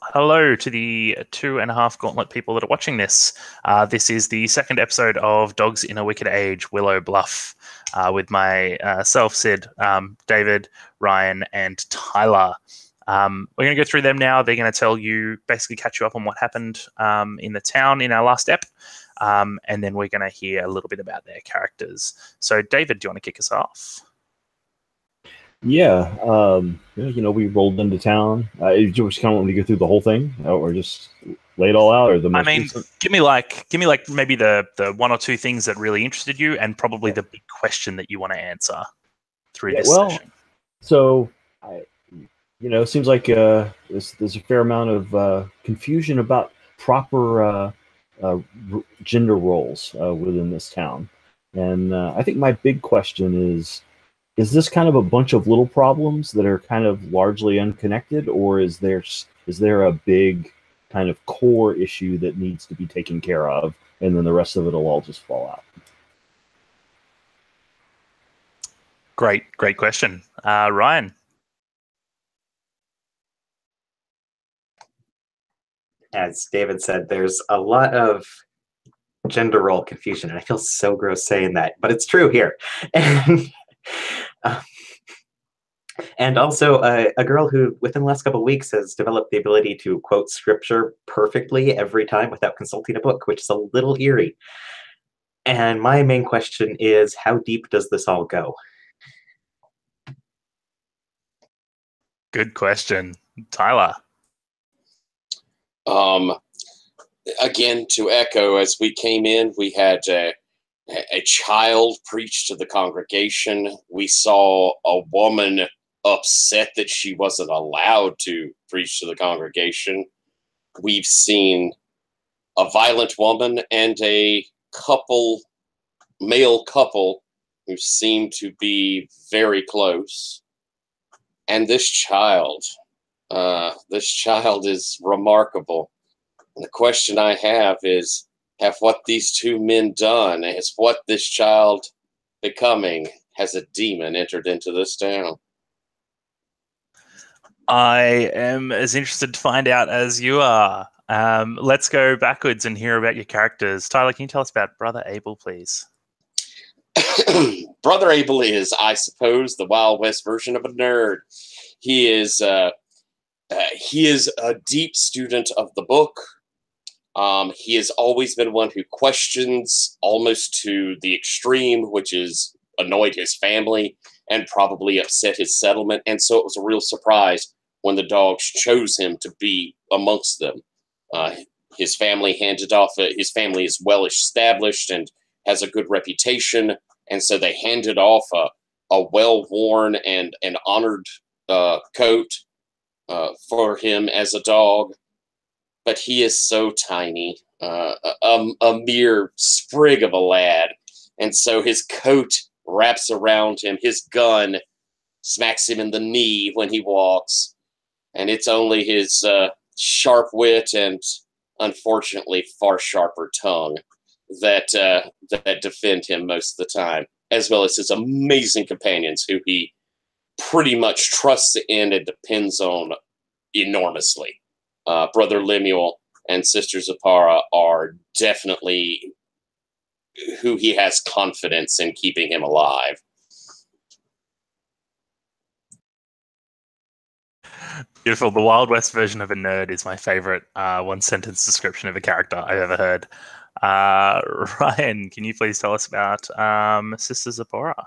Hello to the 2.5 Gauntlet people that are watching this. This is the second episode of Dogs in a Wicked Age, Willow, Bluff, with myself, Sid, David, Ryan, and Tyler. We're going to go through them now. They're going to tell you, basically catch you up on what happened in the town in our last ep, and then we're going to hear a little bit about their characters. So, David, do you want to kick us off? Yeah, we rolled into town. You just kind of want me to go through the whole thing, or just lay it all out, or the most recent? give me maybe the one or two things that really interested you, and probably the big question that you want to answer through this session. So, it seems like there's a fair amount of confusion about proper gender roles within this town, and I think my big question is this kind of a bunch of little problems that are kind of largely unconnected, or is there a big kind of core issue that needs to be taken care of, and then the rest of it will all just fall out? Great question. Ryan? As David said, there's a lot of gender role confusion, and I feel so gross saying that, but it's true here. And also a girl who, within the last couple of weeks, has developed the ability to quote scripture perfectly every time without consulting a book, which is a little eerie. And my main question is, how deep does this all go? Good question. Tyler? Again, to echo, as we came in, we had a child preach to the congregation. We saw a woman upset that she wasn't allowed to preach to the congregation. We've seen a violent woman and a male couple who seem to be very close. And this child is remarkable. And the question I have is, have what these two men done? Has what this child becoming? Has a demon entered into this town? I am as interested to find out as you are. Let's go backwards and hear about your characters. Tyler, can you tell us about Brother Abel, please? Brother Abel is, I suppose, the Wild West version of a nerd. He is a deep student of the book. He has always been one who questions almost to the extreme, which is annoyed his family and probably upset his settlement. And so it was a real surprise when the dogs chose him to be amongst them. His family his family is well established and has a good reputation. And so they handed off a well-worn and honored coat for him as a dog. But he is so tiny, a mere sprig of a lad. And so his coat wraps around him. His gun smacks him in the knee when he walks. And it's only his sharp wit and, unfortunately, far sharper tongue that defend him most of the time, as well as his amazing companions who he pretty much trusts in and depends on enormously. Brother Lemuel and Sister Zapara are definitely who he has confidence in keeping him alive. Beautiful. The Wild West version of a nerd is my favorite one-sentence description of a character I've ever heard. Ryan, can you please tell us about Sister Zapara?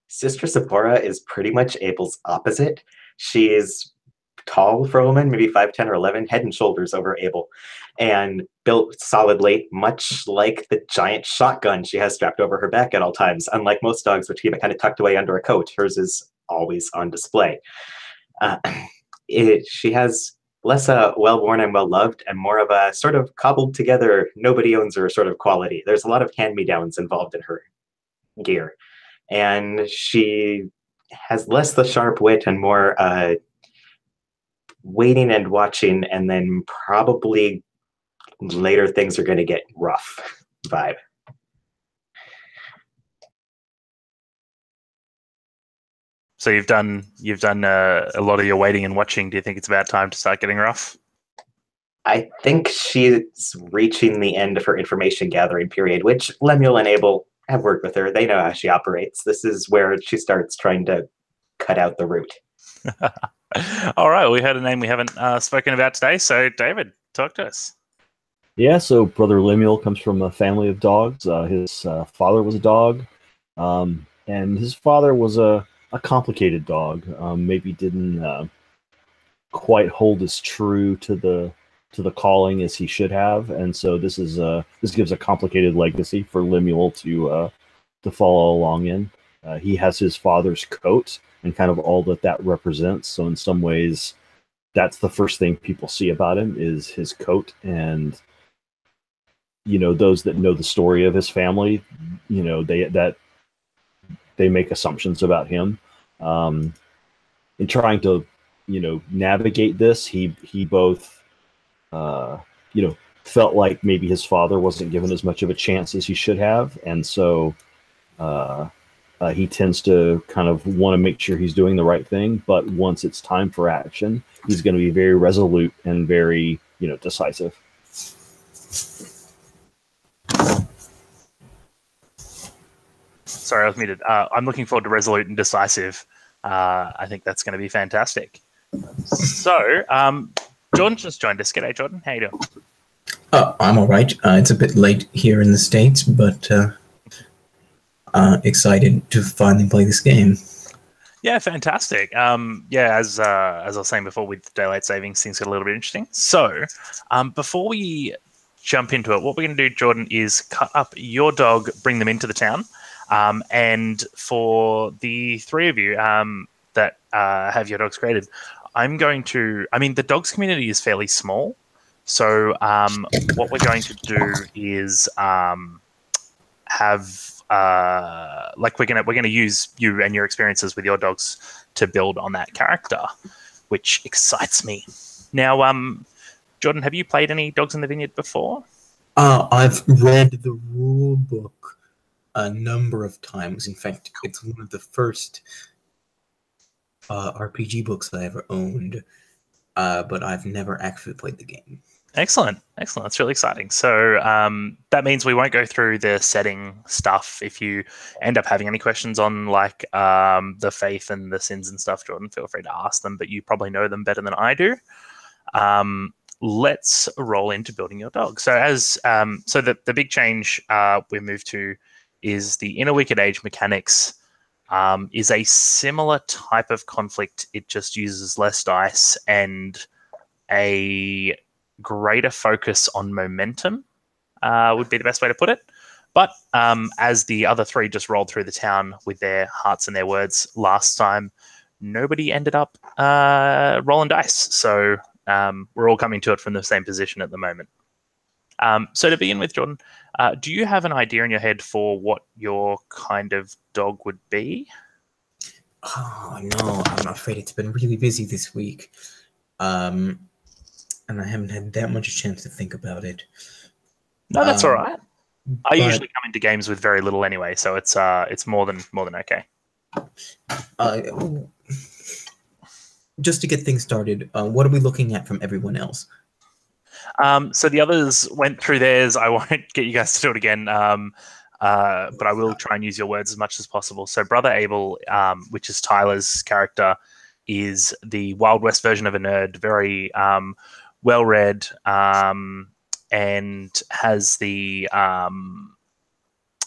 Sister Zapara is pretty much Abel's opposite. She is tall for a woman, maybe 5'10" or 11, head and shoulders over Abel, and built solidly, much like the giant shotgun she has strapped over her back at all times. Unlike most dogs, which keep it kind of tucked away under a coat, hers is always on display. She has less well-worn and well-loved, and more of a sort of cobbled-together, nobody-owns-her sort of quality. There's a lot of hand-me-downs involved in her gear, and she has less the sharp wit and more waiting and watching, and then probably later things are going to get rough vibe. So you've done a lot of your waiting and watching. Do you think it's about time to start getting rough? I think she's reaching the end of her information gathering period, which Lemuel and Abel have worked with her. They know how she operates. This is where she starts trying to cut out the root. All right, we heard a name we haven't spoken about today. So, David, talk to us. Yeah, so Brother Lemuel comes from a family of dogs. His father was a dog, and his father was a complicated dog. Maybe didn't quite hold as true to the calling as he should have, and so this gives a complicated legacy for Lemuel to follow along in. He has his father's coat and kind of all that represents. So in some ways, that's the first thing people see about him is his coat. And those that know the story of his family, they make assumptions about him. In trying to navigate this, he both felt like maybe his father wasn't given as much of a chance as he should have, and so he tends to kind of want to make sure he's doing the right thing. But once it's time for action, he's going to be very resolute and very decisive. Sorry, I was muted. I'm looking forward to resolute and decisive. I think that's going to be fantastic. So, Jordan just joined us. G'day, Jordan. How you doing? I'm all right. It's a bit late here in the States, but excited to finally play this game. Yeah, fantastic. As I was saying before, with daylight savings, things get a little bit interesting. So, before we jump into it, what we're going to do, Jordan, is cut up your dog, bring them into the town. And for the three of you that have your dogs created, the dogs community is fairly small. So what we're going to do is we're going to use you and your experiences with your dogs to build on that character, which excites me. Now, Jordan, have you played any Dogs in the Vineyard before? I've read the rule book a number of times. In fact, it's one of the first RPG books I ever owned, but I've never actually played the game. Excellent. That's really exciting. So that means we won't go through the setting stuff. If you end up having any questions on the faith and the sins and stuff, Jordan, feel free to ask them, but you probably know them better than I do. Let's roll into building your dog. So the big change we move to is the Inner Wicked Age mechanics is a similar type of conflict. It just uses less dice and a greater focus on momentum would be the best way to put it. But as the other three just rolled through the town with their hearts and their words last time, nobody ended up rolling dice. So we're all coming to it from the same position at the moment. So to begin with, Jordan, do you have an idea in your head for what your kind of dog would be? Oh, no, I'm afraid it's been really busy this week. And I haven't had that much chance to think about it. No, that's all right. I usually come into games with very little anyway, so it's more than okay. Just to get things started, what are we looking at from everyone else? So the others went through theirs. I won't get you guys to do it again, but I will try and use your words as much as possible. So Brother Abel, which is Tyler's character, is the Wild West version of a nerd, very well-read, and has the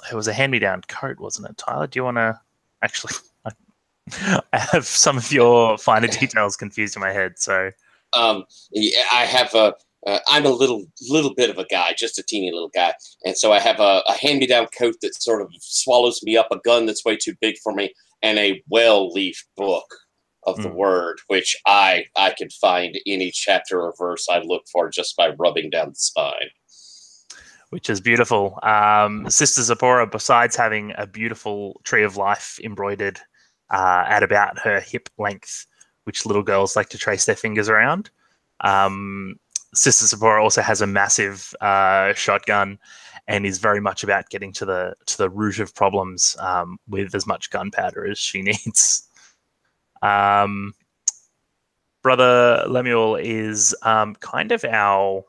it was a hand-me-down coat, wasn't it, Tyler? Do you want to actually? I have some of your finer details confused in my head. So, yeah, I have a. I'm a little bit of a guy, just a teeny little guy, and so I have a hand-me-down coat that sort of swallows me up, a gun that's way too big for me, and a well-leafed book of the Word, which I can find any chapter or verse I look for just by rubbing down the spine. Which is beautiful. Sister Zipporah, besides having a beautiful tree of life embroidered at about her hip length, which little girls like to trace their fingers around, Sister Zipporah also has a massive shotgun and is very much about getting to the root of problems with as much gunpowder as she needs. Brother Lemuel is kind of our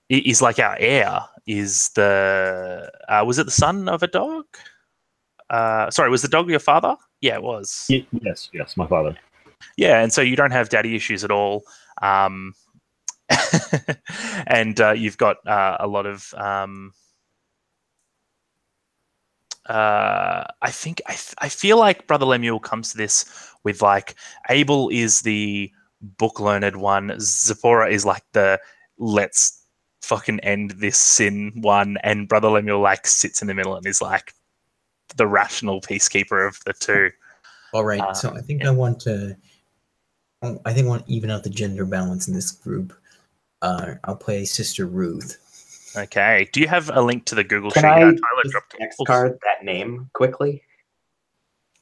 is like our heir. Is the was it the son of a dog? Sorry, was the dog your father? Yeah, it was. Yes, my father. Yeah, and so you don't have daddy issues at all. And you've got a lot of I feel like Brother Lemuel comes to this with like Abel is the book learned one, Zipporah is like the let's fucking end this sin one, and Brother Lemuel like sits in the middle and is like the rational peacekeeper of the two. All right, so I think I want to even out the gender balance in this group. I'll play Sister Ruth. Okay. Do you have a link to the Google sheet? Can I Tyler just dropped X card that name quickly?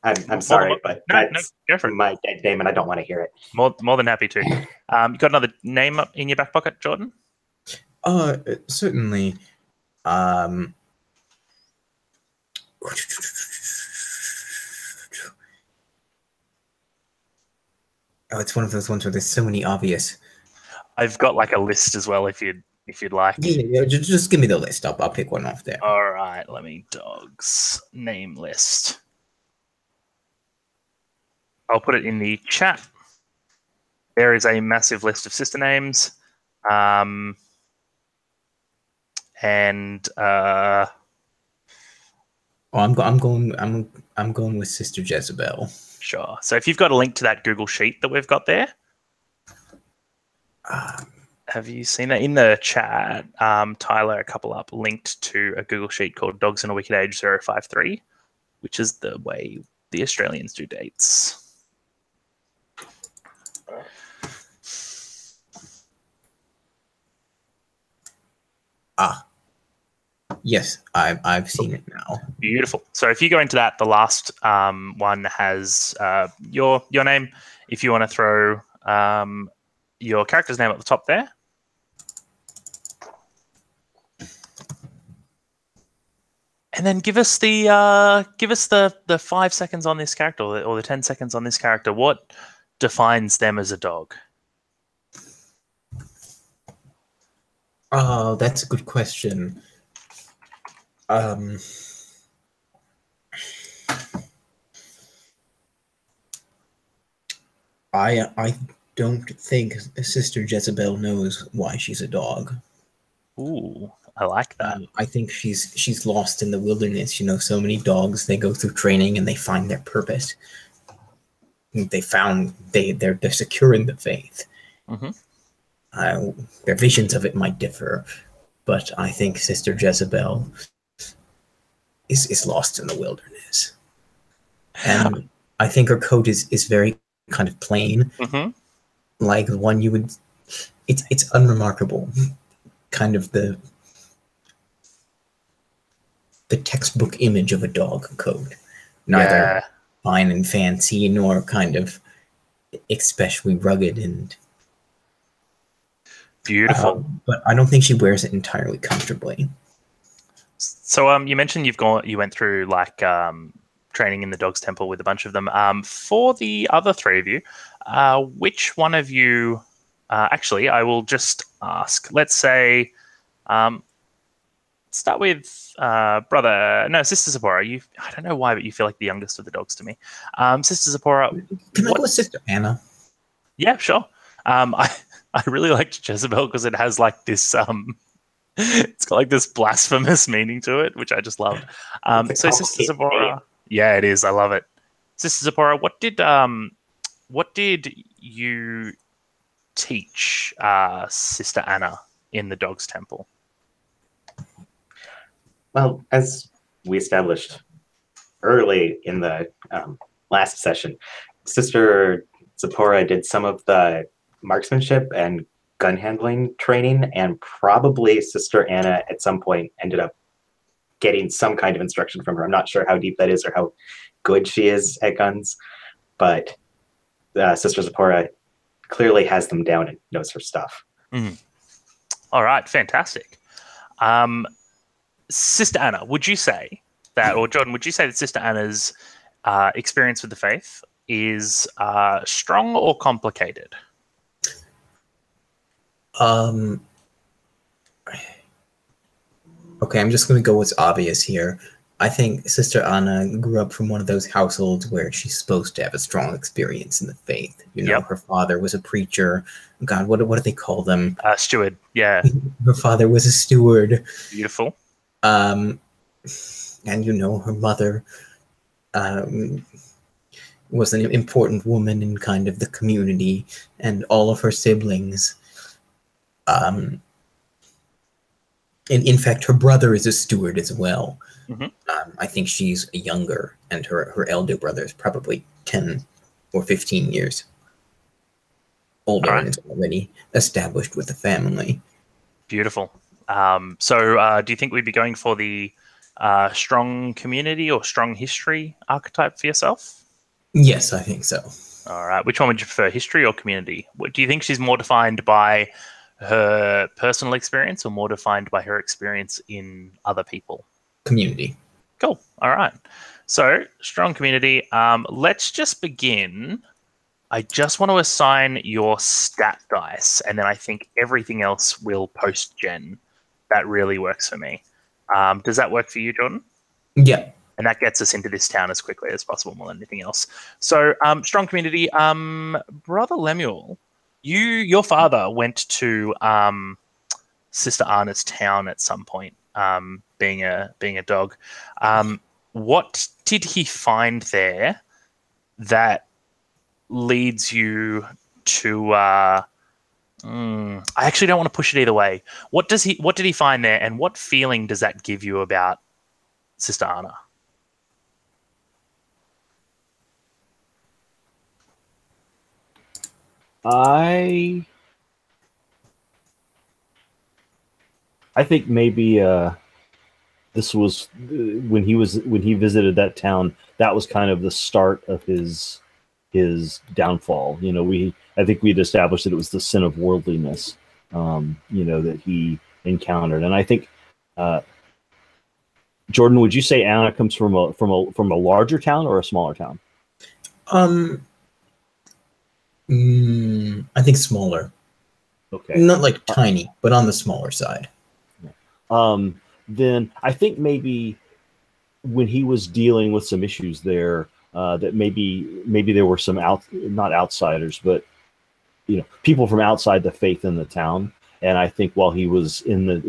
I'm More sorry, than- but no, that's go for it. my dead name, and I don't want to hear it. More than happy to. You got another name up in your back pocket, Jordan? Certainly. Oh, it's one of those ones where there's so many obvious. I've got like a list as well if you'd like. Yeah, just give me the list. I'll pick one off there. All right, let me dogs name list. I'll put it in the chat. There is a massive list of sister names, and I'm going with Sister Jezebel. Sure. So if you've got a link to that Google sheet that we've got there, have you seen that in the chat? Tyler, a couple up, linked to a Google sheet called Dogs in a Wicked Age 053, which is the way the Australians do dates. Yes, I've seen it now. Beautiful. So if you go into that, the last one has your name. If you want to throw your character's name at the top there. And then give us the 5 seconds on this character or the 10 seconds on this character. What defines them as a dog? Oh, that's a good question. I don't think Sister Jezebel knows why she's a dog. Ooh, I like that. I think she's lost in the wilderness. You know, so many dogs, they go through training and they find their purpose. They're secure in the faith. Mm-hmm. Their visions of it might differ, but I think Sister Jezebel is lost in the wilderness. And I think her coat is very kind of plain. Mm-hmm. Like one you would, it's unremarkable, kind of the textbook image of a dog coat, neither fine and fancy nor kind of especially rugged and beautiful. But I don't think she wears it entirely comfortably. So you mentioned you went through like training in the Dog's Temple with a bunch of them. For the other three of you, which one of you? Actually, I will just ask. Let's say, start with Sister Zipporah. I don't know why, but you feel like the youngest of the dogs to me. Sister Zipporah. Can I go with Sister Anna? Yeah, sure. I really liked Jezebel because it has like this it's got like this blasphemous meaning to it, which I just loved. So Sister Zipporah, yeah, it is. I love it. Sister Zipporah, what did you teach Sister Anna in the Dog's Temple? Well, as we established early in the last session, Sister Zipporah did some of the marksmanship and gun handling training, and probably Sister Anna at some point ended up getting some kind of instruction from her. I'm not sure how deep that is or how good she is at guns, but Sister Zipporah clearly has them down and knows her stuff. Mm. All right, fantastic. Sister Anna, would you say that, or Jordan, would you say that Sister Anna's experience with the faith is strong or complicated? Okay, I'm just going to go what's obvious here. I think Sister Anna grew up from one of those households where she's supposed to have a strong experience in the faith. You know, her father was a preacher. God, what do they call them? Steward, yeah. Her father was a steward. Beautiful. And, you know, her mother was an important woman in kind of the community, and all of her siblings. In fact, her brother is a steward as well. Mm-hmm. I think she's younger, and her elder brother is probably 10 or 15 years older and is already established with a family. Beautiful. So do you think we'd be going for the strong community or strong history archetype for yourself? Yes, I think so. All right. Which one would you prefer, history or community? Do you think she's more defined by her personal experience or more defined by her experience in other people? Community. Cool. All right. So, strong community. Let's just begin. I just want to assign your stat dice, and then I think everything else will post-gen. That really works for me. Does that work for you, Jordan? Yeah. And that gets us into this town as quickly as possible more than anything else. So, strong community. Brother Lemuel, your father went to Sister Anna's town at some point, being a dog. What did he find there that leads you to? I actually don't want to push it either way. What did he find there, and what feeling does that give you about Sister Anna? I think maybe this was when he visited that town. That was kind of the start of his downfall. You know, I think we'd established that it was the sin of worldliness, that he encountered. And I think, Jordan, would you say Anna comes from a larger town or a smaller town? I think smaller. Okay. Not like tiny, but on the smaller side. Then I think maybe when he was dealing with some issues there, that maybe there were some not outsiders, but people from outside the faith in the town. And I think while he was in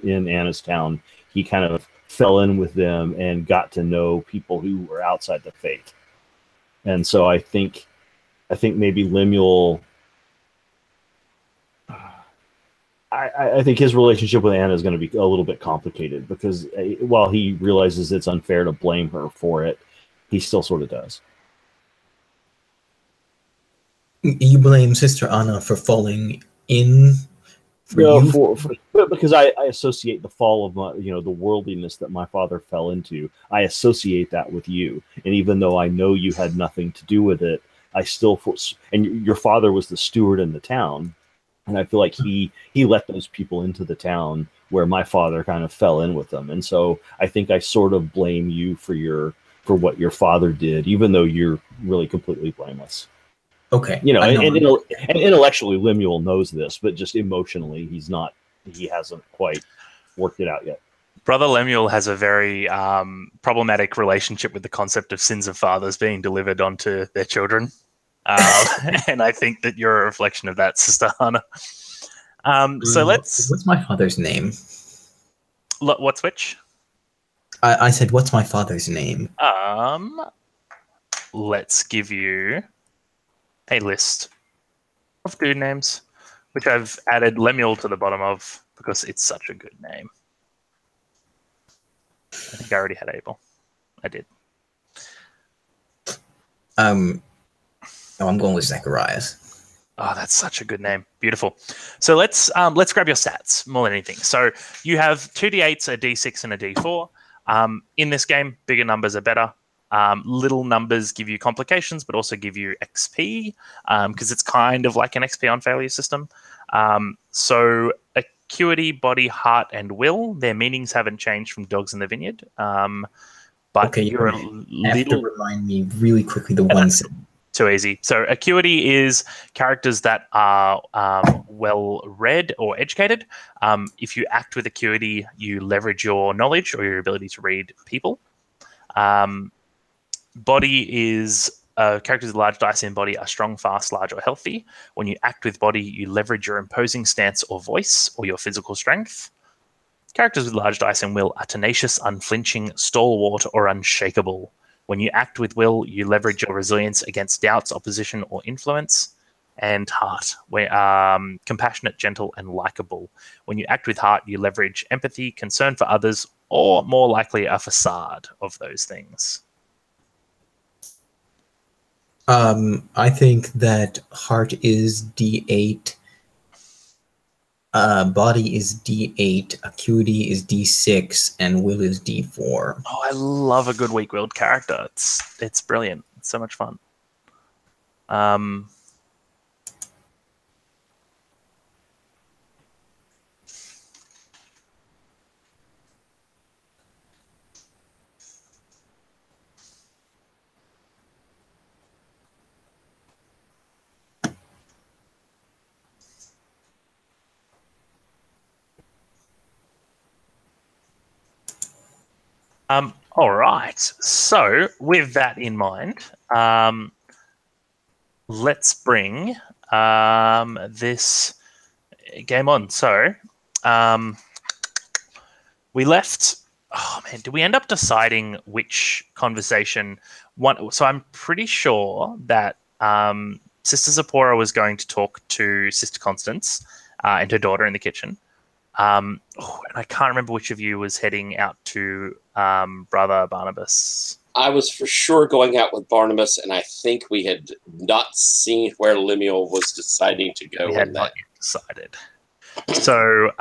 Anna's town, he kind of fell in with them and got to know people who were outside the faith. And so I think maybe Lemuel. I think his relationship with Anna is going to be a little bit complicated because while he realizes it's unfair to blame her for it, he still sort of does. You blame Sister Anna for falling in? Because I associate the fall of the worldliness that my father fell into. I associate that with you, and even though I know you had nothing to do with it, I still and your father was the steward in the town. And I feel like he let those people into the town where my father kind of fell in with them. And so I think I sort of blame you for what your father did, even though you're really completely blameless. Okay. And intellectually Lemuel knows this, but just emotionally he hasn't quite worked it out yet. Brother Lemuel has a very problematic relationship with the concept of sins of fathers being delivered onto their children. And I think that you're a reflection of that, Sister Anna. So what's my father's name? What's which? I said, what's my father's name? Let's give you a list of dude names, which I've added Lemuel to the bottom of because it's such a good name. I think I already had Abel. I did. I'm going with Zacharias. Oh, that's such a good name. Beautiful. So let's grab your stats more than anything. So you have 2 d8s, a d6, and a d4. In this game, bigger numbers are better. Little numbers give you complications, but also give you XP because it's kind of like an XP on failure system. So acuity, body, heart, and will. Their meanings haven't changed from Dogs in the Vineyard. But Okay, you're a have to little remind me really quickly the ones. too easy. So acuity is characters that are well read or educated. If you act with acuity, you leverage your knowledge or your ability to read people. Body is characters with large dice in body are strong, fast, large, or healthy. When you act with body, you leverage your imposing stance or voice or your physical strength. Characters with large dice in will are tenacious, unflinching, stalwart, or unshakable. When you act with will, you leverage your resilience against doubts, opposition, or influence. And heart, where compassionate, gentle, and likable. When you act with heart, you leverage empathy, concern for others, or more likely a facade of those things. I think that heart is D8, body is D8, acuity is D6, and will is D4. Oh, I love a good weak-willed character. It's brilliant. It's so much fun. All right. So, with that in mind, let's bring this game on. So, we left. Oh man, did we end up deciding which conversation? So I'm pretty sure that Sister Zipporah was going to talk to Sister Constance and her daughter in the kitchen. And I can't remember which of you was heading out to Brother Barnabas. I was for sure going out with Barnabas, and I think we had not seen where Lemuel was deciding to go. We had not yet decided. So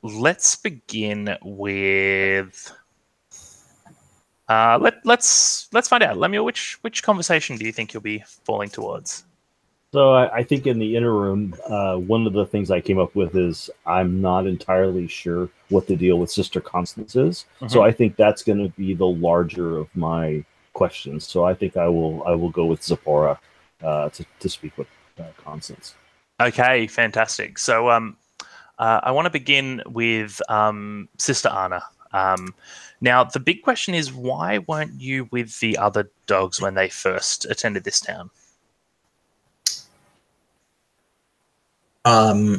let's begin with let's find out. Lemuel, which conversation do you think you'll be falling towards? So I think in the interim, one of the things I came up with is I'm not entirely sure what the deal with Sister Constance is. Mm-hmm. So I think that's going to be the larger of my questions. So I think I will go with Zipporah to speak with Constance. Okay, fantastic. So I want to begin with Sister Anna. Now, the big question is, why weren't you with the other dogs when they first attended this town? I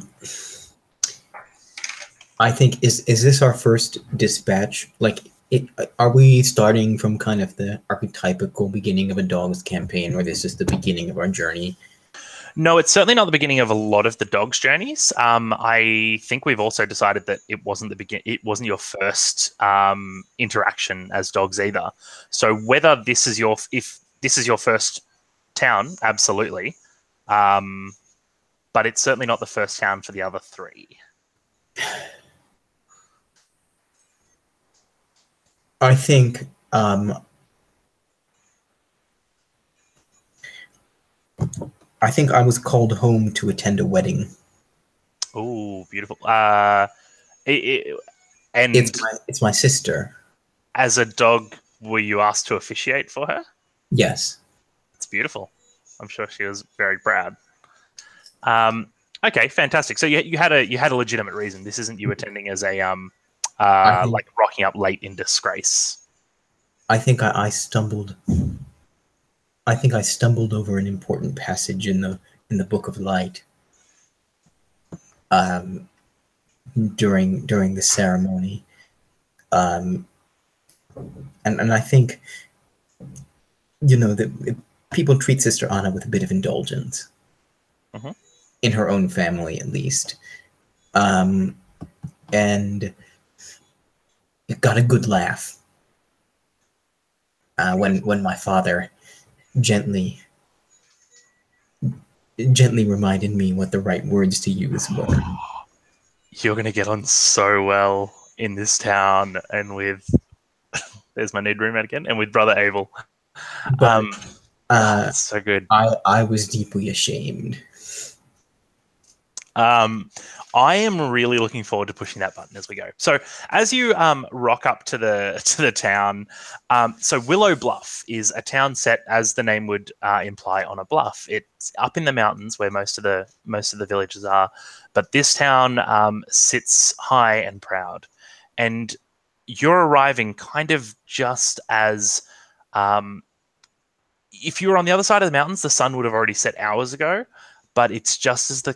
think is this our first dispatch? Like, are we starting from kind of the archetypical beginning of a dog's campaign, or this is the beginning of our journey? No, it's certainly not the beginning of a lot of the dogs' journeys. I think we've also decided that it wasn't It wasn't your first interaction as dogs either. So whether this is if this is your first town, absolutely. But it's certainly not the first town for the other three. I think I was called home to attend a wedding. Oh, beautiful! And it's my sister. As a dog, were you asked to officiate for her? Yes. It's beautiful. I'm sure she was very proud. Okay, fantastic. So you had a legitimate reason. This isn't you attending as a like rocking up late in disgrace. I think I stumbled. I think I stumbled over an important passage in the Book of Light. During the ceremony, and I think, that people treat Sister Anna with a bit of indulgence. Mm-hmm. In her own family, at least. And it got a good laugh when my father gently reminded me what the right words to use were. You're going to get on so well in this town and with... There's my need roommate again. And with Brother Abel. That's so good. I was deeply ashamed. I am really looking forward to pushing that button as we go. So as you rock up to the town, so Willow Bluff is a town set, as the name would imply, on a bluff. It's up in the mountains where most of the villages are, but this town sits high and proud. And you're arriving kind of just as if you were on the other side of the mountains, the sun would have already set hours ago. But it's just as the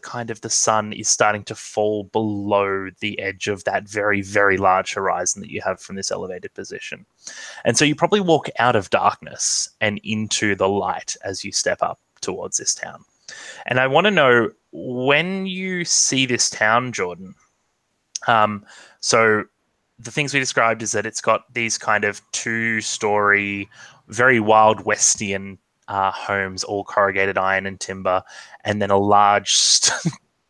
sun is starting to fall below the edge of that very, very large horizon that you have from this elevated position. And so you probably walk out of darkness and into the light as you step up towards this town. And I want to know, when you see this town, Jordan, so the things we described is that it's got these kind of 2-story, very Wild Westian homes, all corrugated iron and timber, and then a large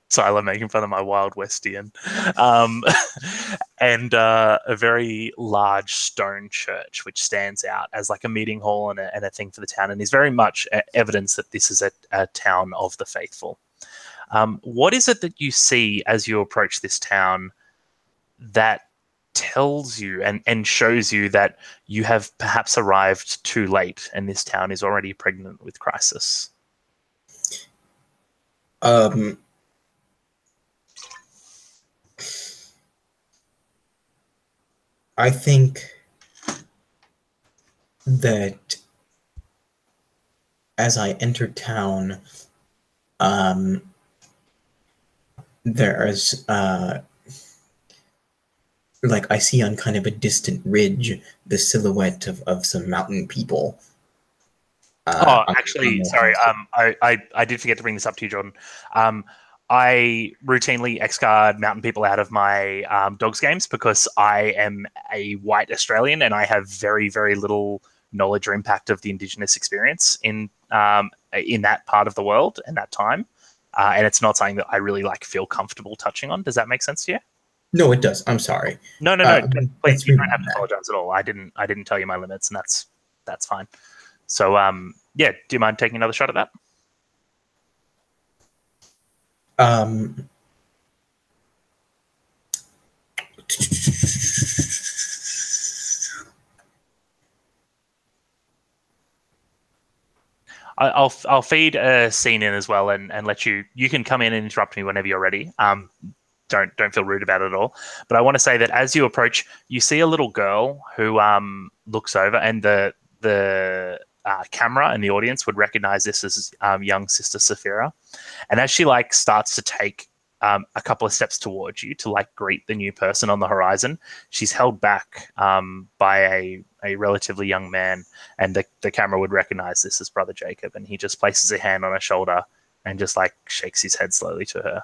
Tyler making fun of my Wild Westian, and a very large stone church which stands out as like a meeting hall and a thing for the town, and is very much evidence that this is a town of the faithful. What is it that you see as you approach this town that tells you and shows you that you have perhaps arrived too late and this town is already pregnant with crisis? I think that as I enter town, there's like I see on kind of a distant ridge the silhouette of some mountain people. Actually, sorry. I did forget to bring this up to you, Jordan. I routinely X-card mountain people out of my dogs games because I am a white Australian and I have very, very little knowledge or impact of the Indigenous experience in that part of the world and that time. And it's not something that I really feel comfortable touching on. Does that make sense to you? No, it does. I'm sorry. No. Please, you don't have to apologize at all. I didn't tell you my limits, and that's fine. So, yeah, do you mind taking another shot at that? I'll feed a scene in as well and let you can come in and interrupt me whenever you're ready. Don't feel rude about it at all. But I want to say that as you approach, you see a little girl who looks over, and the camera and the audience would recognize this as young Sister Saphira. And as she starts to take a couple of steps towards you to greet the new person on the horizon, she's held back by a relatively young man, and the camera would recognize this as Brother Jacob, and he just places a hand on her shoulder and just shakes his head slowly to her.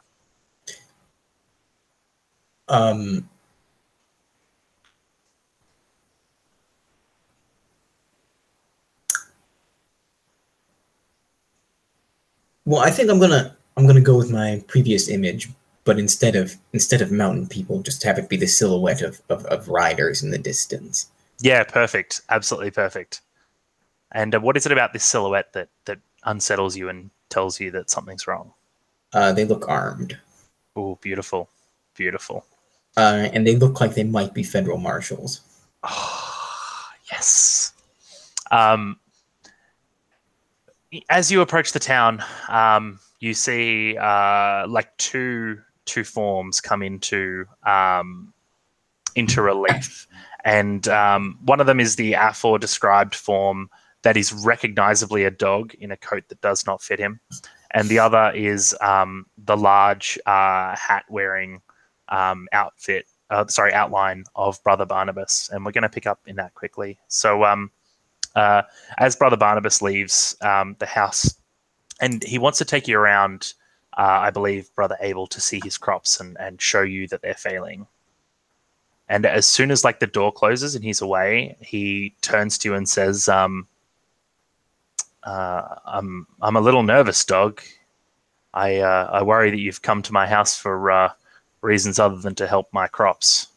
Well, I think I'm gonna go with my previous image, but instead of mountain people, just have it be the silhouette of riders in the distance. Yeah, perfect. Absolutely perfect. And what is it about this silhouette that unsettles you and tells you that something's wrong? They look armed. Oh, beautiful. Beautiful. And they look like they might be federal marshals. Oh, yes. As you approach the town, you see two forms come into relief, and one of them is the aforedescribed form that is recognizably a dog in a coat that does not fit him, and the other is the large hat-wearing outline of Brother Barnabas, and we're going to pick up in that quickly. So as Brother Barnabas leaves the house, and he wants to take you around, I believe, Brother Abel, to see his crops and show you that they're failing. And as soon as the door closes and he's away, he turns to you and says, I'm a little nervous, dog. I worry that you've come to my house for reasons other than to help my crops.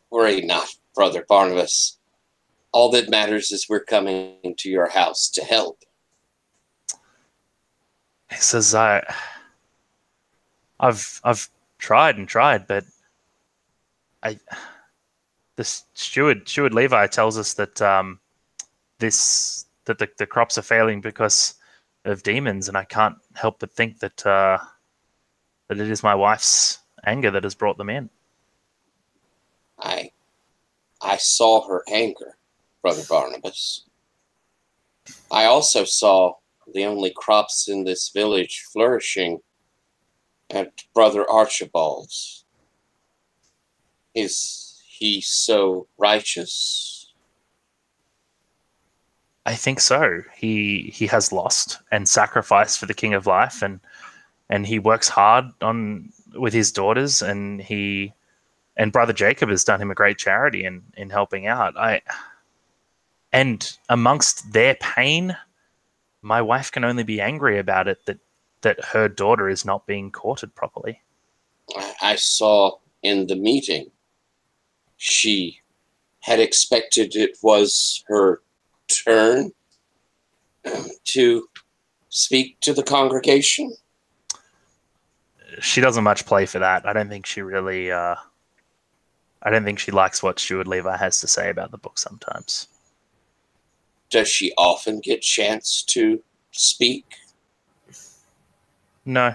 Worry not, Brother Barnabas. All that matters is we're coming to your house to help. He says, I've tried and tried, but the steward Levi tells us that the crops are failing because of demons, and I can't help but think that that it is my wife's anger that has brought them in. I saw her anger, Brother Barnabas. I also saw the only crops in this village flourishing at Brother Archibald's. Is he so righteous? I think so. He has lost and sacrificed for the King of Life, and he works hard with his daughters, and Brother Jacob has done him a great charity in helping out. And amongst their pain, my wife can only be angry about it that her daughter is not being courted properly. I saw in the meeting she had expected it was her turn to speak to the congregation. She doesn't much play for that. I don't think she really. I don't think she likes what Steward Levi has to say about the book sometimes. Does she often get chance to speak? No.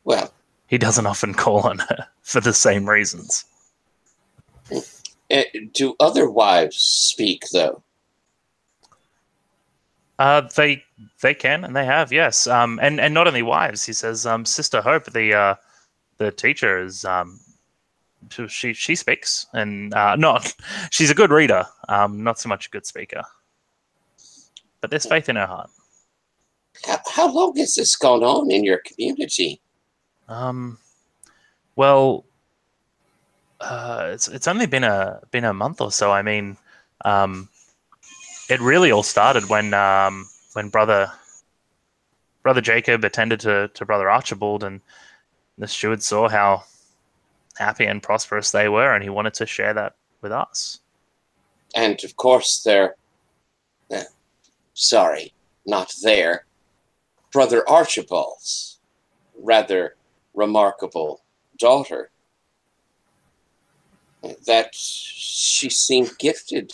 Well, he doesn't often call on her for the same reasons. Do other wives speak, though? They can, and they have, yes. And not only wives. He says, Sister Hope, the teacher, is she speaks, and she's a good reader, not so much a good speaker. But there's faith in her heart. How long has this gone on in your community? Well, it's only been a month or so. I mean, it really all started when brother Jacob attended to Brother Archibald, and the steward saw how happy and prosperous they were, and he wanted to share that with us. And of course, Brother Archibald's rather remarkable daughter, that she seemed gifted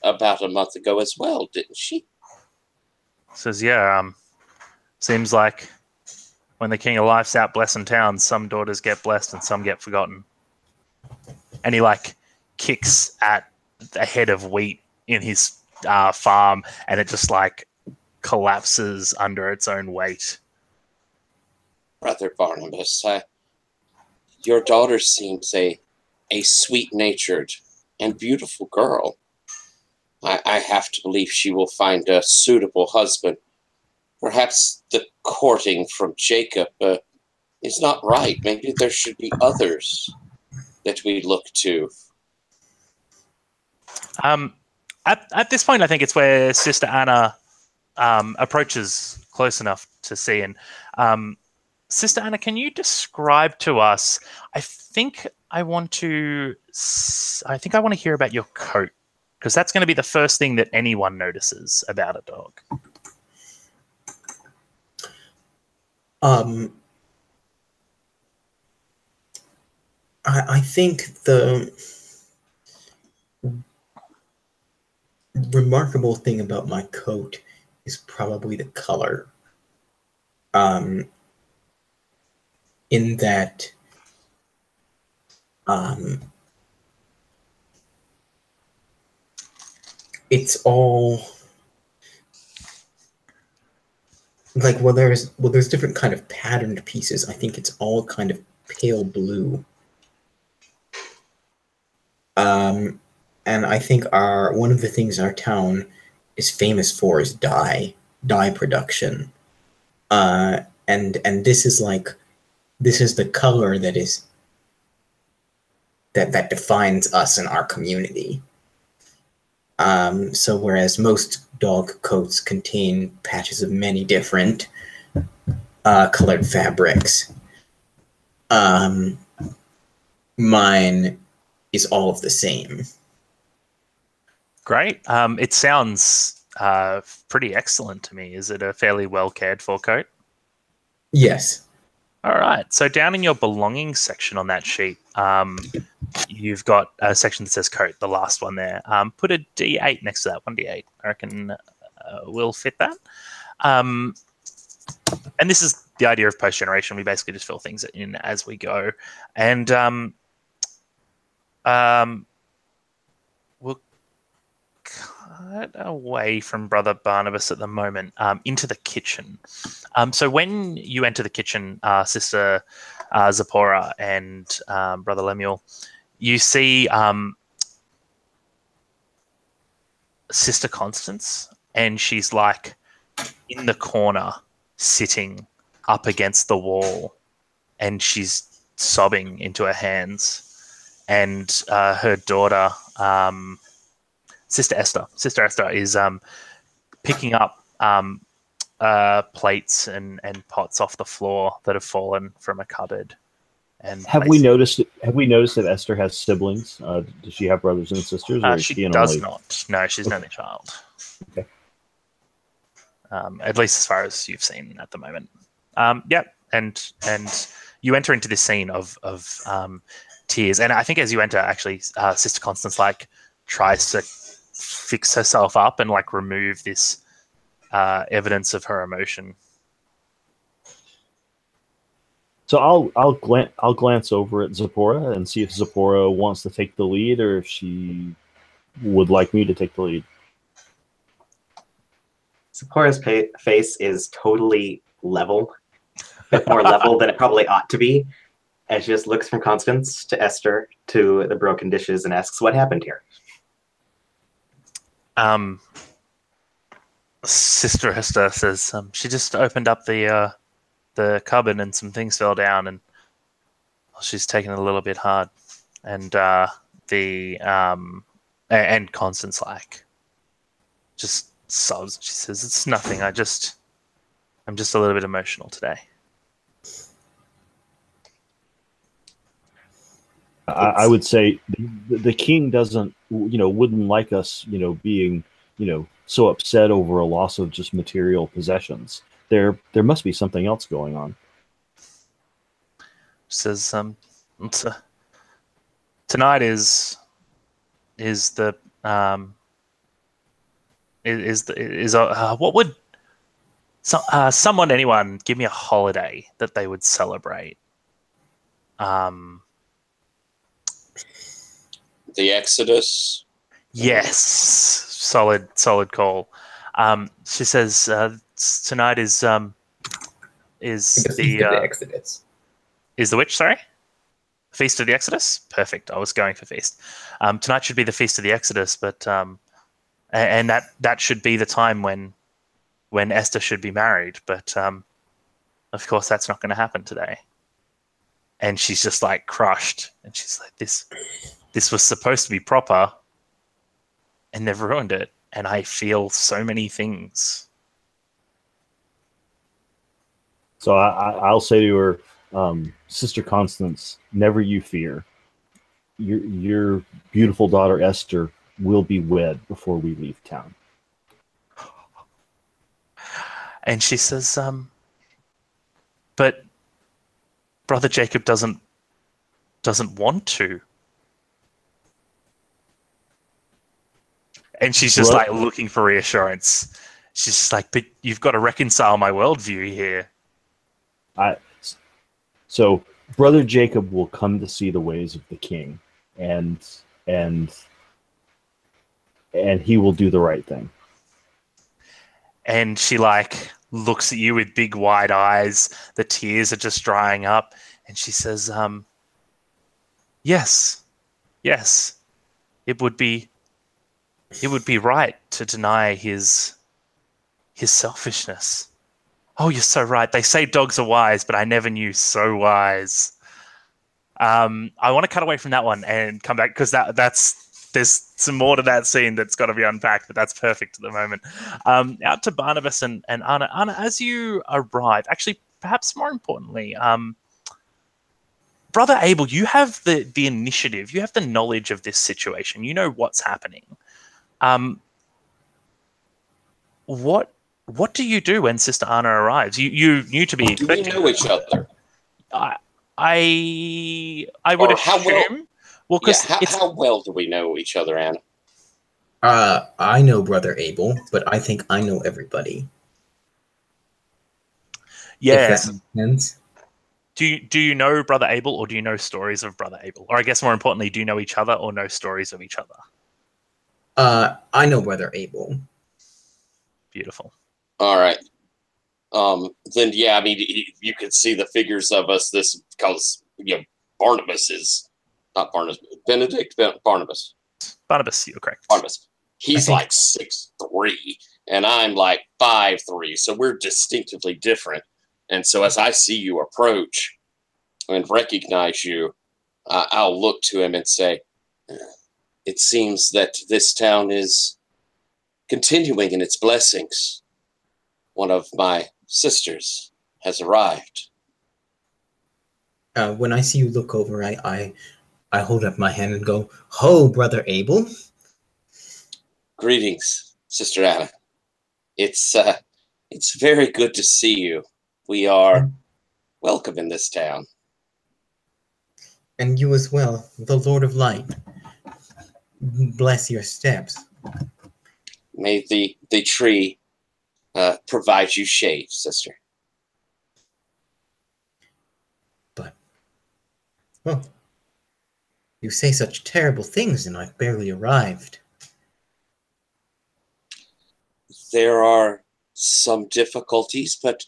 about a month ago as well, didn't she? Says, yeah, seems like when the King of Life's out blessing towns, some daughters get blessed and some get forgotten. And he kicks at a head of wheat in his farm, and it just collapses under its own weight. Brother Barnabas, your daughter seems a sweet-natured and beautiful girl. I have to believe she will find a suitable husband. Perhaps the courting from Jacob is not right. Maybe there should be others that we look to. At this point, I think it's where Sister Anna approaches close enough to see. And Sister Anna, can you describe to us? I think I want to hear about your coat, because that's going to be the first thing that anyone notices about a dog. I think the remarkable thing about my coat is probably the color. In that it's all there's different kind of patterned pieces. I think it's all kind of pale blue. And I think one of the things our town is famous for is dye production. And this is the color that defines us in our community. So whereas most dog coats contain patches of many different colored fabrics, mine is all of the same. Great. It sounds pretty excellent to me. Is it a fairly well cared for coat? Yes. All right. So down in your belongings section on that sheet, you've got a section that says coat, the last one there. Put a D8 next to that, 1D8. I reckon will fit that. And this is the idea of post-generation. We basically just fill things in as we go. And we'll cut away from Brother Barnabas at the moment into the kitchen. So when you enter the kitchen, Sister Zipporah and Brother Lemuel, you see Sister Constance, and she's like in the corner, sitting up against the wall, and she's sobbing into her hands. And her daughter, Sister Esther is picking up plates and pots off the floor that have fallen from a cupboard. And have we noticed that Esther has siblings? Does she have brothers and sisters? Or she does not. No, she's an only child. Okay. At least as far as you've seen at the moment. And you enter into this scene of tears, and I think as you enter, actually, Sister Constance tries to fix herself up and remove this evidence of her emotion. So I'll glance over at Zipporah and see if Zipporah wants to take the lead or if she would like me to take the lead. Zipporah's face is totally level, a bit more level than it probably ought to be, and she just looks from Constance to Esther to the broken dishes and asks, "What happened here?" Sister Esther says she just opened up the cupboard and some things fell down, and she's taken it a little bit hard. And and Constance just sobs. She says, "It's nothing. I'm just a little bit emotional today." I would say the king wouldn't like us, being, so upset over a loss of just material possessions. There must be something else going on. Says tonight is the what would anyone give me a holiday that they would celebrate? The Exodus. Yes, solid call. She says tonight is the Exodus. Is the which? Sorry, Feast of the Exodus. Perfect. I was going for feast. Tonight should be the Feast of the Exodus, but and that should be the time when Esther should be married. But of course, that's not going to happen today. And she's just crushed, and she's like, This was supposed to be proper, and they've ruined it. And I feel so many things. So I'll say to her, Sister Constance, never you fear. Your beautiful daughter Esther will be wed before we leave town. And she says, but Brother Jacob doesn't want to. And she's just looking for reassurance. She's just but you've got to reconcile my worldview here. So Brother Jacob will come to see the ways of the king, and he will do the right thing. And she looks at you with big wide eyes. The tears are just drying up, and she says, yes, it would be right to deny his selfishness. Oh, you're so right. They say dogs are wise, but I never knew so wise. I want to cut away from that one and come back because there's some more to that scene that's got to be unpacked, but that's perfect at the moment. Out to Barnabas and Anna. Anna, as you arrive, actually, perhaps more importantly, Brother Abel, you have the initiative. You have the knowledge of this situation. You know what's happening. what do you do when Sister Anna arrives? You knew to be Do we expecting. know each other? I would Or how well- assume. Well, because How well do we know each other, Anna? I know Brother Abel, but I think I know everybody. yes. If that makes sense. Do you know Brother Abel, or do you know stories of Brother Abel? Or I guess more importantly, do you know each other or know stories of each other? I know Brother Abel. Beautiful. All right. Then yeah, I mean, you can see the figures of us. This because Barnabas is not Barnabas, Benedict, Barnabas. Barnabas, you're correct. Barnabas. He's think- like 6'3", and I'm like 5'3", so we're distinctively different. And so as I see you approach and recognize you, I'll look to him and say, "It seems that this town is continuing in its blessings. One of my sisters has arrived." When I see you look over, I hold up my hand and go, "Ho, Brother Abel." Greetings, Sister Anna. It's very good to see you. We are welcome in this town. And you as well, the Lord of Light. Bless your steps. May the tree provide you shade, sister. But, well, you say such terrible things and I've barely arrived. There are some difficulties, but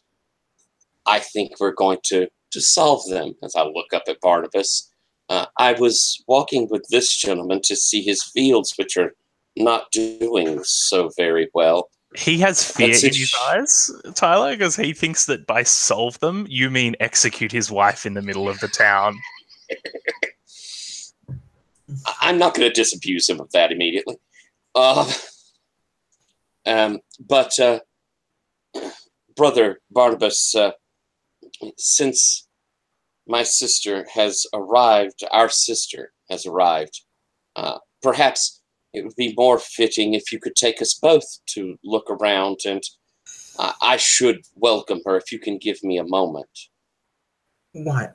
I think we're going to solve them. As I look up at Barnabas, I was walking with this gentleman to see his fields, which are not doing so very well. He has fear That's in it. his eyes, Tyler, because he thinks that by solve them, you mean execute his wife in the middle of the town. I'm not going to disabuse him of that immediately. But Brother Barnabas, since my sister has arrived, our sister has arrived, perhaps it would be more fitting if you could take us both to look around, and I should welcome her if you can give me a moment. Why,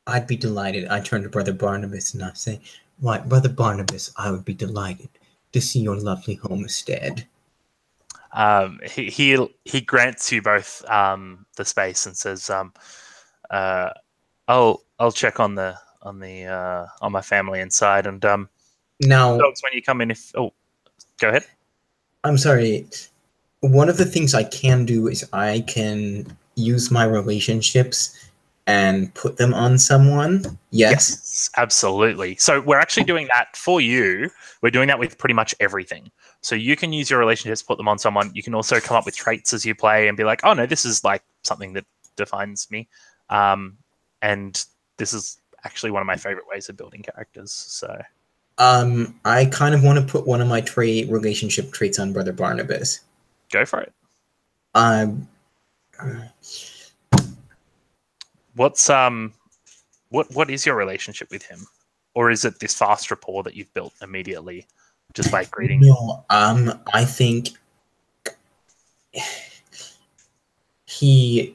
I'd be delighted. I turn to Brother Barnabas and I say, "Why, Brother Barnabas, I would be delighted to see your lovely homestead." He grants you both the space and says, "I'll check on my family inside." And Now, dogs, when you come in, go ahead. I'm sorry. One of the things I can do is I can use my relationships and put them on someone. Yes. Absolutely. So we're actually doing that for you. We're doing that with pretty much everything. So you can use your relationships, put them on someone. You can also come up with traits as you play and be like, "Oh no, this is like something that defines me." And this is actually one of my favorite ways of building characters. So I kind of want to put one of my relationship traits on Brother Barnabas. go for it. What's what is your relationship with him? Or is it this fast rapport that you've built immediately just by greeting? No, I think it's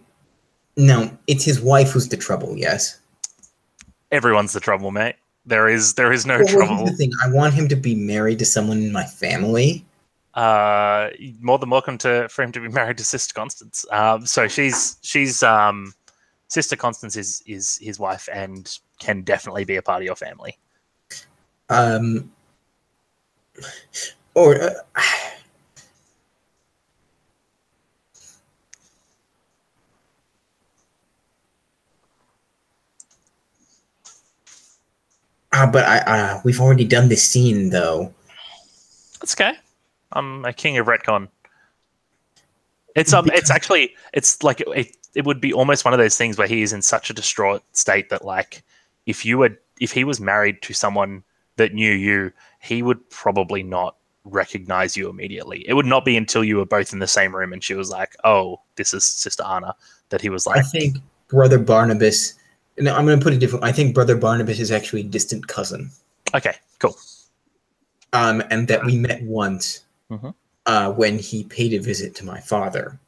his wife who's the trouble, yes. Everyone's the trouble, mate. There is no Well, trouble. here's the thing. I want him to be married to someone in my family. More than welcome for him to be married to Sister Constance. So she's Sister Constance is his wife and can definitely be a part of your family. But we've already done this scene though. That's okay. I'm a king of retcon. It's actually like it would be almost one of those things where he is in such a distraught state that like if he was married to someone that knew you, he would probably not recognize you immediately. It would not be until you were both in the same room and she was like, "Oh, this is Sister Anna," that he was like, I think Brother Barnabas. No, I'm going to put it different. I think Brother Barnabas is actually a distant cousin. "Okay, cool." And that we met once. Mm-hmm. when he paid a visit to my father.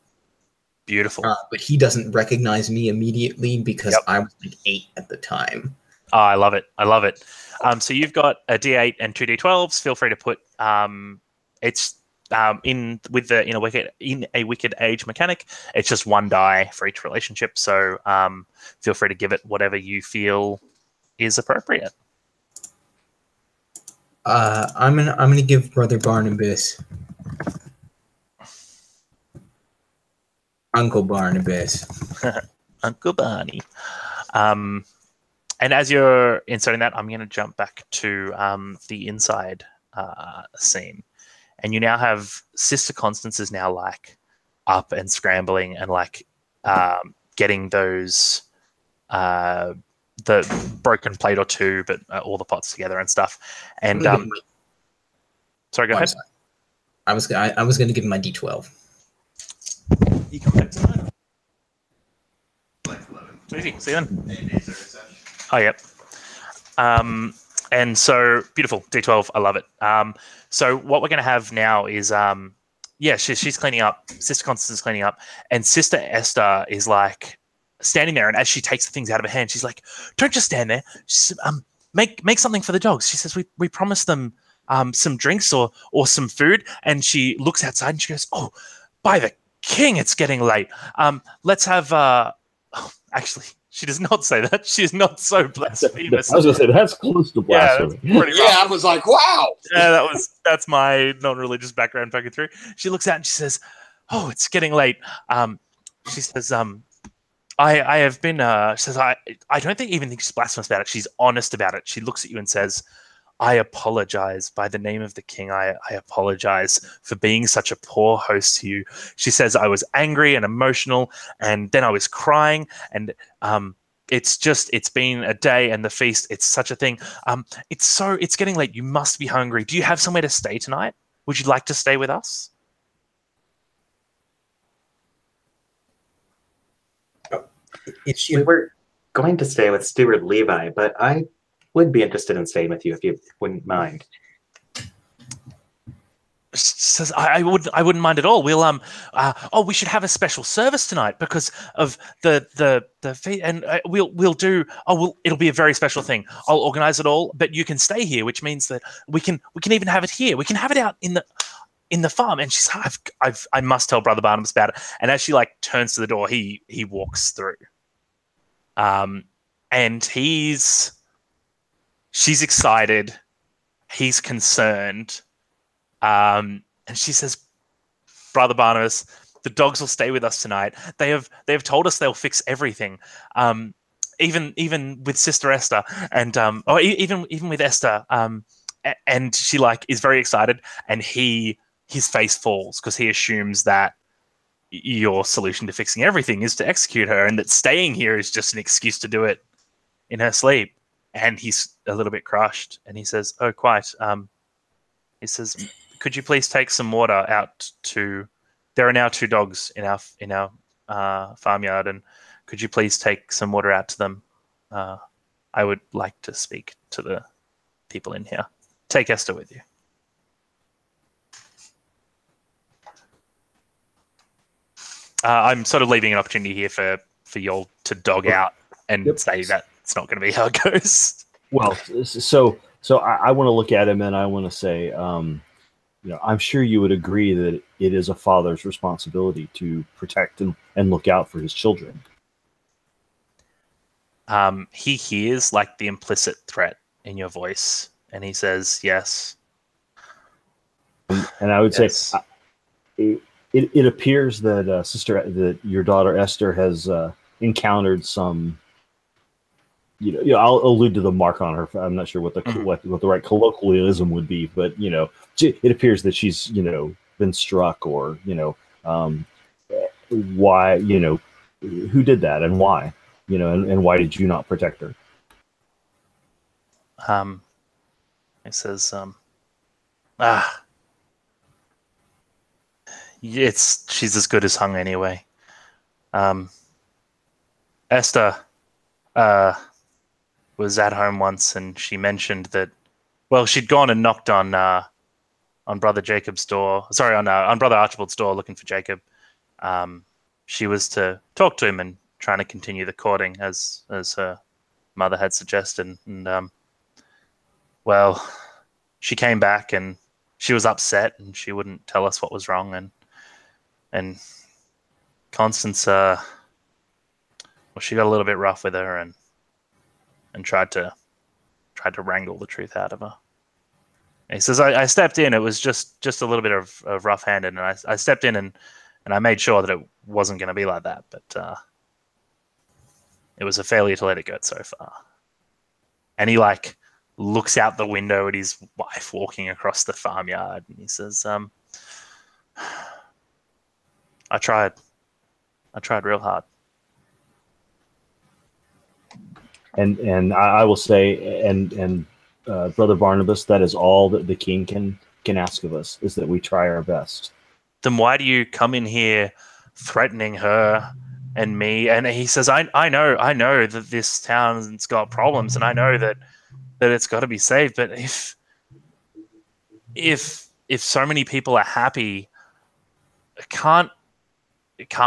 Beautiful. But he doesn't recognize me immediately because Yep. I was like 8 at the time. Oh, I love it. I love it. So you've got a D8 and 2 D12s. Feel free to put it's in with the in a wicked age mechanic. It's just 1 die for each relationship. So feel free to give it whatever you feel is appropriate. I'm gonna give Brother Barnabas, Uncle Barnabas. Uncle Barney. And as you're inserting that, I'm going to jump back to the inside scene. And you now have Sister Constance is now like up and scrambling and like getting those the broken plate or two, but all the pots together and stuff. And sorry, go ahead. Sorry. I was going to give him my D12. You come back tonight. Easy. See you then. Oh, yep. And so beautiful D12. I love it. So what we're going to have now is, she's cleaning up. Sister Constance is cleaning up, and Sister Esther is like standing there. And as she takes the things out of her hand, she's like, "Don't just stand there. Just, make something for the dogs." She says, "We promised them some drinks or some food." And she looks outside and she goes, "Oh, by the king, it's getting late. Let's have." Actually, she does not say that. She is not so blasphemous. I was going to say, that's close to blasphemy. Yeah, pretty rough. I was like, wow. Yeah, that's my non-religious background poking through. She looks out and she says, "Oh, it's getting late." She says, I have been, she says, I don't even think she's blasphemous about it. She's honest about it. She looks at you and says, "I apologize by the name of the king. I apologize for being such a poor host to you." She says, "I was angry and emotional, and then I was crying, and it's been a day and the feast. It's such a thing. It's getting late. You must be hungry. Do you have somewhere to stay tonight? Would you like to stay with us?" We were going to stay with Steward Levi, but I would be interested in staying with you if you wouldn't mind. She says, I wouldn't mind at all. We'll we should have a special service tonight because of the and we'll do. It'll be a very special thing. I'll organize it all, but you can stay here, which means that we can even have it here. We can have it out in the farm. And she's, I must tell Brother Barnabas about it. And as she like turns to the door, he walks through. And she's excited. He's concerned. And she says, "Brother Barnabas, the dogs will stay with us tonight. They have told us they'll fix everything. Even with Sister Esther and even with Esther." And she like is very excited, and his face falls because he assumes that your solution to fixing everything is to execute her, and that staying here is just an excuse to do it in her sleep. And he's a little bit crushed, and he says, "Oh, quite." He says, "Could you please take some water out to? There are now 2 dogs in our farmyard, and could you please take some water out to them? I would like to speak to the people in here. Take Esther with you." I'm sort of leaving an opportunity here for y'all to dog out and say that it's not going to be how it goes. Well, so I want to look at him and I want to say, I'm sure you would agree that it is a father's responsibility to protect and look out for his children. He hears like the implicit threat in your voice, and he says, "Yes." And I would say, it appears that that your daughter Esther has encountered some. I'll allude to the mark on her. I'm not sure what the right colloquialism would be, but it appears that she's been struck, or why who did that and why and why did you not protect her? It says, she's as good as hung anyway. Esther was at home once, and she mentioned that, well, she'd gone and knocked on Brother Jacob's door. Sorry, on Brother Archibald's door, looking for Jacob. She was to talk to him and trying to continue the courting as her mother had suggested. And well, she came back and she was upset and she wouldn't tell us what was wrong. And Constance, well, she got a little bit rough with her and tried to wrangle the truth out of her. And he says, I stepped in. It was just a little bit of rough-handed, and I stepped in and I made sure that it wasn't going to be like that. But it was a failure to let it go so far. And he looks out the window at his wife walking across the farmyard, and he says, I tried real hard. And I will say, and Brother Barnabas, that is all that the king can ask of us, is that we try our best. Then why do you come in here threatening her and me? And he says, I know that this town's got problems, and I know that it's got to be saved. But if so many people are happy, can't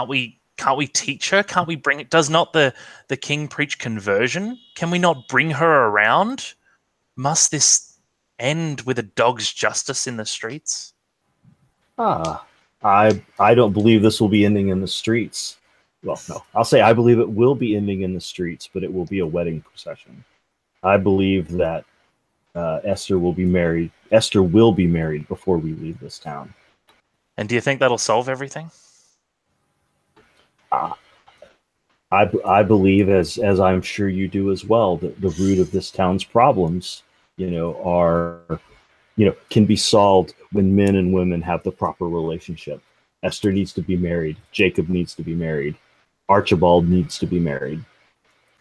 we teach her? Can't we bring it? Does not the king preach conversion? Can we not bring her around? Must this end with a dog's justice in the streets? I don't believe this will be ending in the streets. Well, no, I'll say I believe it will be ending in the streets, but it will be a wedding procession. I believe that Esther will be married. Esther will be married before we leave this town. And do you think that'll solve everything? I believe, as I'm sure you do as well, that the root of this town's problems, can be solved when men and women have the proper relationship. Esther needs to be married. Jacob needs to be married. Archibald needs to be married.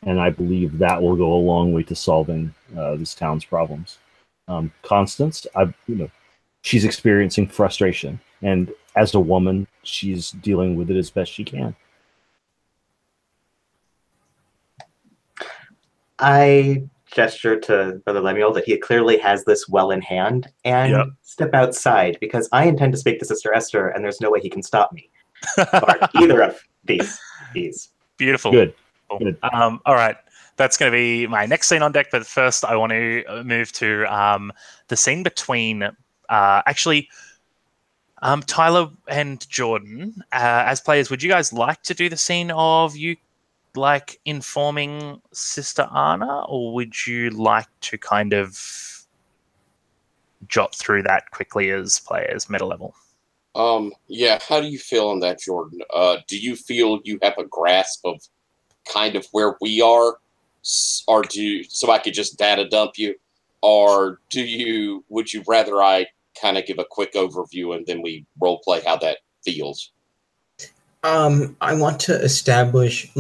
And I believe that will go a long way to solving this town's problems. Constance, she's experiencing frustration, and as a woman, she's dealing with it as best she can. I gesture to Brother Lemuel that he clearly has this well in hand, and step outside, because I intend to speak to Sister Esther, and there's no way he can stop me. Or either of these. Beautiful. Good. Good. All right. That's going to be my next scene on deck. But first, I want to move to the scene between Tyler and Jordan. As players, would you guys like to do the scene of you informing Sister Anna, or would you like to kind of jot through that quickly as players, meta level? Yeah, how do you feel on that, Jordan? Do you feel you have a grasp of kind of where we are, or so I could just data dump you, or would you rather I kind of give a quick overview and then we role play how that feels? I want to establish,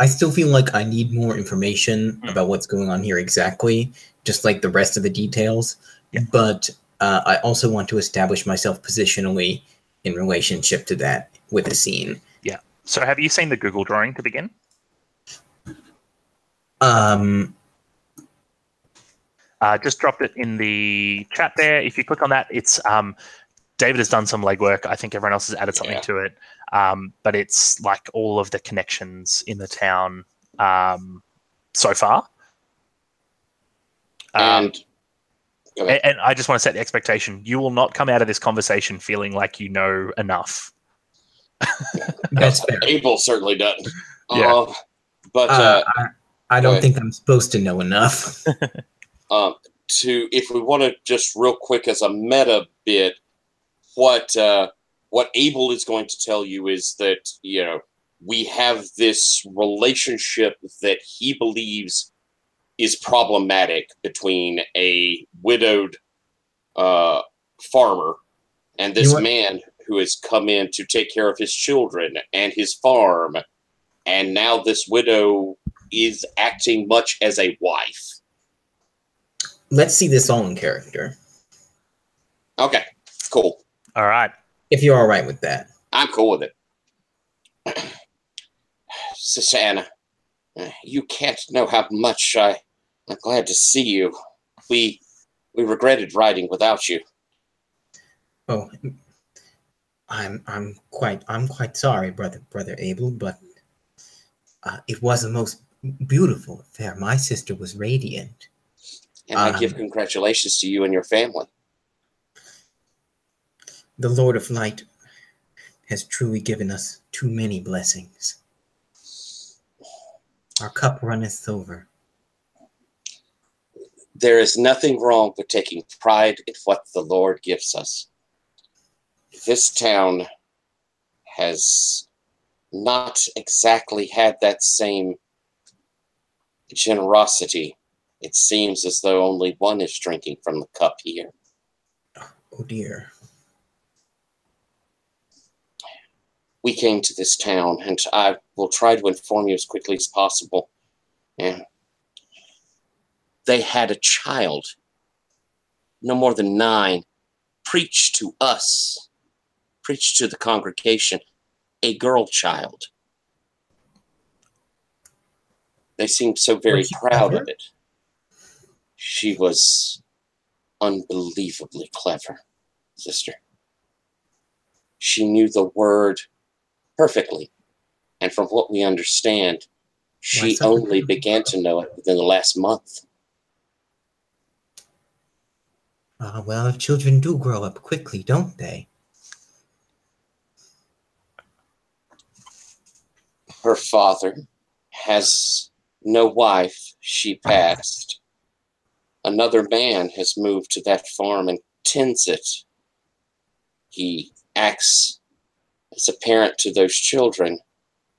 I still feel like I need more information about what's going on here exactly, just like the rest of the details. Yeah. But I also want to establish myself positionally in relationship to that with a scene. Yeah. So have you seen the Google drawing to begin? Just dropped it in the chat there. If you click on that, it's David has done some legwork. I think everyone else has added something to it. But it's like all of the connections in the town so far. And I just want to set the expectation. You will not come out of this conversation feeling like you know enough. That's fair. Abel certainly doesn't. Yeah. But I don't think I'm supposed to know enough. If we want to just real quick as a meta bit, what Abel is going to tell you is that, we have this relationship that he believes is problematic between a widowed farmer and this man who has come in to take care of his children and his farm. And now this widow is acting much as a wife. Let's see this all in character. Okay, cool. All right. If you're all right with that. I'm cool with it. Sister Anna, you can't know how much I'm glad to see you. We regretted riding without you. Oh, I'm quite sorry, brother Abel, but it was a most beautiful affair. My sister was radiant. And I give congratulations to you and your family. The Lord of Light has truly given us too many blessings. Our cup runneth over. There is nothing wrong with taking pride in what the Lord gives us. This town has not exactly had that same generosity. It seems as though only one is drinking from the cup here. Oh dear. We came to this town, and I will try to inform you as quickly as possible. And they had a child, no more than 9, preach to us, preach to the congregation, a girl child. They seemed so very proud of it. She was unbelievably clever, sister. She knew the word perfectly. And from what we understand, she only began to know it within the last month. Well, children do grow up quickly, don't they? Her father has no wife. She passed. Another man has moved to that farm and tends it. He acts as a parent to those children,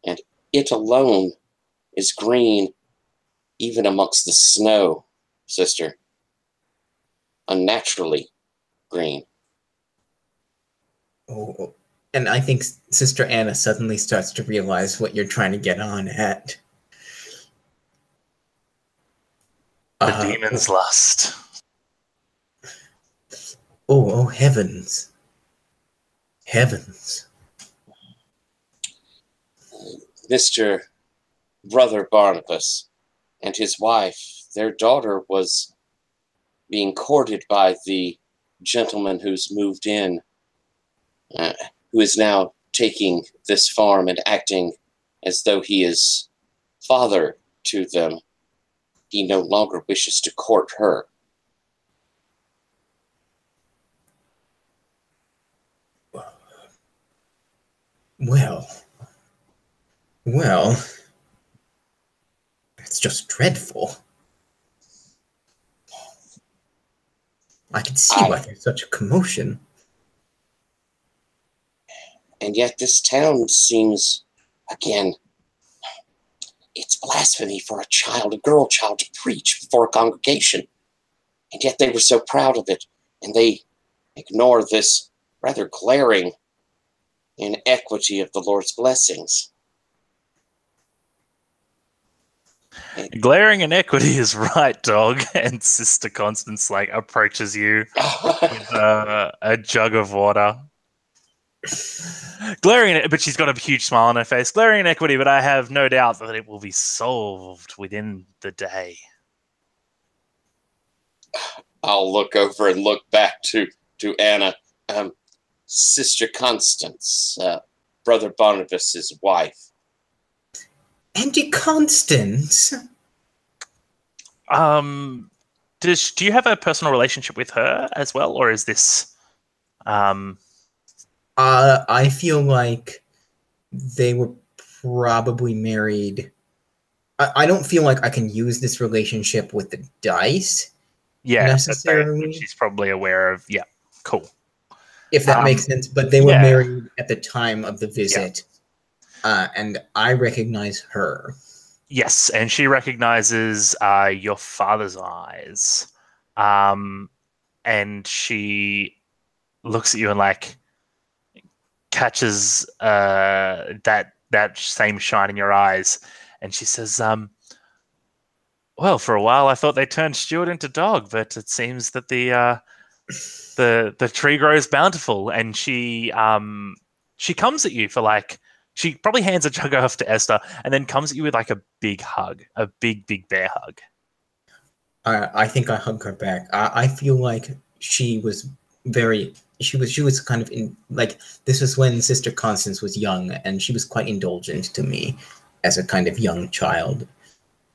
and it alone is green even amongst the snow, sister. Unnaturally green. Oh, and I think Sister Anna suddenly starts to realize what you're trying to get on at. The demon's lust. Oh, heavens. Heavens. Mr. Brother Barnabas and his wife, their daughter was being courted by the gentleman who's moved in, who is now taking this farm and acting as though he is father to them. He no longer wishes to court her. Well, that's just dreadful. I can see why there's such a commotion. And yet this town seems, again, it's blasphemy for a girl child to preach before a congregation. And yet they were so proud of it, and they ignore this rather glaring inequity of the Lord's blessings. Glaring inequity is right, dog. And Sister Constance approaches you with a jug of water. Glaring, but she's got a huge smile on her face. Glaring inequity, but I have no doubt that it will be solved within the day. I'll look over and look back to Anna. Sister Constance, Brother Barnabas's wife. Auntie Constance? Do you have a personal relationship with her as well, or is this I feel like they were probably married. I don't feel like I can use this relationship with the dice. Yeah, necessarily. she's probably aware of. Yeah, cool. If that makes sense. But they were married at the time of the visit, and I recognize her. Yes, and she recognizes your father's eyes, and she looks at you and catches that same shine in your eyes, and she says, well, for a while I thought they turned Stuart into dog, but it seems that the tree grows bountiful. And she comes at you for she probably hands a jug off to Esther and then comes at you with a big hug, a big bear hug. I think I hug her back. I feel like she was very. She was kind of this was when Sister Constance was young, and she was quite indulgent to me as a kind of young child,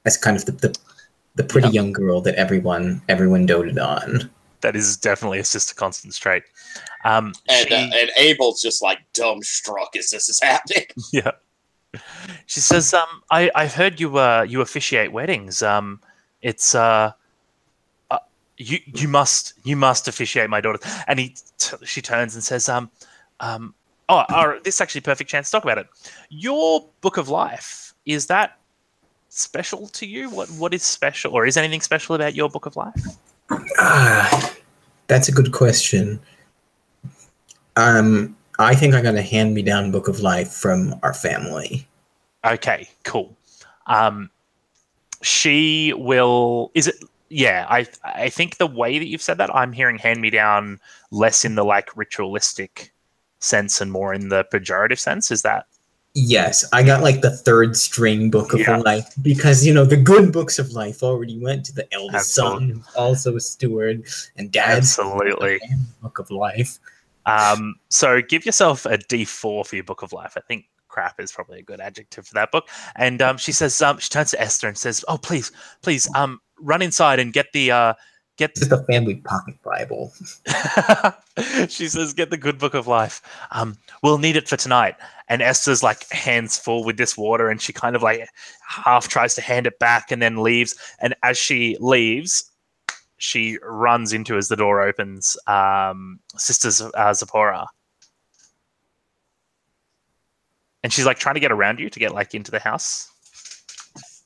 as kind of the pretty young girl that everyone doted on. That is definitely a Sister Constance trait. And Abel's just like dumbstruck as this is happening. Yeah. She says, I've heard you officiate weddings. It's you must officiate my daughter. And she turns and says, this is actually a perfect chance to talk about it. Your book of life, is that special to you? What is special, or is anything special about your book of life? That's a good question. I think I got a hand-me-down book of life from our family. Okay, cool. She will. Is it? Yeah, I think the way that you've said that, I'm hearing hand-me-down less in the like ritualistic sense and more in the pejorative sense. Is that? Yes, I got like the third string book of life because the good books of life already went to the eldest son, who's also a steward, and dad's book of life. So give yourself a D4 for your book of life. I think crap is probably a good adjective for that book. And she says, she turns to Esther and says, "Oh, please, run inside and get the just a family pocket Bible." She says, "Get the good book of life. We'll need it for tonight." And Esther's like hands full with this water, and she kind of like half tries to hand it back and then leaves. And as she leaves, she runs into, as the door opens, Sister Zipporah. And she's like trying to get around you to get like into the house.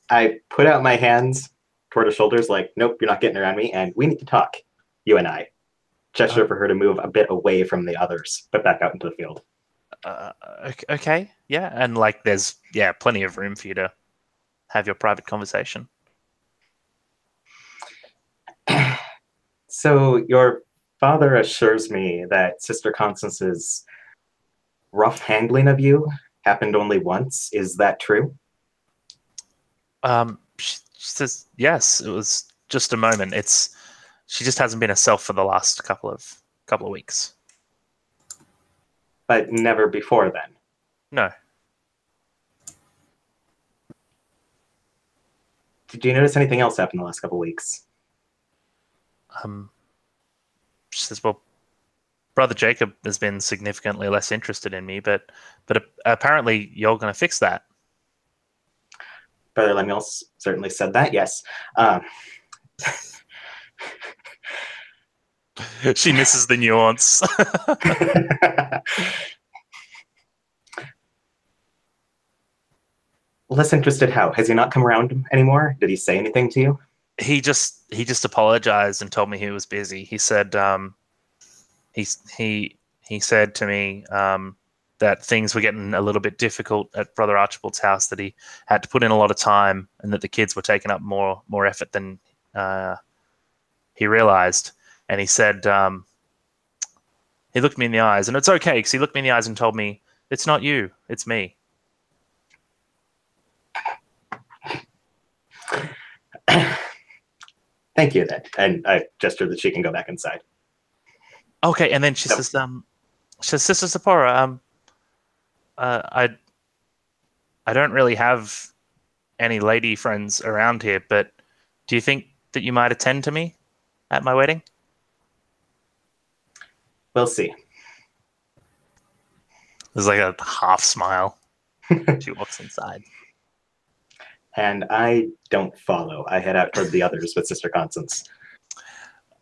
I put out my hands toward her shoulders like, "Nope, you're not getting around me, and we need to talk, you and I." Gesture for her to move a bit away from the others, but back out into the field. Okay, yeah. And like there's plenty of room for you to have your private conversation. So your father assures me that Sister Constance's rough handling of you happened only once. Is that true? She says yes. It was just a moment. She just hasn't been herself for the last couple of weeks. But never before then. No. Did you notice anything else happen the last couple of weeks? She says, "Well, Brother Jacob has been significantly less interested in me, but apparently you're going to fix that." Brother Lemuel certainly said that, yes. She misses the nuance. Less interested how? Has he not come around anymore? Did he say anything to you? He just apologized and told me he was busy. He said he said to me that things were getting a little bit difficult at Brother Archibald's house, that he had to put in a lot of time and that the kids were taking up more effort than he realized. And he said, he looked me in the eyes, and it's okay because he looked me in the eyes and told me, "It's not you, it's me." Thank you, then. And I gesture that she can go back inside. Okay, and then she says, "Sister Zipporah, I don't really have any lady friends around here, but do you think that you might attend to me at my wedding?" We'll see. There's like a half smile. She walks inside. And I don't follow. I head out toward the others with Sister Constance.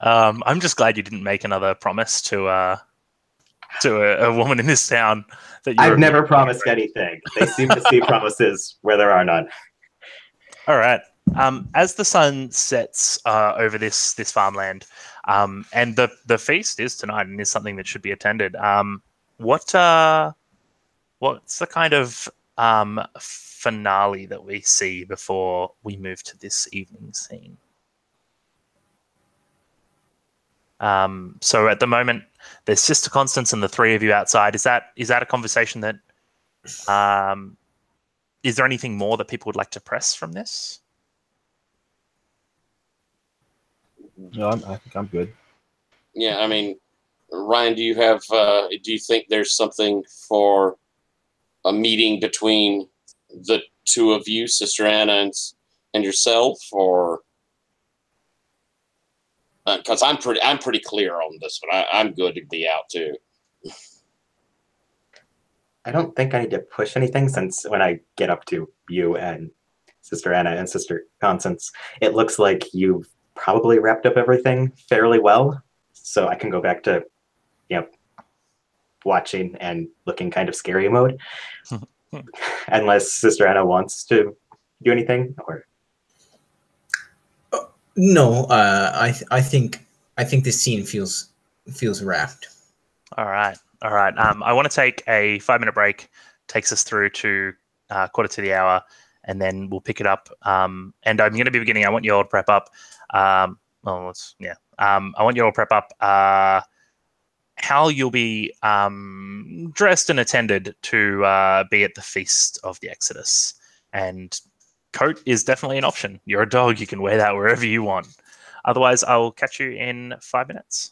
I'm just glad you didn't make another promise to a woman in this town. That I've never promised anything. They seem to see promises where there are none. All right. As the sun sets over this farmland, and the feast is tonight and is something that should be attended. What's the kind of finale that we see before we move to this evening scene? So at the moment, there's Sister Constance and the three of you outside. Is that a conversation that? Is there anything more that people would like to press from this? No, I think I'm good. Yeah, I mean, Ryan, do you think there's something for a meeting between the two of you, Sister Anna and yourself, or because I'm pretty clear on this one. I'm good to be out too. I don't think I need to push anything, since when I get up to you and Sister Anna and Sister Constance, it looks like you've probably wrapped up everything fairly well. So I can go back to, watching and looking kind of scary mode. Unless Sister Anna wants to do anything, or No, I think this scene feels wrapped. All right. I want to take a 5-minute break. Takes us through to quarter to the hour, and then we'll pick it up. And I'm going to be beginning. I want you all to prep up. I want you all to prep up. How you'll be dressed and attended to be at the Feast of the Exodus. And coat is definitely an option. You're a dog. You can wear that wherever you want. Otherwise, I will catch you in 5 minutes.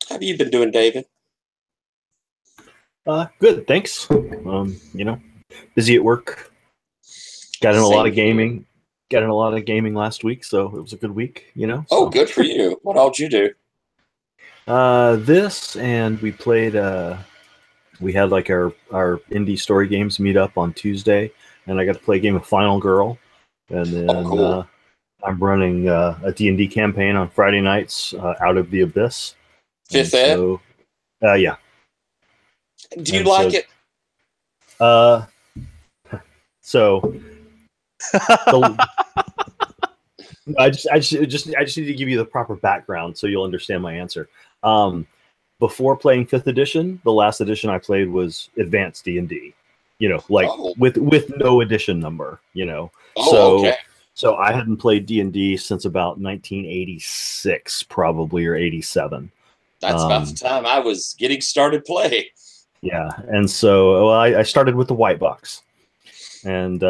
How have you been doing, David? Good, thanks. Busy at work. Got in a lot of gaming. Got in a lot of gaming last week, so it was a good week. Oh, so. Good for you. What all did you do? This, and we played. We had like our indie story games meet up on Tuesday, and I got to play a game of Final Girl, and then cool. I'm running a D&D campaign on Friday nights, Out of the Abyss. Fifth Ed? So, yeah. Do you like it? So I just need to give you the proper background so you'll understand my answer. Before playing 5th edition, the last edition I played was Advanced D&D. With no edition number. Okay. So I hadn't played D&D since about 1986, probably, or 87. That's about the time I was getting started playing. Yeah, and so I started with the white box, and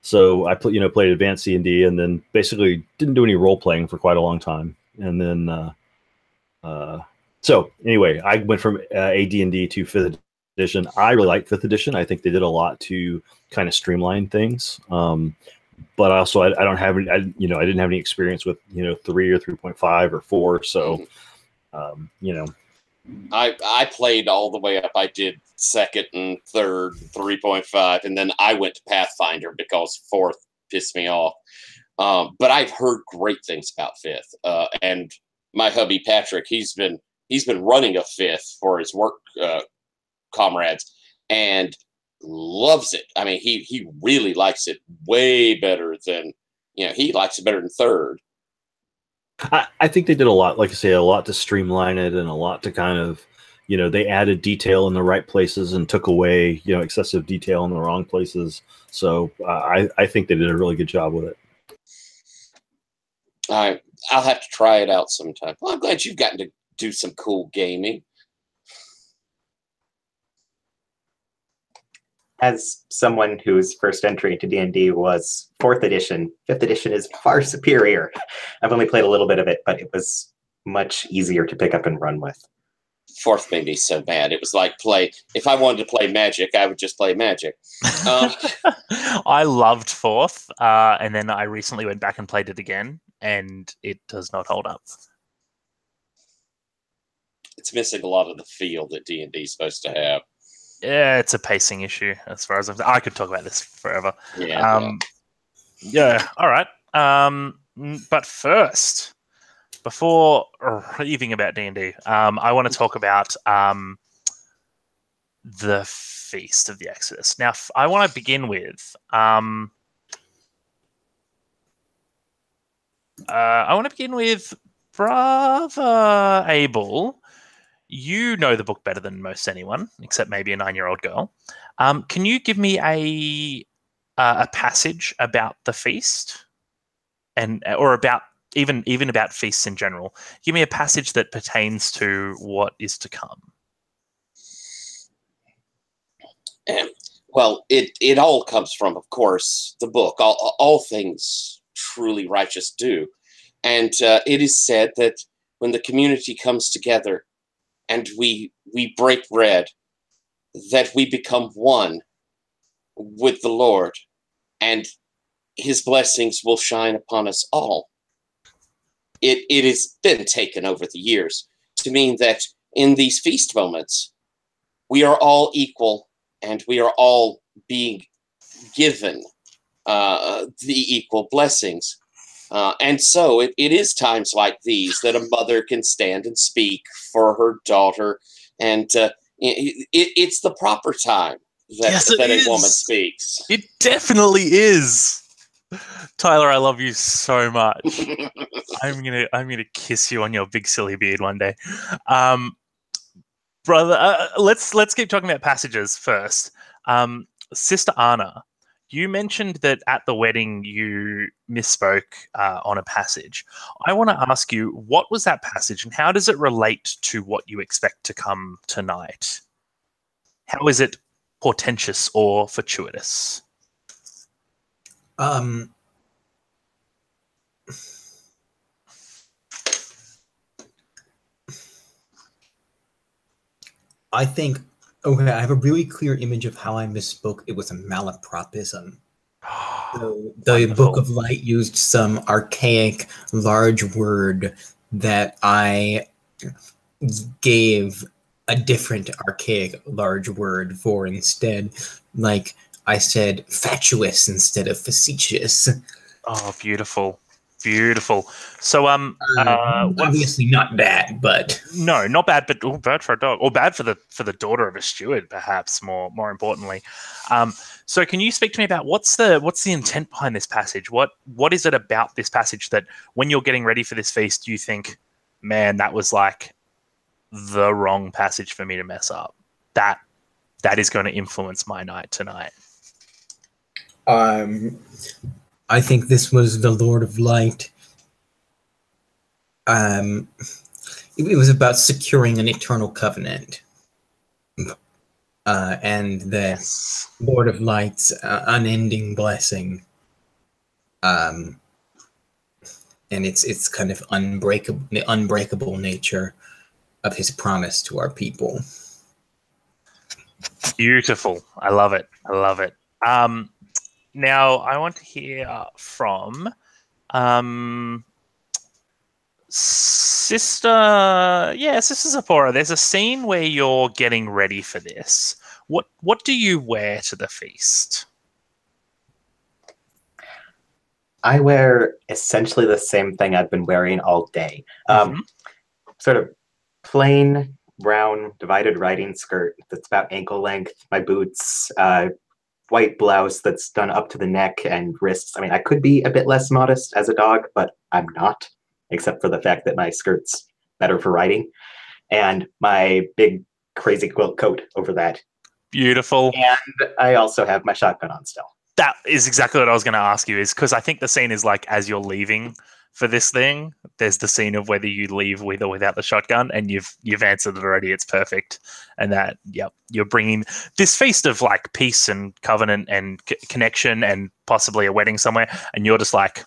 so I played Advanced D&D, and then basically didn't do any role playing for quite a long time, and then so anyway, I went from AD&D to 5th edition. I really like 5th edition. I think they did a lot to kind of streamline things. But also, I don't have any, I didn't have any experience with 3 or 3.5 or 4. So, I played all the way up. I did 2nd and 3rd, 3.5, and then I went to Pathfinder because 4th pissed me off. But I've heard great things about 5th. And my hubby Patrick, he's been running a 5th for his work comrades, and loves it. I mean, he really likes it way better than he likes it better than 3rd. I think they did a lot, like I say, a lot to streamline it and a lot to kind of, they added detail in the right places and took away, excessive detail in the wrong places. So I think they did a really good job with it. I'll have to try it out sometime. Well, I'm glad you've gotten to do some cool gaming. As someone whose first entry into D&D was 4th edition, 5th edition is far superior. I've only played a little bit of it, but it was much easier to pick up and run with. 4th made me so mad. It was like if I wanted to play Magic, I would just play Magic. I loved 4th, and then I recently went back and played it again, and it does not hold up. It's missing a lot of the feel that D&D is supposed to have. Yeah, it's a pacing issue as far as I could talk about this forever. Yeah. All right. But first, before raving about D&D, I want to talk about the Feast of the Exodus. Now, I want to begin with Brother Abel. You know the book better than most anyone, except maybe a 9-year-old girl. Can you give me a passage about the feast, or about even about feasts in general? Give me a passage that pertains to what is to come. Well, it all comes from, of course, the book. All things truly righteous do, and it is said that when the community comes together and we break bread, that we become one with the Lord, and his blessings will shine upon us all. It has been taken over the years to mean that in these feast moments, we are all equal and we are all being given the equal blessings. And so it is times like these that a mother can stand and speak for her daughter, and it's the proper time that a woman speaks. It definitely is. Tyler, I love you so much. I'm gonna kiss you on your big silly beard one day, brother. Let's keep talking about passages first. Sister Anna, you mentioned that at the wedding you misspoke on a passage. I want to ask you, what was that passage and how does it relate to what you expect to come tonight? How is it portentous or fortuitous? I think, okay, I have a really clear image of how I misspoke. It was a malapropism. So the Book of Light used some archaic large word that I gave a different archaic large word for instead. Like I said fatuous instead of facetious. Oh, beautiful. Beautiful. So, obviously not bad, but no, not bad, but bad for a dog, or bad for the daughter of a steward, perhaps more importantly. So, can you speak to me about what's the intent behind this passage? What is it about this passage that when you're getting ready for this feast, you think, man, that was like the wrong passage for me to mess up. That is going to influence my night tonight. I think this was the Lord of Light. It was about securing an eternal covenant. And the Lord of Light's unending blessing. And it's kind of the unbreakable nature of his promise to our people. Beautiful. I love it. I love it. Now I want to hear from Sister Zipporah. There's a scene where you're getting ready for this. What do you wear to the feast? I wear essentially the same thing I've been wearing all day. Sort of plain brown divided riding skirt that's about ankle length, my boots, white blouse that's done up to the neck and wrists. I mean, I could be a bit less modest as a dog, but I'm not, except for the fact that my skirt's better for riding. And my big crazy quilt coat over that. Beautiful. And I also have my shotgun on still. That is exactly what I was going to ask you, is because I think the scene is like as you're leaving for this thing, there's the scene of whether you leave with or without the shotgun, and you've answered it already. It's perfect. And that, yep, you're bringing this feast of like peace and covenant and connection and possibly a wedding somewhere, and you're just like,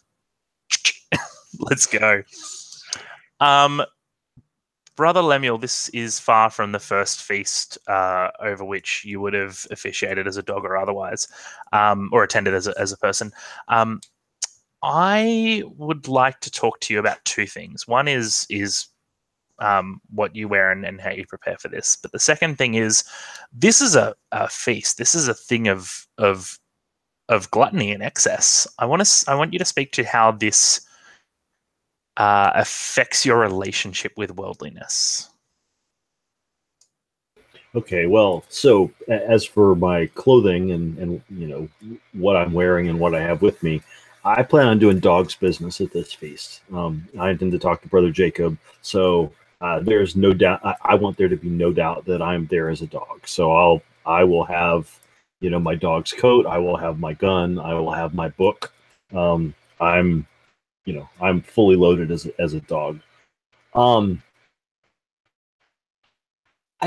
let's go. Brother Lemuel, this is far from the first feast over which you would have officiated as a dog or otherwise, or attended as a person. I would like to talk to you about two things. One is what you wear and how you prepare for this. But the second thing is, this is a feast. This is a thing of gluttony and excess. I want you to speak to how this affects your relationship with worldliness. Okay, well, so as for my clothing and you know what I'm wearing and what I have with me, I plan on doing dog's business at this feast. I intend to talk to Brother Jacob, so there's no doubt. I want there to be no doubt that I'm there as a dog. So I will have, you know, my dog's coat. I will have my gun. I will have my book. I'm fully loaded as a dog. I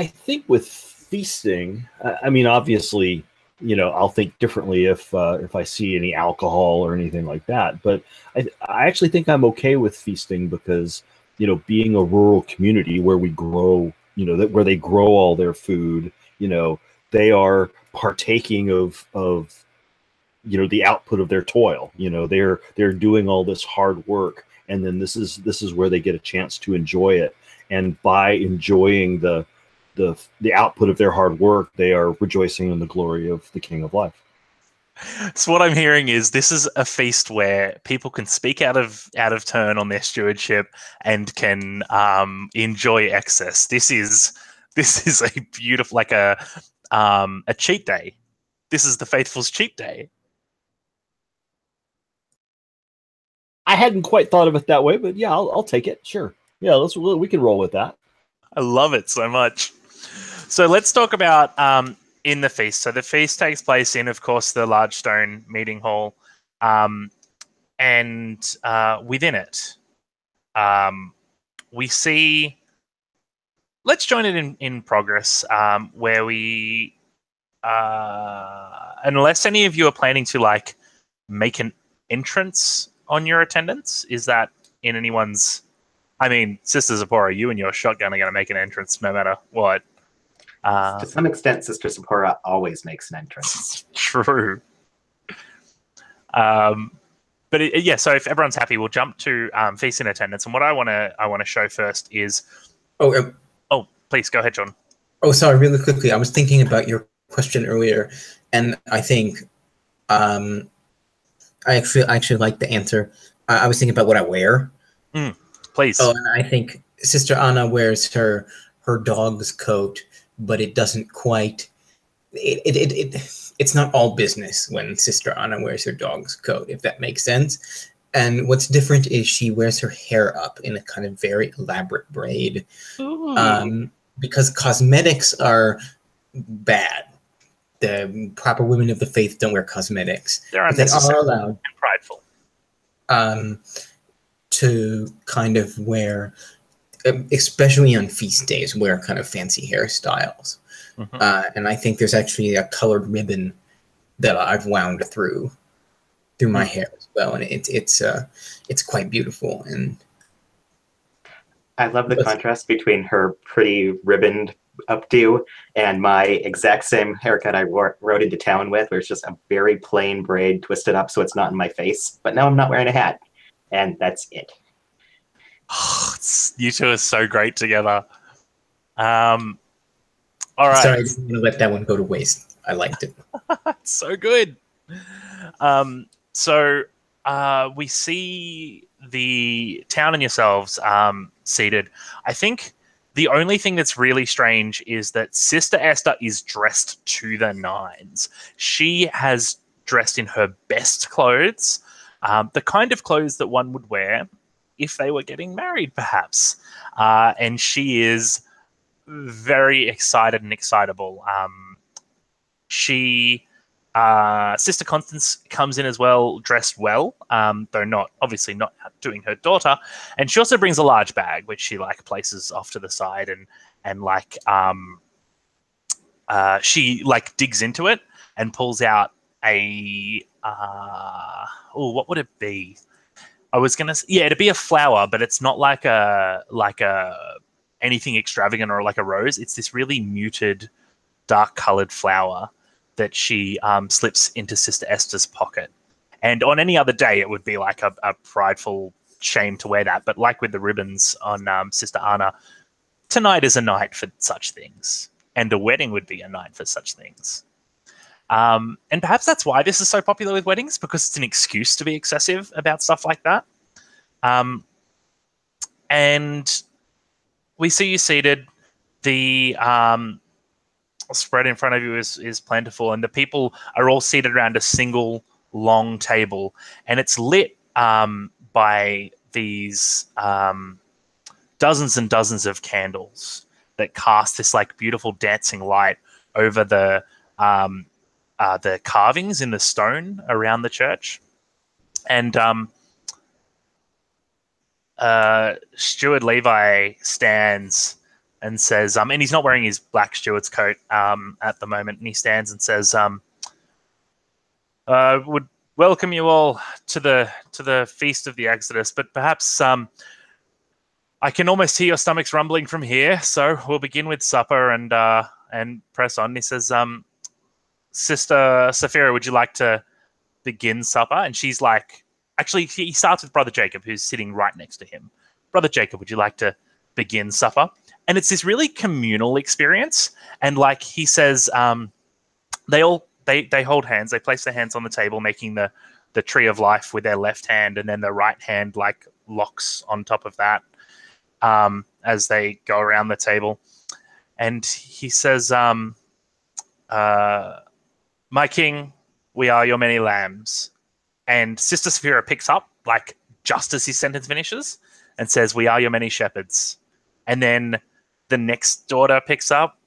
think with feasting, I mean, obviously, you know, I'll think differently if I see any alcohol or anything like that. But I actually think I'm okay with feasting because, you know, being a rural community where we grow, you know, where they grow all their food, you know, they are partaking of you know, the output of their toil. You know, they're doing all this hard work, and then this is where they get a chance to enjoy it. And by enjoying the output of their hard work, they are rejoicing in the glory of the King of Life. So what I'm hearing is this is a feast where people can speak out of turn on their stewardship and can enjoy excess. This is a beautiful, like a cheat day. This is the faithful's cheat day. I hadn't quite thought of it that way, but yeah, I'll take it. Sure. Yeah, we can roll with that. I love it so much. So let's talk about in the feast. So the feast takes place in, of course, the large stone meeting hall, and within it, we see. Let's join it in progress, where we, unless any of you are planning to like make an entrance on your attendance, is that in anyone's? I mean, Sister Zipporah, you and your shotgun are going to make an entrance no matter what. To some extent, Sister Zipporah always makes an entrance. True. But yeah, so if everyone's happy, we'll jump to feast in attendance. And what I want to show first is. Oh, please go ahead, John. Oh, sorry, really quickly. I was thinking about your question earlier, and I think I actually like the answer. I was thinking about what I wear. Please. Oh, and I think Sister Anna wears her dog's coat, but it doesn't quite. It's not all business when Sister Anna wears her dog's coat, if that makes sense. And what's different is she wears her hair up in a kind of very elaborate braid. Because cosmetics are bad. The proper women of the faith don't wear cosmetics. They're unnecessary. They are allowed and prideful. To kind of wear, especially on feast days, wear kind of fancy hairstyles. And I think there's actually a colored ribbon that I've wound through my hair as well, and it's quite beautiful. And I love the contrast between her pretty ribboned updo, and my exact same haircut I rode into town with, where it's just a very plain braid twisted up so it's not in my face. But now I'm not wearing a hat, and that's it. You two are so great together. All right. Sorry, I didn't want to let that one go to waste. I liked it. So good. So we see the town and yourselves seated. I think the only thing that's really strange is that Sister Esther is dressed to the nines. She has dressed in her best clothes, the kind of clothes that one would wear if they were getting married, perhaps. And she is very excited and excitable. Sister Constance comes in as well, dressed well, though obviously not doing her daughter. And she also brings a large bag, which she places off to the side, and she digs into it and pulls out a what would it be? I was gonna it'd be a flower, but it's not like a anything extravagant or like a rose. It's this really muted, dark colored flower that she slips into Sister Esther's pocket. And on any other day, it would be like a prideful shame to wear that. But like with the ribbons on Sister Anna, tonight is a night for such things. And a wedding would be a night for such things. And perhaps that's why this is so popular with weddings, because it's an excuse to be excessive about stuff like that. And we see you seated. The spread in front of you is plentiful, and the people are all seated around a single long table, and it's lit by these dozens and dozens of candles that cast this beautiful dancing light over the carvings in the stone around the church. And Steward Levi stands and says, and he's not wearing his black steward's coat at the moment, and he stands and says, would welcome you all to the Feast of the Exodus, but perhaps I can almost hear your stomachs rumbling from here, so we'll begin with supper and press on. He says, Sister Sapphira, would you like to begin supper? And she's actually, he starts with Brother Jacob, who's sitting right next to him. Brother Jacob, would you like to begin supper? And it's this really communal experience. And he says, they hold hands. They place their hands on the table, making the tree of life with their left hand, and then the right hand locks on top of that as they go around the table. And he says, my king, we are your many lambs. And Sister Sapphira picks up just as his sentence finishes and says, we are your many shepherds. And then the next daughter picks up,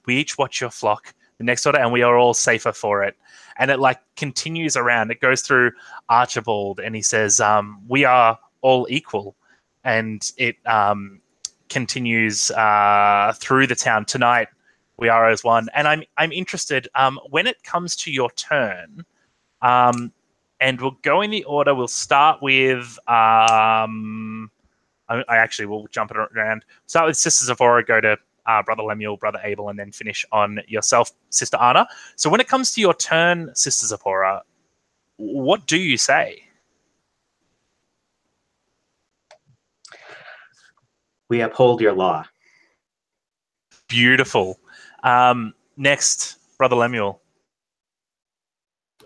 we each watch your flock. The next daughter, and we are all safer for it. And it continues around. It goes through Archibald, and he says, we are all equal. And it continues through the town. Tonight, we are as one. And I'm interested, when it comes to your turn, and we'll go in the order. We'll start with I actually will jump it around. Start with Sister Zipporah, go to Brother Lemuel, Brother Abel, and then finish on yourself, Sister Anna. So when it comes to your turn, Sister Zipporah, what do you say? We uphold your law. Beautiful. Next, Brother Lemuel.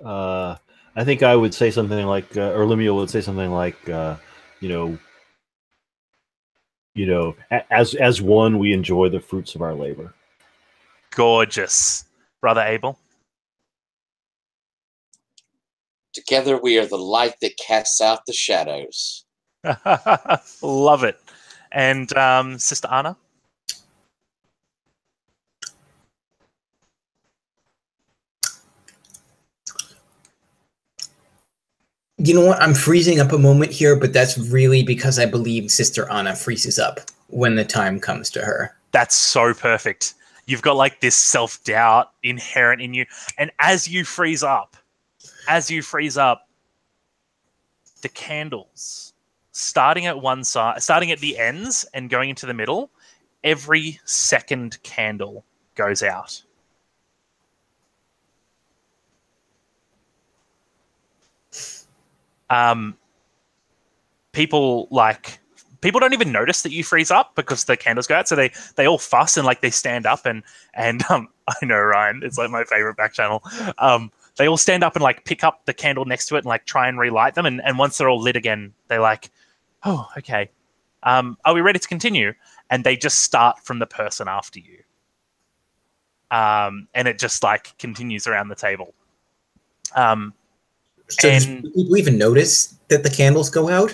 I think I would say something like, or Lemuel would say something like, as one, we enjoy the fruits of our labor. Gorgeous. Brother Abel? Together we are the light that casts out the shadows. Love it. And Sister Anna? You know what? I'm freezing up a moment here, but that's really because I believe Sister Anna freezes up when the time comes to her. That's so perfect. You've got this self-doubt inherent in you. And as you freeze up, the candles, starting at one side, starting at the ends and going into the middle, every second candle goes out, people don't even notice that you freeze up because the candles go out. So they all fuss and like they stand up and I know, Ryan, it's like my favorite back channel. They all stand up and like pick up the candle next to it and like try and relight them. And once they're all lit again, they're like, oh, okay. Are we ready to continue? And they just start from the person after you. And it just like continues around the table. So do people even notice that the candles go out?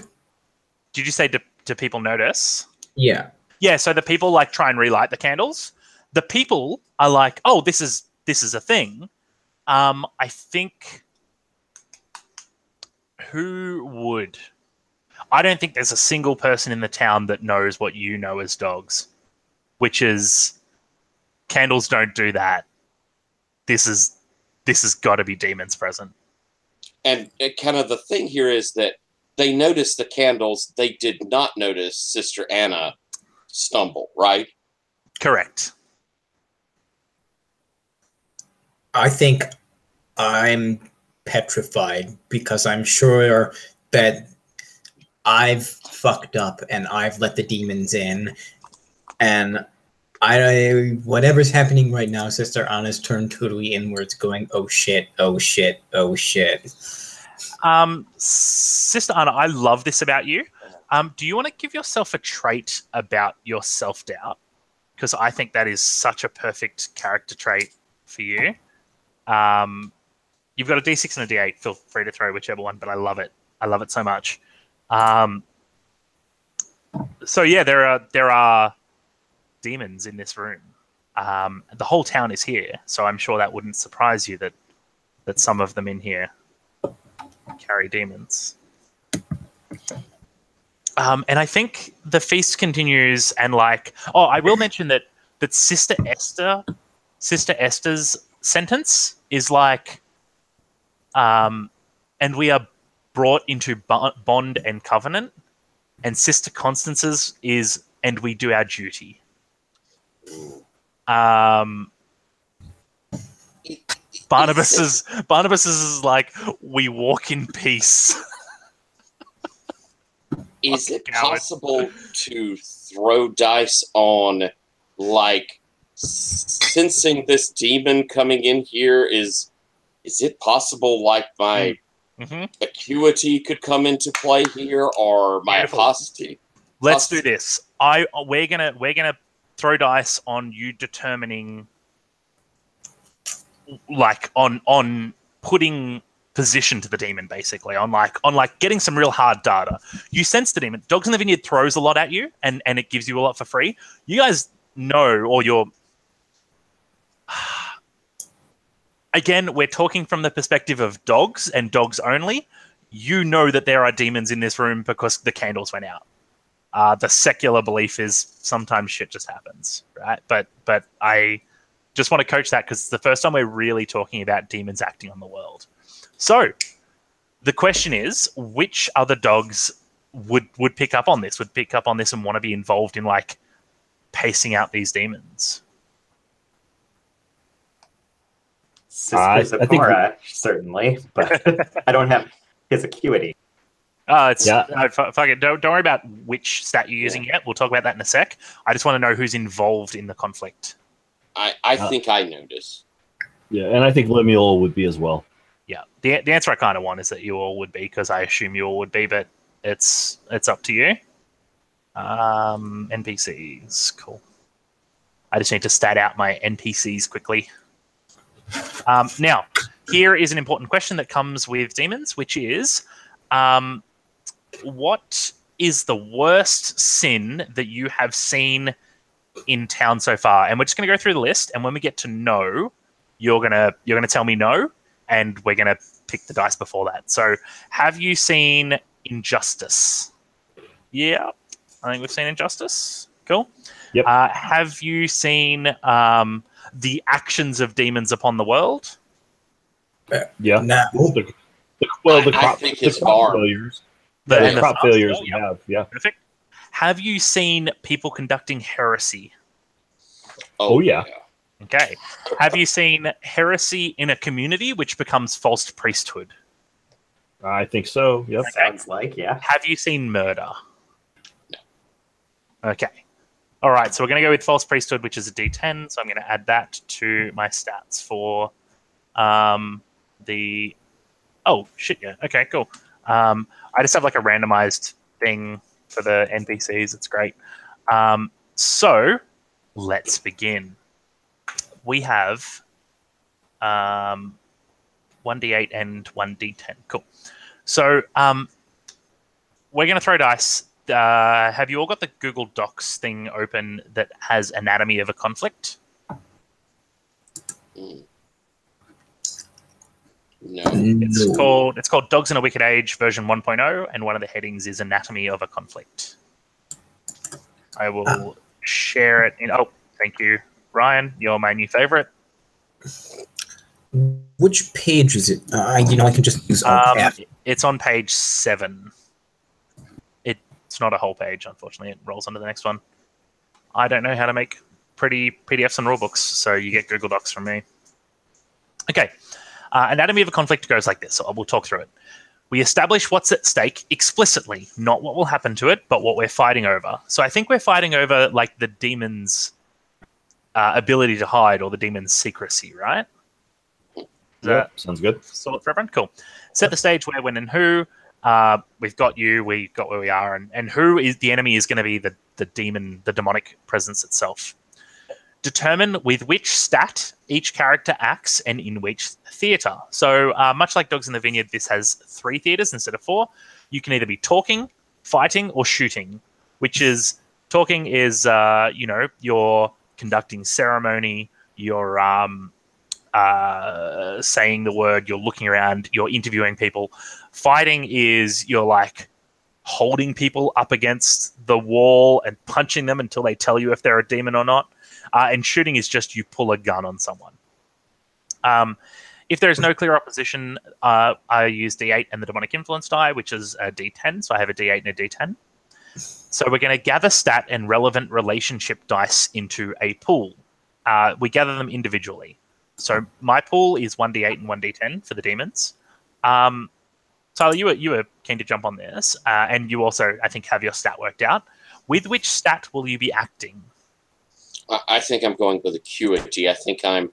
Did you say do people notice? Yeah. Yeah, so the people like try and relight the candles. The people are like, oh, this is a thing. I think I don't think there's a single person in the town that knows what you know as dogs, which is candles don't do that. This has got to be demons present. And kind of the thing here is that they noticed the candles. They did not notice Sister Anna stumble, right? Correct. I think I'm petrified because I'm sure that I've fucked up and I've let the demons in. And whatever's happening right now, Sister Anna's turned totally inwards going, oh shit, oh shit, oh shit. Sister Anna, I love this about you. Do you want to give yourself a trait about your self-doubt? Because I think that is such a perfect character trait for you. You've got a D6 and a D8. Feel free to throw whichever one, but I love it. I love it so much. So yeah, there are demons in this room. The whole town is here, so I'm sure that wouldn't surprise you that some of them in here carry demons. And I think the feast continues, and I will mention that Sister Esther's sentence is and we are brought into bond and covenant, and Sister Constance's is, and we do our duty. Barnabas is like, we walk in peace. Is it possible to throw dice on, sensing this demon coming in here? Is it possible, my acuity could come into play here, or my apostasy? Let's do this. We're gonna throw dice on you determining, on putting position to the demon, basically, on getting some real hard data. You sense the demon. Dogs in the Vineyard throws a lot at you, and it gives you a lot for free. You guys know, or you're again, we're talking from the perspective of dogs and dogs only. You know that there are demons in this room because the candles went out. The secular belief is sometimes shit just happens, right? But I just want to coach that because it's the first time we're really talking about demons acting on the world. So the question is, which other dogs would pick up on this, and want to be involved in pacing out these demons? I think certainly, but I don't have his acuity. Fuck it. Don't worry about which stat you're using yet. We'll talk about that in a sec. I just want to know who's involved in the conflict. I think I notice. Yeah, and I think Lemuel would be as well. Yeah, the answer I kind of want is that you all would be, because I assume you all would be, but it's up to you. NPCs, cool. I just need to stat out my NPCs quickly. Now, here is an important question that comes with demons, which is, what is the worst sin that you have seen in town so far? And we're just going to go through the list, and when we get to no, you're gonna tell me no, and we're going to pick the dice before that. So, have you seen injustice? Yeah, I think we've seen injustice. Cool. Yep. Have you seen the actions of demons upon the world? Yeah. No. The crop farm. failures. The crop failures we have. Yeah. Perfect. Have you seen people conducting heresy? Oh, yeah. Okay. Have you seen heresy in a community which becomes false priesthood? I think so. Yep. Okay. Sounds like, yeah. Have you seen murder? Okay. All right. So we're going to go with false priesthood, which is a D10. So I'm going to add that to my stats for the. Oh shit! Yeah. Okay. Cool. I just have like a randomized thing for the NPCs. It's great. So let's begin. We have 1d8 and 1d10. Cool. So we're going to throw dice. Have you all got the Google Docs thing open that has anatomy of a conflict? No. It's called Dogs in a Wicked Age version 1.0, and one of the headings is anatomy of a conflict. I will share it in. Oh, thank you, Ryan. You're my new favorite. Which page is it? I can just use Alt-F. It's on page 7. It's not a whole page, unfortunately. It rolls onto the next one. I don't know how to make pretty PDFs and rulebooks, so you get Google Docs from me. Okay. Anatomy of a conflict goes like this, so we'll talk through it. We establish what's at stake explicitly, not what will happen to it, but what we're fighting over. So I think we're fighting over like the demon's ability to hide or the demon's secrecy, right? Yeah, sounds good. Sort for everyone? Cool. Set the stage where, when, and who. We've got you. We got where we are, and who is the enemy is going to be the demon, the demonic presence itself. Determine with which stat each character acts and in which theatre. So much like Dogs in the Vineyard, this has 3 theatres instead of 4. You can either be talking, fighting, or shooting. Which is talking is you're conducting ceremony, you're saying the word, you're looking around, you're interviewing people. Fighting is you're like holding people up against the wall and punching them until they tell you if they're a demon or not. And shooting is just you pull a gun on someone. If there is no clear opposition, I use D8 and the demonic influence die, which is a D10. So I have a D8 and a D10. So we're going to gather stat and relevant relationship dice into a pool. We gather them individually. So my pool is 1d8 and 1d10 for the demons. Tyler, you were keen to jump on this, and you also, I think, have your stat worked out. With which stat will you be acting? I think I'm going with acuity. I think I'm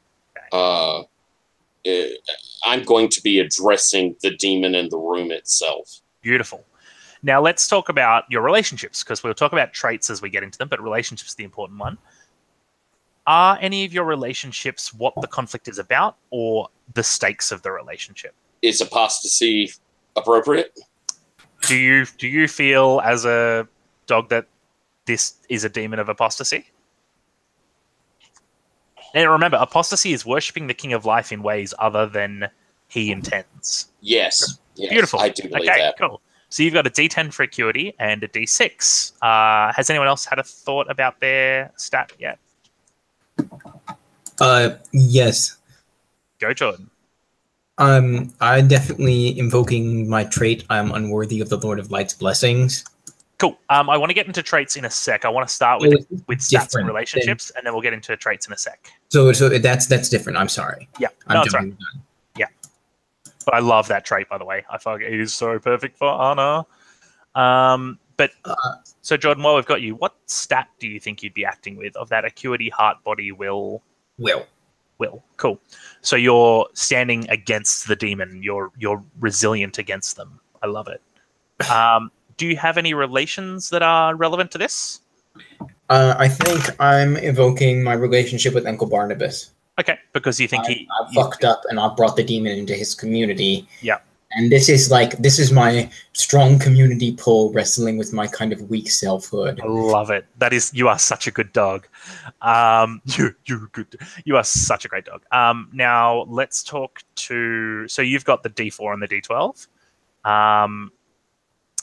going to be addressing the demon in the room itself. Beautiful. Now let's talk about your relationships, because we'll talk about traits as we get into them, but relationships is the important one. Are any of your relationships what the conflict is about, or the stakes of the relationship? Is apostasy appropriate? Do you feel as a dog that this is a demon of apostasy? And remember, apostasy is worshipping the king of life in ways other than he intends. Yes. Beautiful. I do believe okay, that. Cool. So you've got a D10 for acuity and a D6. Has anyone else had a thought about their stat yet? Yes. Go, Jordan. I'm definitely invoking my trait. I'm unworthy of the Lord of Light's blessings. Cool. I want to get into traits in a sec. I want to start with stats and relationships, and then we'll get into traits in a sec. So that's different. I'm sorry. Yeah. No, it's right. Yeah. But I love that trait, by the way. I feel like it is so perfect for Anna. So Jordan, while we've got you, what stat do you think you'd be acting with of that acuity, heart, body, will? Will. Cool. So you're standing against the demon. You're resilient against them. I love it. Do you have any relations that are relevant to this? I think I'm evoking my relationship with Uncle Barnabas. Okay, because you think I fucked up and I brought the demon into his community. Yeah. And this is my strong community pull wrestling with my kind of weak selfhood. I love it. You are such a good dog. You are such a great dog. Now let's talk to. So you've got the D4 and the D12.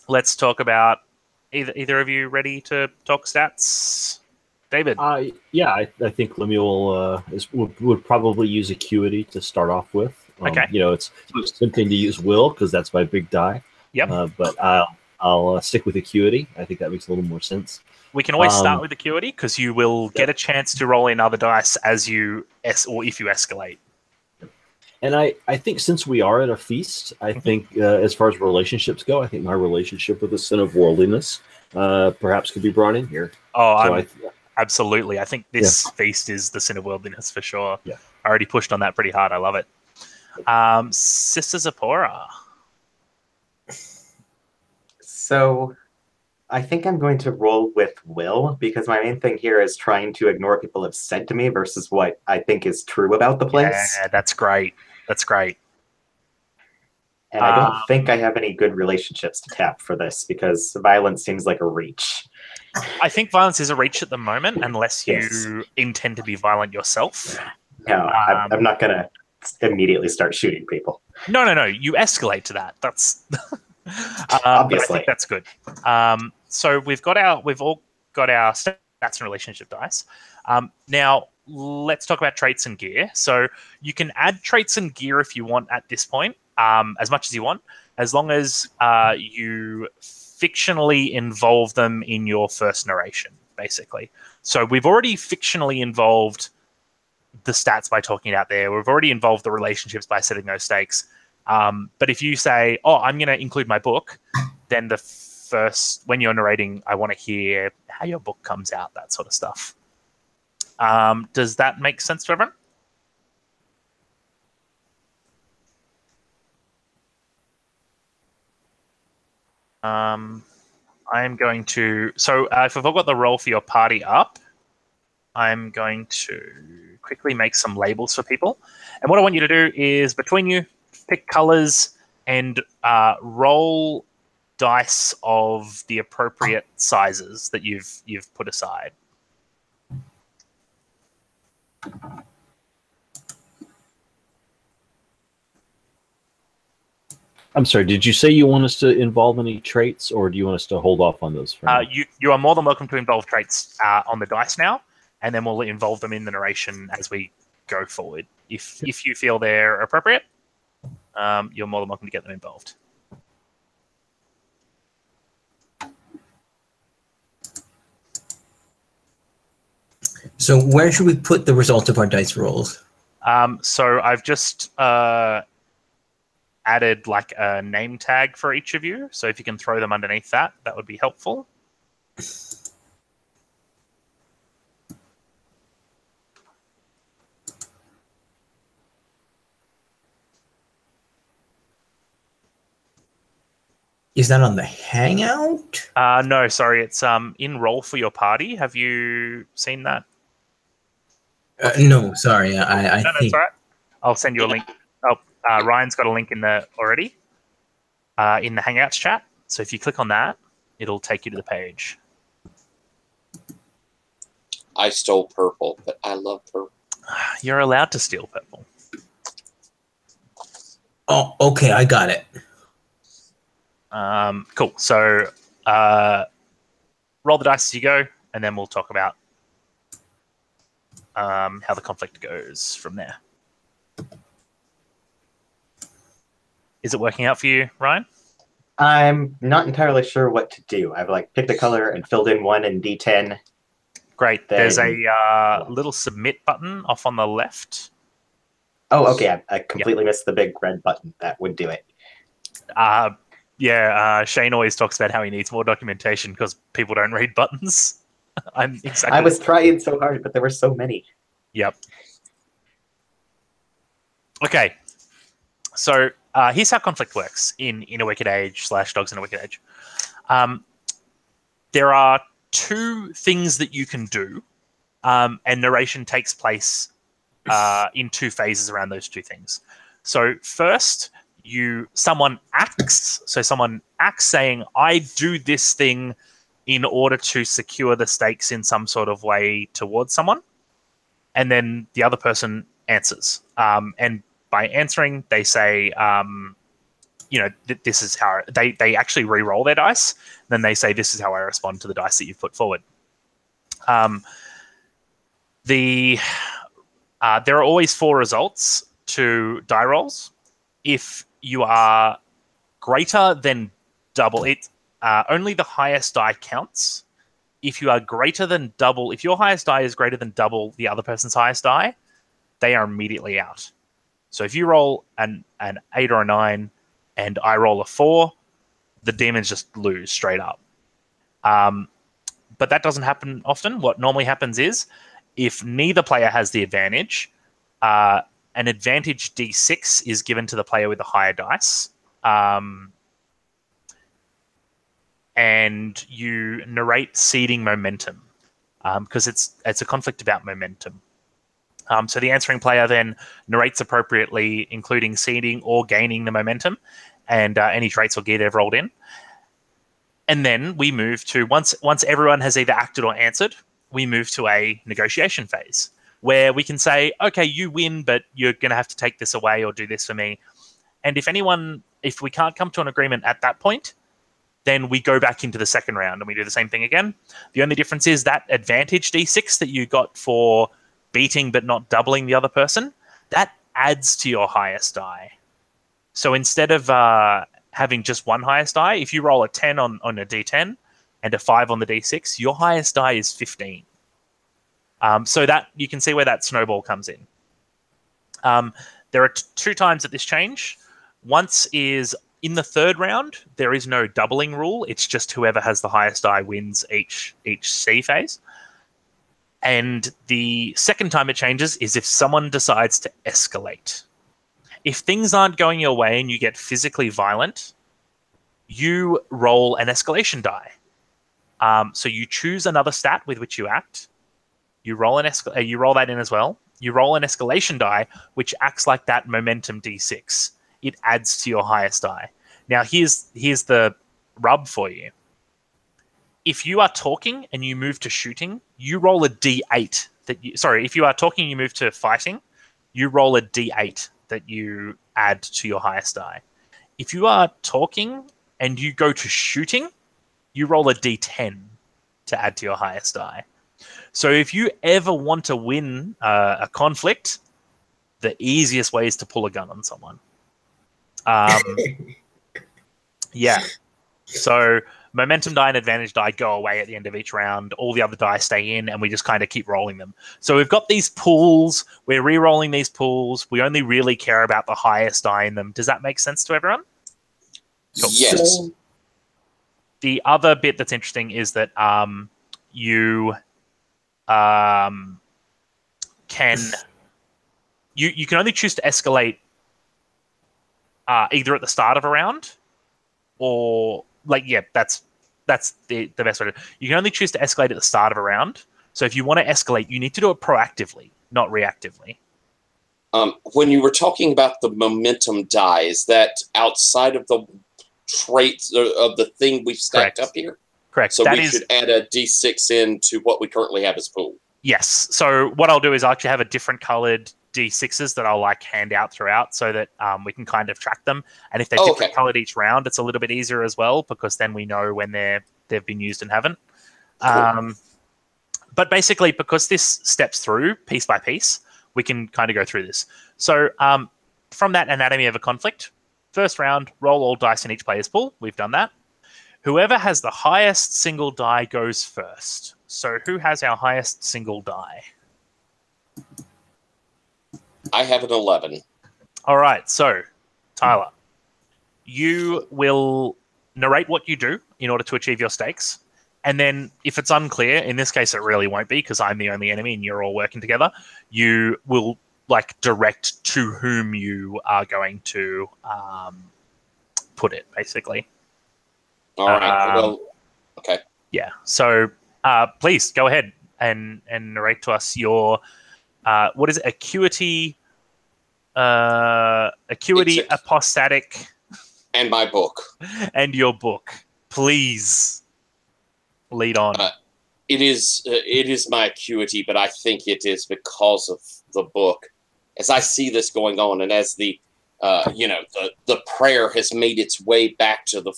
Let's talk about either of you ready to talk stats? David. Yeah, I think Lemuel would probably use acuity to start off with. Okay. It's tempting to use will because that's my big die. Yep. But I'll stick with acuity. I think that makes a little more sense. We can always start with acuity because you will get a chance to roll in other dice as you or if you escalate. And I think since we are at a feast, I think as far as relationships go, I think my relationship with the Sin of Worldliness perhaps could be brought in here. Oh, absolutely. I think this feast is the Sin of Worldliness for sure. Yeah. I already pushed on that pretty hard. I love it. Sister Zipporah. So I think I'm going to roll with Will, because my main thing here is trying to ignore what people have said to me versus what I think is true about the place. Yeah, that's great. That's great. And I don't think I have any good relationships to tap for this, because violence seems like a reach. I think violence is a reach at the moment, unless you intend to be violent yourself. No, I'm not going to immediately start shooting people. No. You escalate to that. That's obviously. I think that's good. So we've all got our stats and relationship dice. Now let's talk about traits and gear. So you can add traits and gear if you want at this point, as much as you want, as long as you fictionally involve them in your first narration, basically. So we've already fictionally involved the stats by talking it out there. We've already involved the relationships by setting those stakes. But if you say, I'm going to include my book, then when you're narrating, I want to hear how your book comes out, that sort of stuff. Does that make sense to everyone? I'm going to... So if I've got the roll for your party up, I'm going to quickly make some labels for people. And what I want you to do is, between you, pick colors and roll dice of the appropriate sizes that you've put aside. I'm sorry, did you say you want us to involve any traits, or do you want us to hold off on those for now? You are more than welcome to involve traits on the dice now, and then we'll involve them in the narration as we go forward. If you feel they're appropriate, you're more than welcome to get them involved. So where should we put the results of our dice rolls? So I've just added like a name tag for each of you. So if you can throw them underneath that, that would be helpful. Is that on the Hangout? No, sorry. It's in Roll for Your Party. Have you seen that? No, sorry. I no, think... that's all right. I'll send you a link. Ryan's got a link in there already in the Hangouts chat. So if you click on that, it'll take you to the page. I stole purple, but I love purple. You're allowed to steal purple. Oh, okay. I got it. Cool. So roll the dice as you go, and then we'll talk about how the conflict goes from there. Is it working out for you, Ryan? I'm not entirely sure what to do. I've picked a color and filled in one in D10. Great. There's a little submit button off on the left. Oh, okay. I completely missed the big red button. That would do it. Shane always talks about how he needs more documentation because people don't read buttons. I was trying so hard, but there were so many. Yep. Okay. So here's how conflict works in a Wicked Age / Dogs in a Wicked Age. There are two things that you can do, and narration takes place in two phases around those two things. So first, someone acts. So someone acts saying, I do this thing in order to secure the stakes in some sort of way towards someone. And then the other person answers. And by answering, they say, this is how they actually re-roll their dice. Then they say, this is how I respond to the dice that you've put forward. There are always 4 results to die rolls. If you are greater than double it, only the highest die counts. If you are greater than double, if your highest die is greater than double the other person's highest die, they are immediately out. So if you roll an 8 or a 9 and I roll a 4, the demons just lose straight up. But that doesn't happen often. What normally happens is if neither player has the advantage, an advantage D6 is given to the player with the higher dice. And you narrate seeding momentum because it's a conflict about momentum. So the answering player then narrates appropriately, including seeding or gaining the momentum, and any traits or gear they've rolled in. And then we move to, once everyone has either acted or answered, we move to a negotiation phase where we can say, okay, you win, but you're going to have to take this away or do this for me. And if we can't come to an agreement at that point, then we go back into the second round and we do the same thing again. The only difference is that advantage D6 that you got for beating but not doubling the other person, that adds to your highest die. So instead of having just one highest die, if you roll a 10 on a D10 and a 5 on the D6, your highest die is 15. So that you can see where that snowball comes in. There are 2 times that this change. Once is in the third round. There is no doubling rule. It's just whoever has the highest die wins each C phase. And the second time it changes is if someone decides to escalate. If things aren't going your way and you get physically violent, you roll an escalation die. So you choose another stat with which you act. You roll you roll that in as well. You roll an escalation die, which acts like that momentum D6. It adds to your highest die. Now, here's the rub for you. If you are talking and you move to shooting, you roll a D8. If you are talking and you move to fighting, you roll a D8 that you add to your highest die. If you are talking and you go to shooting, you roll a D10 to add to your highest die. So if you ever want to win a conflict, the easiest way is to pull a gun on someone. Yeah. So momentum die and advantage die go away at the end of each round. All the other die stay in, and we just kind of keep rolling them. So we've got these pools. We're re-rolling these pools. We only really care about the highest die in them. Does that make sense to everyone? Cool. Yes. The other bit that's interesting is that you can only choose to escalate either at the start of a round or that's the best way to. You can only choose to escalate at the start of a round. So if you want to escalate, you need to do it proactively, not reactively. When you were talking about the momentum die, is that outside of the traits of the thing we've stacked up here? Correct. So we should add a D6 into what we currently have as pool. Yes. So what I'll do is I'll actually have a different colored D6s that I'll hand out throughout so that we can kind of track them. And if they're different colored each round, it's a little bit easier as well because then we know when they've been used and haven't. Cool. But basically, because this steps through piece by piece, we can kind of go through this. So from that anatomy of a conflict, first round, roll all dice in each player's pool. We've done that. Whoever has the highest single die goes first. So who has our highest single die? I have an 11. All right. So, Tyler, you will narrate what you do in order to achieve your stakes. And then if it's unclear, in this case, it really won't be because I'm the only enemy and you're all working together. You will direct to whom you are going to put it, basically. All right. Well, okay. Yeah. So please go ahead and narrate to us your what is it? Acuity, apostatic, and my book, and your book. Please lead on. It is my acuity, but I think it is because of the book. As I see this going on, and as the prayer has made its way back to the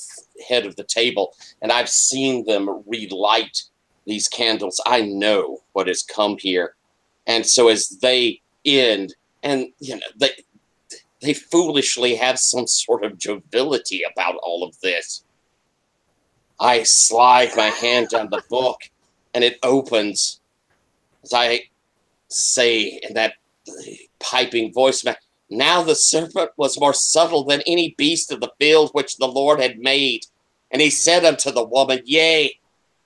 head of the table, and I've seen them relight these candles, I know what has come here. And so as they end, and they foolishly have some sort of joviality about all of this, I slide my hand down the book, and it opens. As I say in that piping voice, now the serpent was more subtle than any beast of the field which the Lord had made. And he said unto the woman, Yea,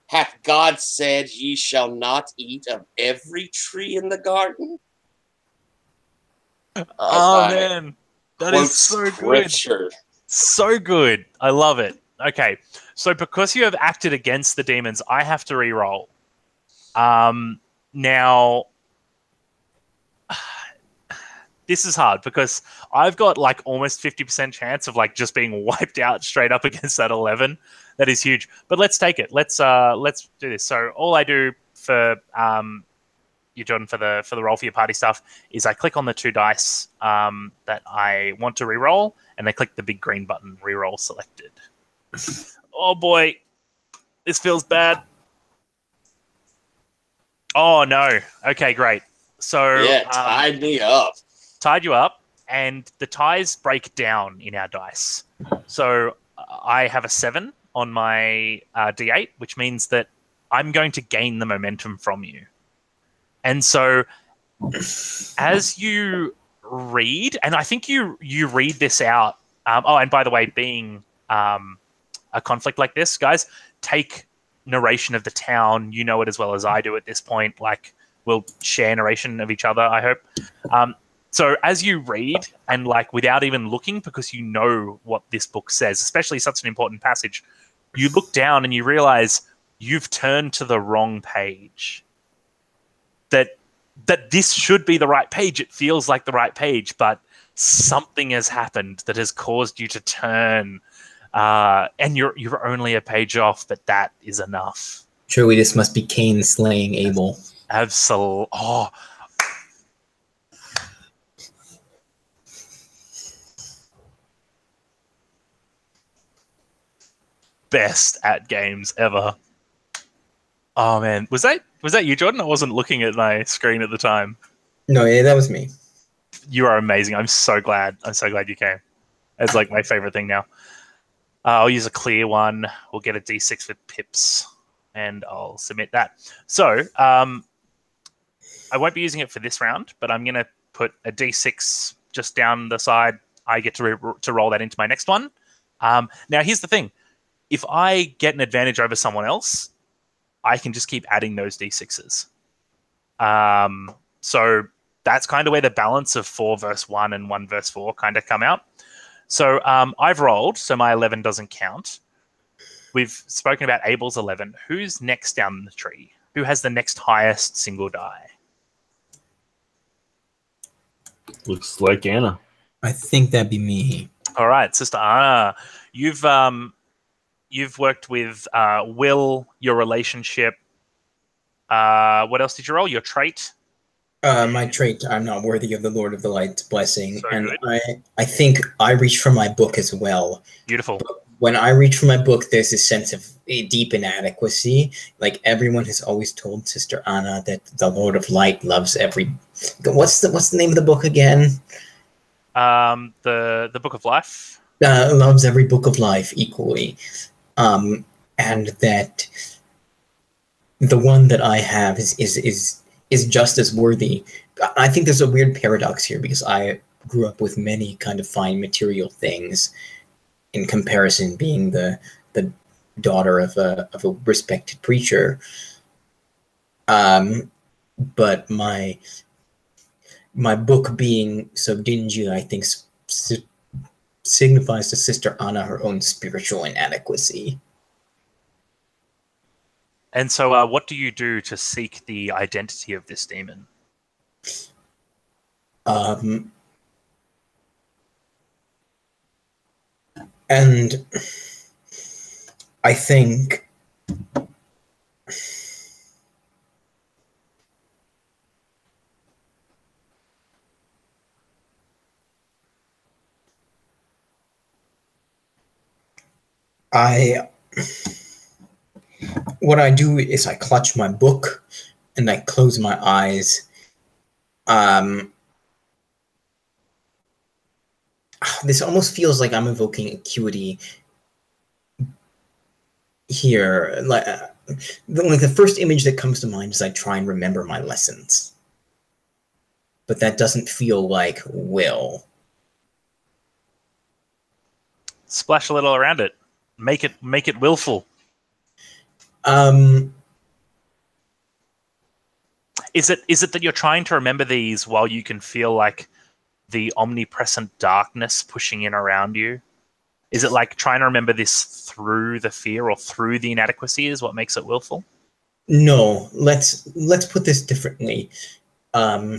hath God said, Ye shall not eat of every tree in the garden? Oh, man. That is so scripture. good. So good. I love it. Okay. So because you have acted against the demons, I have to re-roll. Now, this is hard because I've got like almost 50% chance of like just being wiped out straight up against that 11. That is huge. But let's take it. Let's do this. So all I do for you, Jordan, for the roll for your party stuff is I click on the 2 dice that I want to re-roll, and I click the big green button, re-roll selected. Oh boy, this feels bad. Oh no. Okay, great. So yeah, tied me up. Tied you up, and the ties break down in our dice. So I have a 7 on my D8, which means that I'm going to gain the momentum from you. And so as you read, and I think you read this out. And by the way, being a conflict like this, guys, take narration of the town. You know it as well as I do at this point. Like, we'll share narration of each other, I hope. So as you read, and like without even looking, because you know what this book says, especially such an important passage, you look down and you realize you've turned to the wrong page. That this should be the right page. It feels like the right page, but something has happened that has caused you to turn, and you're only a page off, but that is enough. Surely this must be Cain slaying Abel. Absolutely. Oh. Best at games ever. Oh man, was that you, Jordan? I wasn't looking at my screen at the time. No, yeah, that was me. You are amazing. I'm so glad you came. It's like my favorite thing now. I'll use a clear one. We'll get a D6 with pips, and I'll submit that. So I won't be using it for this round, but I'm going to put a D6 just down the side. I get to roll that into my next one. Now, here's the thing. If I get an advantage over someone else, I can just keep adding those D6s. So that's kind of where the balance of 4 versus 1 and 1 versus 4 kind of come out. So I've rolled, so my 11 doesn't count. We've spoken about Abel's 11. Who's next down the tree? Who has the next highest single die? Looks like Anna. I think that'd be me. All right, Sister Anna. You've worked with Will, your relationship. What else did you roll? Your trait? My trait, I'm not worthy of the Lord of the Light's blessing. So and good. I think I reach for my book as well. Beautiful. But when I reach for my book, there's this sense of deep inadequacy. Like, everyone has always told Sister Anna that the Lord of Light loves every... What's the name of the book again? The Book of Life? Loves every book of life equally. And that the one that I have is just as worthy. I think there's a weird paradox here because I grew up with many kind of fine material things in comparison being the daughter of a respected preacher. But my book being so dingy, I think signifies to Sister Anna her own spiritual inadequacy. And so what do you do to seek the identity of this demon? And I think what I do is I clutch my book and I close my eyes. This almost feels like I'm invoking acuity, here, the first image that comes to mind is I try and remember my lessons. But that doesn't feel like will. Splash a little around it. Make it willful. Is it that you're trying to remember these while you can feel like the omnipresent darkness pushing in around you? Is it like trying to remember this through the fear or through the inadequacy is what makes it willful? No, let's put this differently. I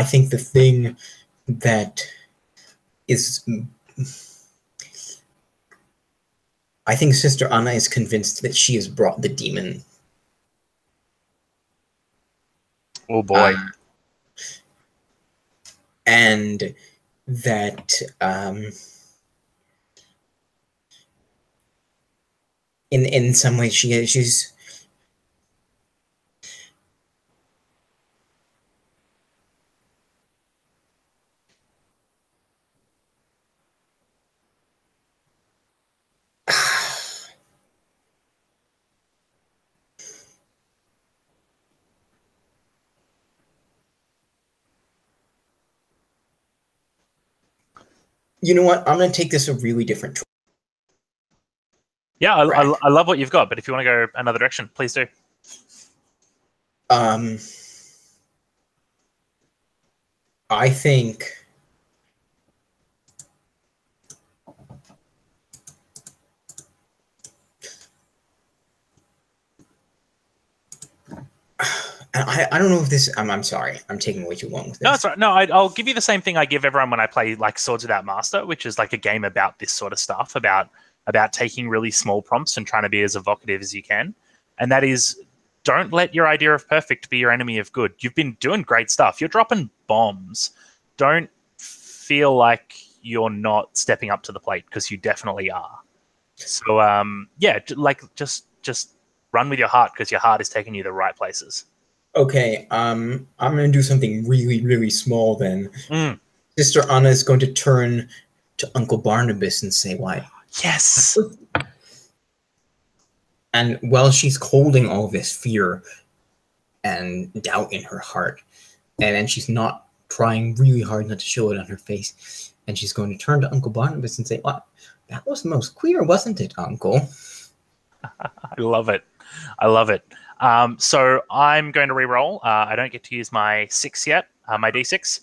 think the thing that is... I think Sister Anna is convinced that she has brought the demon. Oh boy. And that in some ways she's you know what? I'm going to take this a really different track. Yeah, I love what you've got, but if you want to go another direction, please do. I think I don't know if this... I'm sorry. I'm taking way too long with this. No, that's right. No, I'll give you the same thing I give everyone when I play like Swords Without Master, which is like a game about this sort of stuff, about taking really small prompts and trying to be as evocative as you can. And that is, don't let your idea of perfect be your enemy of good. You've been doing great stuff. You're dropping bombs. Don't feel like you're not stepping up to the plate, because you definitely are. So, yeah, like just run with your heart, because your heart is taking you the right places. Okay, I'm going to do something really, really small then. Sister Anna is going to turn to Uncle Barnabas and say, why? Yes! And while she's holding all this fear and doubt in her heart, and she's not trying really hard not to show it on her face, and she's going to turn to Uncle Barnabas and say, what? That was most queer, wasn't it, Uncle? I love it. I love it. So I'm going to re-roll. I don't get to use my 6 yet, my d6,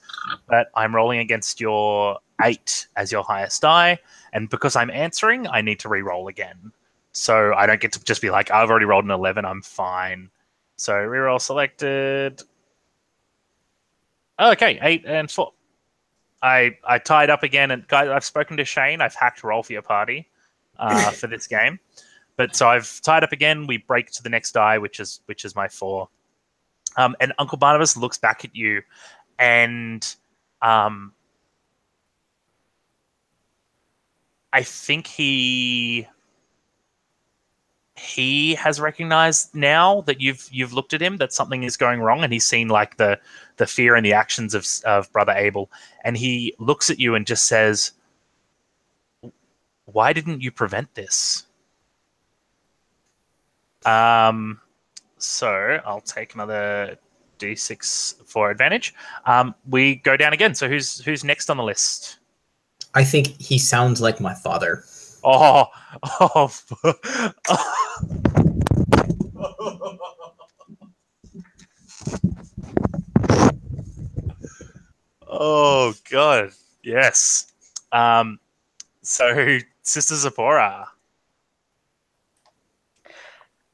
but I'm rolling against your 8 as your highest die. And because I'm answering, I need to re-roll again. So I don't get to just be like, I've already rolled an 11, I'm fine. So re-roll selected. Okay, 8 and 4. I tied up again. And guys, I've spoken to Shane. I've hacked roll for your party for this game. But so I've tied up again. We break to the next die, which is my 4. And Uncle Barnabas looks back at you, and I think he has recognized now that you've looked at him that something is going wrong, and he's seen like the fear and the actions of Brother Abel, and he looks at you and just says, "Why didn't you prevent this?" So I'll take another d6 for advantage. We go down again. So who's next on the list? I think he sounds like my father. Oh. Oh God, yes. So Sister Zipporah.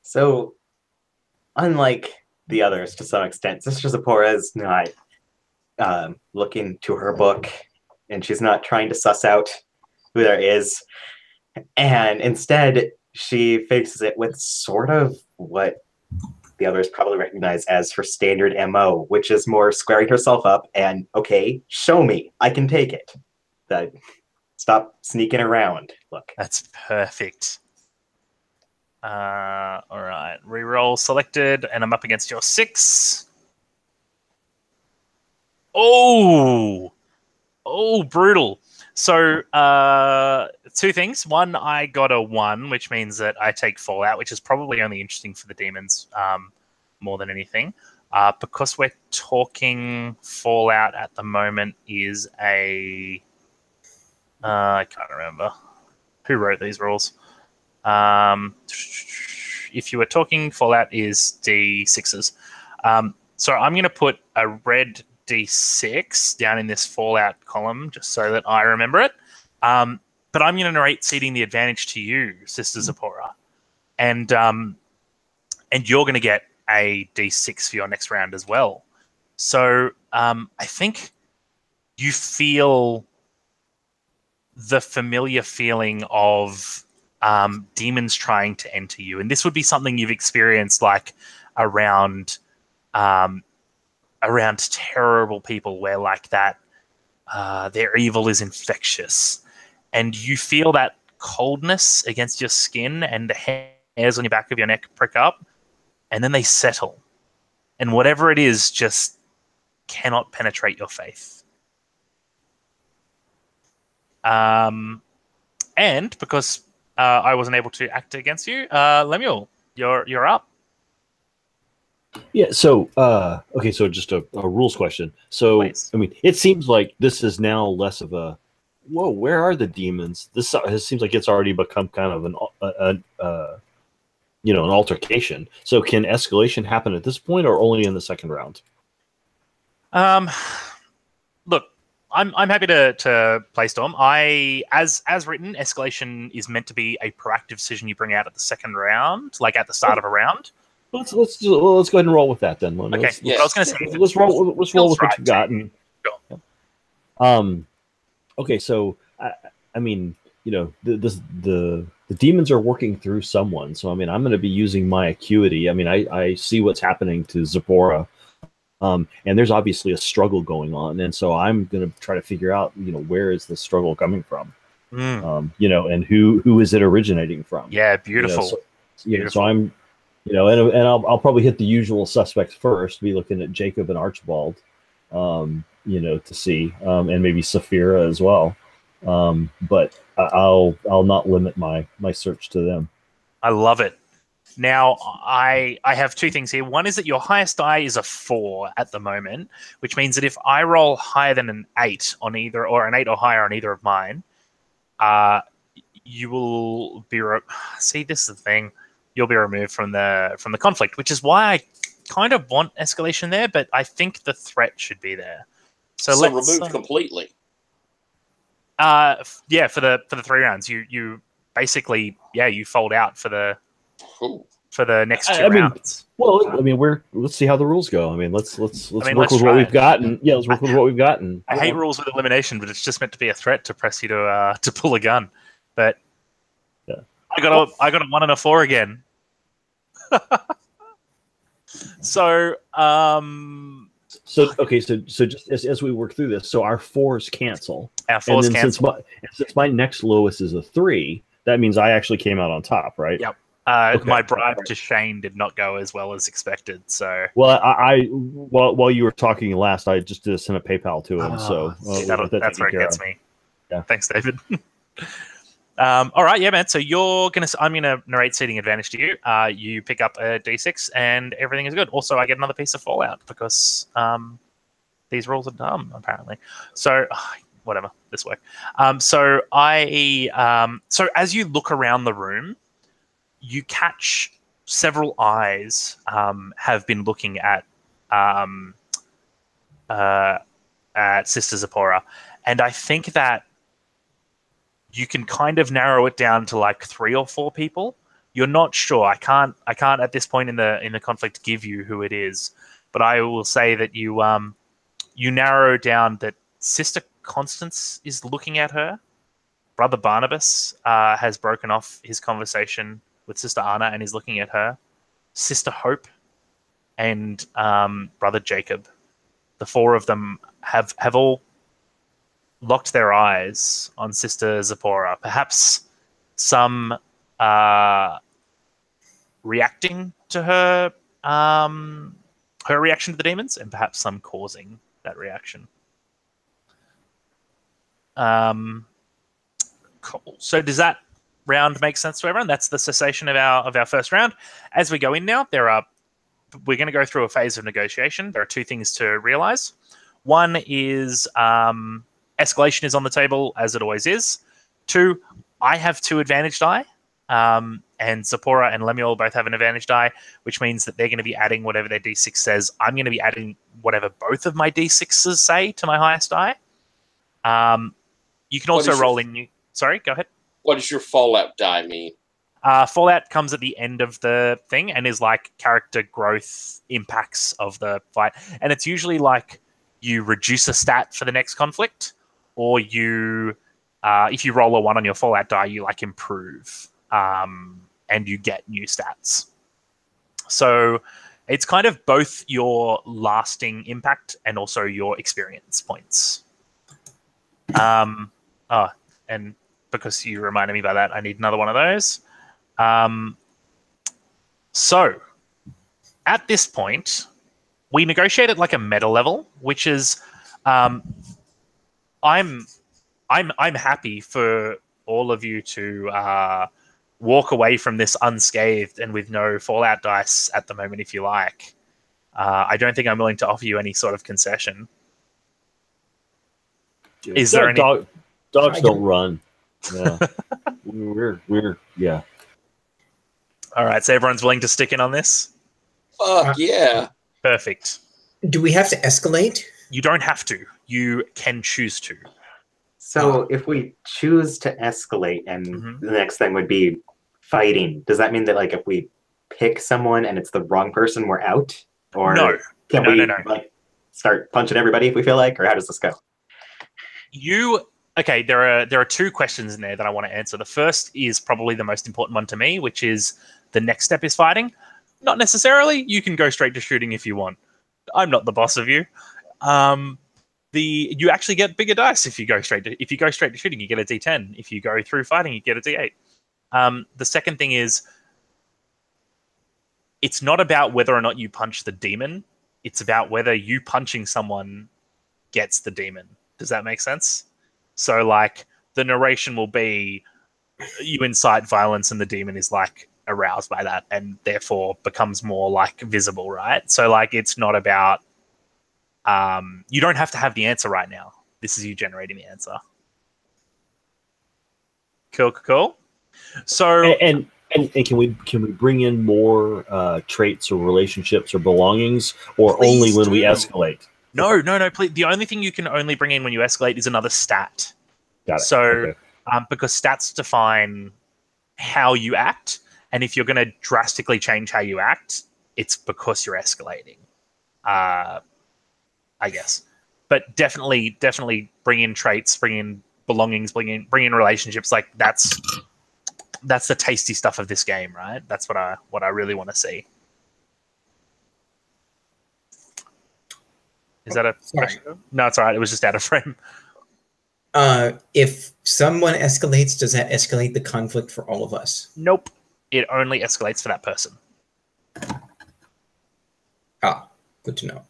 So, unlike the others to some extent, Sister Zipporah is not looking to her book, and she's not trying to suss out who there is. And instead, she faces it with sort of what the others probably recognize as her standard MO, which is more squaring herself up and, okay, show me, I can take it. Stop sneaking around. Look. That's perfect. All right, reroll selected, and I'm up against your 6. Oh, brutal. So, two things. One, I got a 1, which means that I take Fallout, which is probably only interesting for the demons more than anything. Because we're talking Fallout at the moment is a... I can't remember. Who wrote these rules? If you were talking Fallout is D6s. So I'm going to put a red D6 down in this Fallout column just so that I remember it. But I'm going to narrate ceding the advantage to you, Sister Zipporah. And you're going to get a D6 for your next round as well. So I think you feel the familiar feeling of demons trying to enter you. And this would be something you've experienced like around terrible people where like that their evil is infectious. And you feel that coldness against your skin and the hairs on your back of your neck prick up, and then they settle. And whatever it is just cannot penetrate your faith. And because I wasn't able to act against you, Lemuel, you're up. Yeah. So, okay. So, just a rules question. So, Please. I mean, it seems like this is now less of a, whoa, where are the demons? This seems like it's already become kind of an altercation. So, can escalation happen at this point, or only in the second round? Look, I'm happy to play Storm. As written, escalation is meant to be a proactive decision you bring out at the second round, like at the start of a round. Let's go ahead and roll with that then. Okay. Let's, I was going to say, let's roll with what you've got. And, Sure. Okay, so I mean, the demons are working through someone. So I mean, I'm going to be using my acuity. I mean, I see what's happening to Zipporah. And there's obviously a struggle going on, and so I'm going to try to figure out, where is the struggle coming from, and who is it originating from? Yeah, beautiful. So I'm, and I'll probably hit the usual suspects first. Be looking at Jacob and Archibald, to see, and maybe Saphira as well. But I'll not limit my search to them. I love it. Now, I have two things here. One is that your highest die is a 4 at the moment, which means that if I roll higher than an 8 on either, or an 8 or higher on either of mine, you will be... See, this is the thing. You'll be removed from the conflict, which is why I kind of want escalation there, but I think the threat should be there. So let's removed completely. Yeah, for the 3 rounds, you basically you fold out for the next 2 rounds. Well, I mean, let's see how the rules go. I mean, let's work with try what we've got, and let's work with what we've got. And I hate rules with elimination, but it's just meant to be a threat to press you to pull a gun. But yeah, I got a 1 and a 4 again. So okay, so just as we work through this, so our 4s cancel. Our 4s cancel. Since my next lowest is a 3, that means I actually came out on top, right? Yep. Okay. My bribe to Shane did not go as well as expected. So well, while you were talking last, I just did send a PayPal to him. That's where it gets me. Yeah. Thanks, David. All right, yeah, man. So I'm gonna narrate seating advantage to you. You pick up a D6 and everything is good. Also, I get another piece of Fallout because these rules are dumb apparently. So whatever, this work. So as you look around the room, you catch several eyes have been looking at Sister Zipporah, and I think that you can kind of narrow it down to like 3 or 4 people. You're not sure. I can't at this point in the conflict give you who it is, but I will say that you narrow down that Sister Constance is looking at her. Brother Barnabas has broken off his conversation with Sister Anna and is looking at her. Sister Hope and Brother Jacob. The 4 of them have all locked their eyes on Sister Zipporah. Perhaps some reacting to her reaction to the demons, and perhaps some causing that reaction. Cool. So does that round make sense to everyone? That's the cessation of our first round. As we go in now, we're going to go through a phase of negotiation. There are two things to realize. One is escalation is on the table, as it always is. Two, I have 2 advantage die, and Zipporah and Lemuel both have an advantage die, which means that they're going to be adding whatever their D6 says. I'm going to be adding whatever both of my D6s say to my highest die. You can also roll in... Sorry, go ahead. What does your Fallout die mean? Fallout comes at the end of the thing and is like character growth impacts of the fight. And it's usually like you reduce a stat for the next conflict, or you, if you roll a 1 on your Fallout die, you like improve and you get new stats. So it's kind of both your lasting impact and also your experience points. And because you reminded me about that, I need another one of those. So at this point, we negotiate at like a meta level, which is I'm happy for all of you to walk away from this unscathed and with no Fallout dice at the moment, if you like. I don't think I'm willing to offer you any sort of concession. Is there any... Dogs don't run. Yeah. we're yeah. All right, so everyone's willing to stick in on this? Fuck yeah. Perfect. Do we have to escalate? You don't have to. You can choose to. So if we choose to escalate and the next thing would be fighting, does that mean that like if we pick someone and it's the wrong person, we're out? Or no. Can we like start punching everybody if we feel like, or how does this go? Okay, there are 2 questions in there that I want to answer. The first is probably the most important one to me, which is the next step is fighting. Not necessarily. You can go straight to shooting if you want. I'm not the boss of you. You actually get bigger dice if you go straight to shooting. You get a D10. If you go through fighting, you get a D8. The second thing is, it's not about whether or not you punch the demon. It's about whether you punching someone gets the demon. Does that make sense? So, like, the narration will be you incite violence and the demon is, like, aroused by that and therefore becomes more, like, visible, right? So, like, it's not about... you don't have to have the answer right now. This is you generating the answer. Cool. So... And can we bring in more traits or relationships or belongings, or only when we escalate? No. Please. The only thing you can only bring in when you escalate is another stat. Got it. So, okay. Because stats define how you act, and if you're going to drastically change how you act, it's because you're escalating. I guess, but definitely bring in traits, bring in belongings, bring in relationships. Like that's the tasty stuff of this game, right? That's what I really want to see. Is that a question? No, it's all right. It was just out of frame. If someone escalates, does that escalate the conflict for all of us? Nope. It only escalates for that person. Good to know.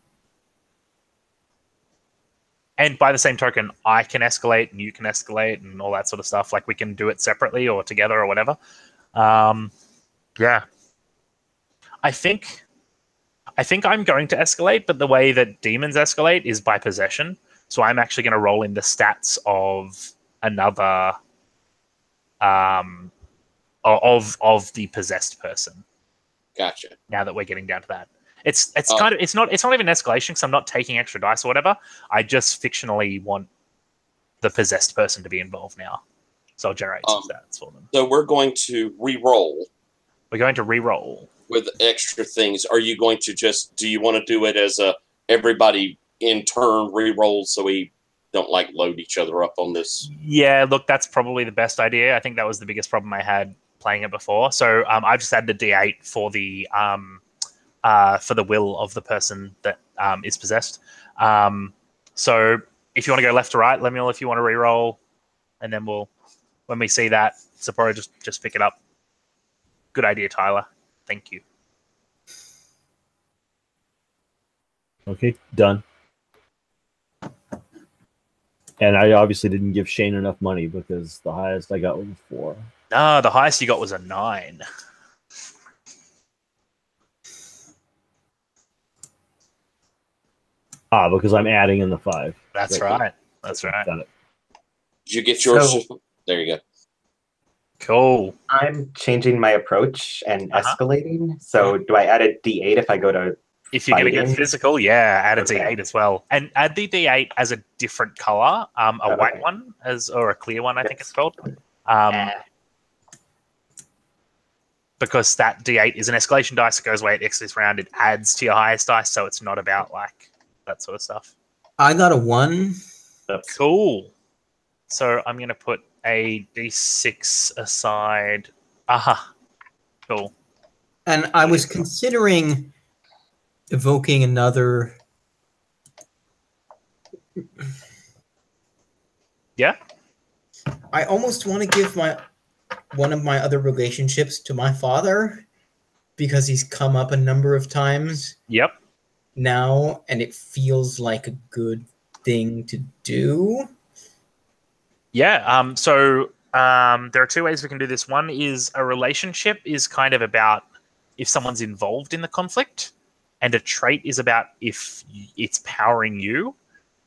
And by the same token, I can escalate and you can escalate and all that sort of stuff. Like we can do it separately or together or whatever. Yeah. I think I'm going to escalate, but the way that demons escalate is by possession. So I'm actually going to roll in the stats of another of the possessed person. Gotcha. Now that we're getting down to that. It's not even escalation because I'm not taking extra dice or whatever. I just fictionally want the possessed person to be involved now. So I'll generate some stats for them. So we're going to re-roll. We're going to re-roll. With extra things. Are you going to do you want to do it as everybody in turn re-rolls so we don't like load each other up on this? Yeah, look, that's probably the best idea. I think that was the biggest problem I had playing it before. So I've just added a D8 for the will of the person that is possessed. So if you want to go left to right, let me know if you want to re-roll, and then when we see that, Zipporah, just pick it up. Good idea, Tyler. Thank you. Okay, done. And I obviously didn't give Shane enough money because the highest I got was a 4. No, the highest you got was a 9. Because I'm adding in the 5. That's right. That's right. Got it. Did you get yours? So- There you go. Cool. I'm changing my approach and Uh-huh. escalating. So do I add a D8 if I go to If you're going to get fighting? physical, yeah, add a Okay. D8 as well, and add the D8 as a different color, a Okay. white one or a clear one, I think Yes. it's called, Eh, because that D8 is an escalation dice. It goes away at the end of this round. It adds to your highest dice, so it's not about like that sort of stuff. I got a 1. Cool. So I'm going to put a D6 aside. Aha. Cool. And I was considering evoking another. Yeah. I almost want to give one of my other relationships to my father because he's come up a number of times Yep. now, and it feels like a good thing to do. Yeah. So there are 2 ways we can do this. One is a relationship is kind of about if someone's involved in the conflict, and a trait is about if it's powering you.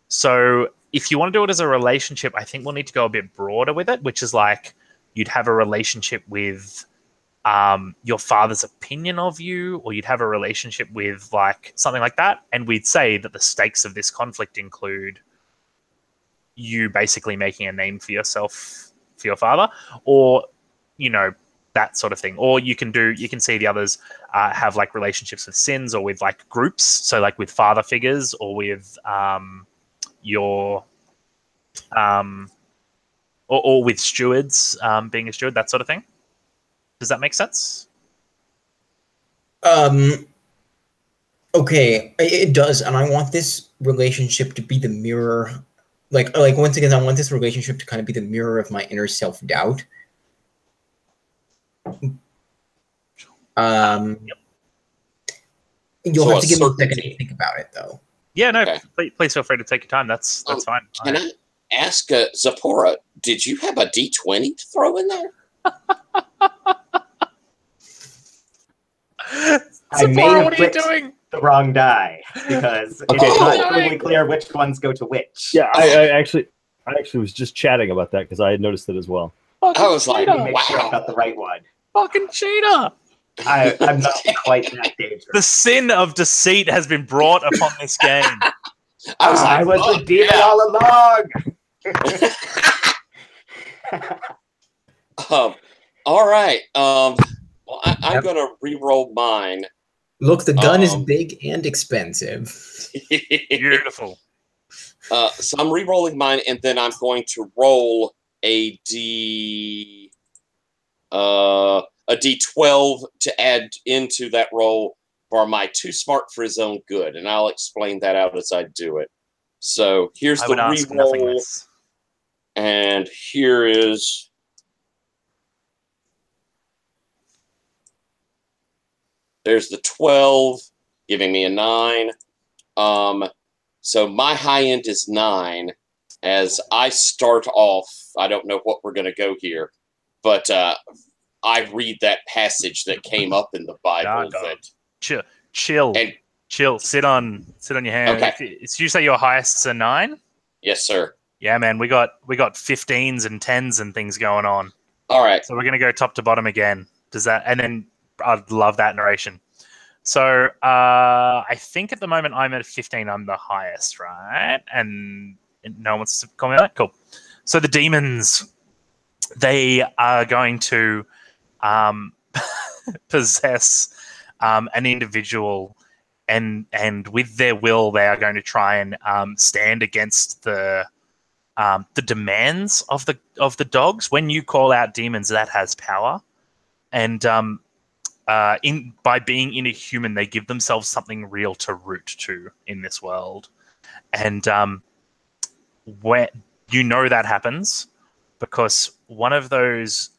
So if you want to do it as a relationship, I think we'll need to go a bit broader with it, which is like you'd have a relationship with your father's opinion of you, or you'd have a relationship with like something like that. And we'd say that the stakes of this conflict include you basically making a name for yourself, for your father, or, you know, that sort of thing. Or you can see the others have like relationships with sins or with like groups. So like with father figures or with your or with stewards, being a steward, that sort of thing. Does that make sense? Okay, it does, and I want this relationship to be the mirror. Like once again, I want this relationship to kind of be the mirror of my inner self-doubt. You'll So have to give me a second certainty. to think about it, though. Yeah, no, Okay. please feel free to take your time. That's fine. Can I ask Zipporah, did you have a D20 to throw in there? I may Zipporah, have what are you clicked doing? the wrong die because Okay. it's Oh. not totally clear which ones go to which. Yeah, I actually was just chatting about that because I had noticed it as well. Fucking I was like, Let me cheater! make sure I wow. got the right one. Fucking cheater! I'm not quite that dangerous. The sin of deceit has been brought upon this game. I was "Fuck a demon yeah." all along. All right. Well, I'm Yep. gonna re-roll mine. Look, the gun is Um, big and expensive. Beautiful. So I'm re-rolling mine, and then I'm going to roll a D12 to add into that roll for my too smart for his own good, and I'll explain that out as I do it. So here's I the would ask nothing re-roll, less. and here is. There's the 12, giving me a 9. So my high end is 9. As I start off, I don't know what we're going to go here, but I read that passage that came up in the Bible. Dog. That Chill. And- Chill. Sit on your hand. Okay. Did you say your highest's a 9? yes, sir. Yeah, man. We got 15s and 10s and things going on. All right. So we're gonna go top to bottom again. Does that? And then I'd love that narration. So I think at the moment I'm at 15. I'm the highest, right? And no one wants to comment on that. Cool. So the demons, they are going to possess an individual, and with their will, they are going to try and stand against the demands of the dogs. When you call out demons, that has power, and by being inhuman, they give themselves something real to root to in this world, and where you know that happens because one of those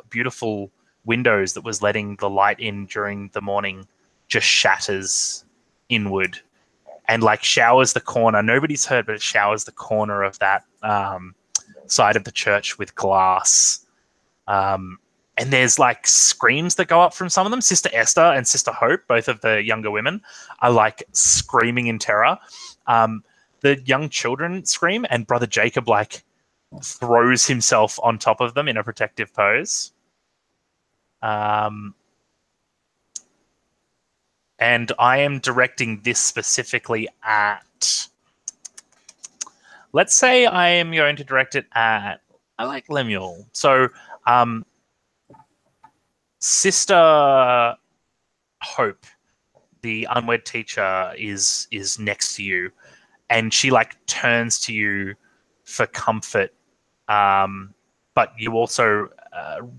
beautiful windows that was letting the light in during the morning just shatters inward, and like showers the corner. Nobody's heard, but it showers the corner of that side of the church with glass. And there's like screams that go up from some of them. Sister Esther and Sister Hope, both of the younger women, are like screaming in terror. The young children scream, and Brother Jacob like throws himself on top of them in a protective pose. And I am directing this specifically at... Let's say I am going to direct it at... I like Lemuel. So... Sister Hope, the unwed teacher, is next to you, and she like turns to you for comfort. But you also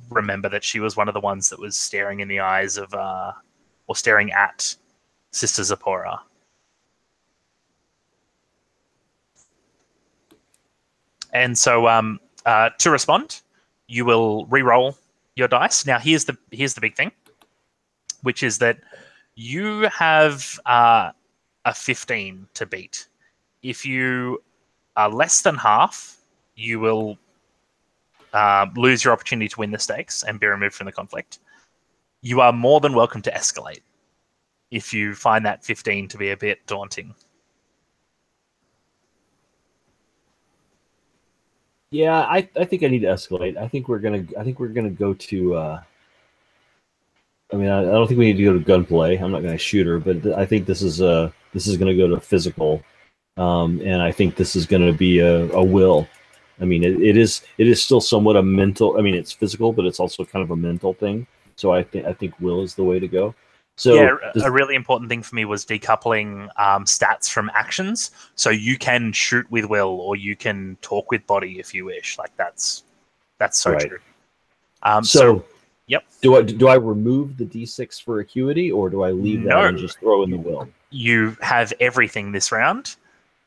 remember that she was one of the ones that was staring in the eyes of, or staring at Sister Zipporah. And so, to respond, you will re-roll your dice. Now, here's the big thing, which is that you have a 15 to beat. If you are less than half, you will lose your opportunity to win the stakes and be removed from the conflict. You are more than welcome to escalate if you find that 15 to be a bit daunting. Yeah, I think I need to escalate. I think we're gonna go to. I don't think we need to go to gunplay. I'm not gonna shoot her, but I think this is gonna go to physical, and I think this is gonna be a will. I mean, it is still somewhat a mental. I mean, it's physical, but it's also kind of a mental thing. So I think will is the way to go. So yeah, a really important thing for me was decoupling stats from actions. So you can shoot with will, or you can talk with body if you wish. Like that's so right. true. So yep. Do I remove the D6 for acuity, or do I leave that and just throw in the will? You have everything this round.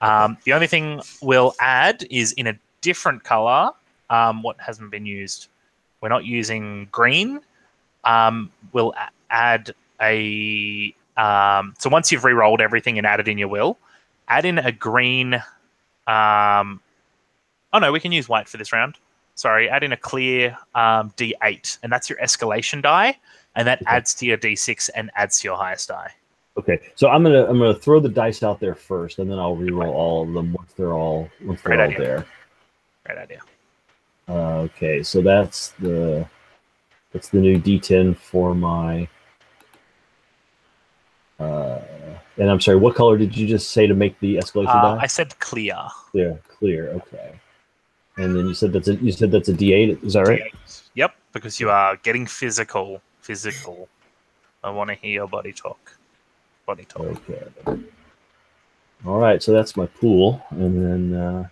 The only thing we'll add is in a different color. What hasn't been used? We're not using green. We'll add a so once you've re-rolled everything and added in your will, add in a green. Oh no, we can use white for this round. Sorry, add in a clear D8, and that's your escalation die, and that adds to your D6 and adds to your highest die. Okay, so I'm gonna throw the dice out there first, and then I'll re-roll all of them once they're all there. Great idea. Okay, so that's the new D10 for my. And I'm sorry, what color did you just say to make the escalation die? I said clear. Clear. Okay. And then you said that's a D8. Is that right? D8. Yep, because you are getting physical. I want to hear your body talk. Okay. All right, so that's my pool, and then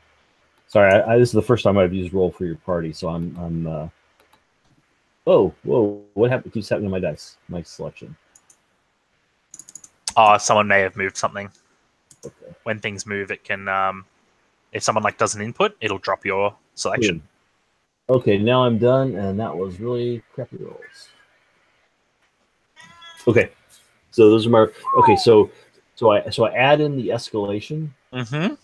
sorry, this is the first time I've used roll for your party, so I'm. Whoa! What happened? Keeps happening to my dice, my selection. Someone may have moved something. Okay. When things move, it can. If someone like does an input, it'll drop your selection. Okay, now I'm done, and that was really crappy rolls. Okay, so those are my. Okay, so I add in the escalation. Mm-hmm.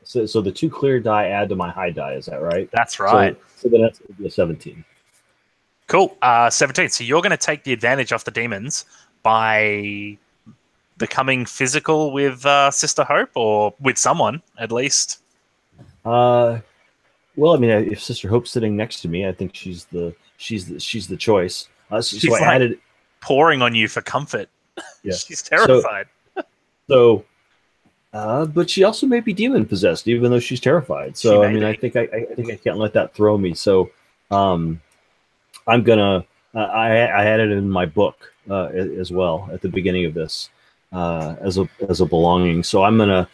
So the 2 clear die add to my high die. Is that right? That's right. So then that's going to be a 17. Cool. 17. So you're going to take the advantage off the demons by becoming physical with Sister Hope, or with someone at least. Well, I mean, if Sister Hope's sitting next to me, I think she's the choice. She's so I added pouring on you for comfort. Yeah. She's terrified. But she also may be demon possessed, even though she's terrified. So I mean, I think I can't let that throw me. So I'm gonna I added it in my book as well at the beginning of this as a belonging. So I'm gonna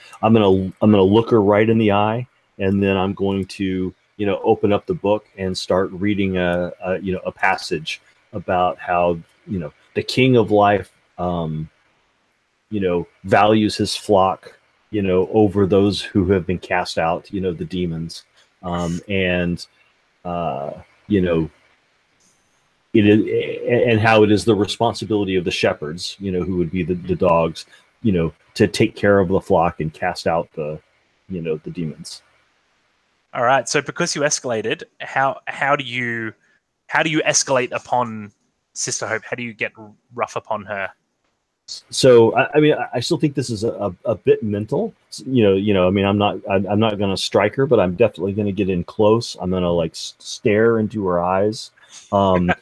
look her right in the eye, and then I'm going to open up the book and start reading a passage about how the King of Life values his flock over those who have been cast out, the demons, and it is, and how it is the responsibility of the shepherds, who would be the dogs, to take care of the flock and cast out the demons. All right. So because you escalated, how do you escalate upon Sister Hope? How do you get rough upon her? So I still think this is a bit mental. I mean, I'm not going to strike her, but I'm definitely going to get in close. I'm going to like stare into her eyes, and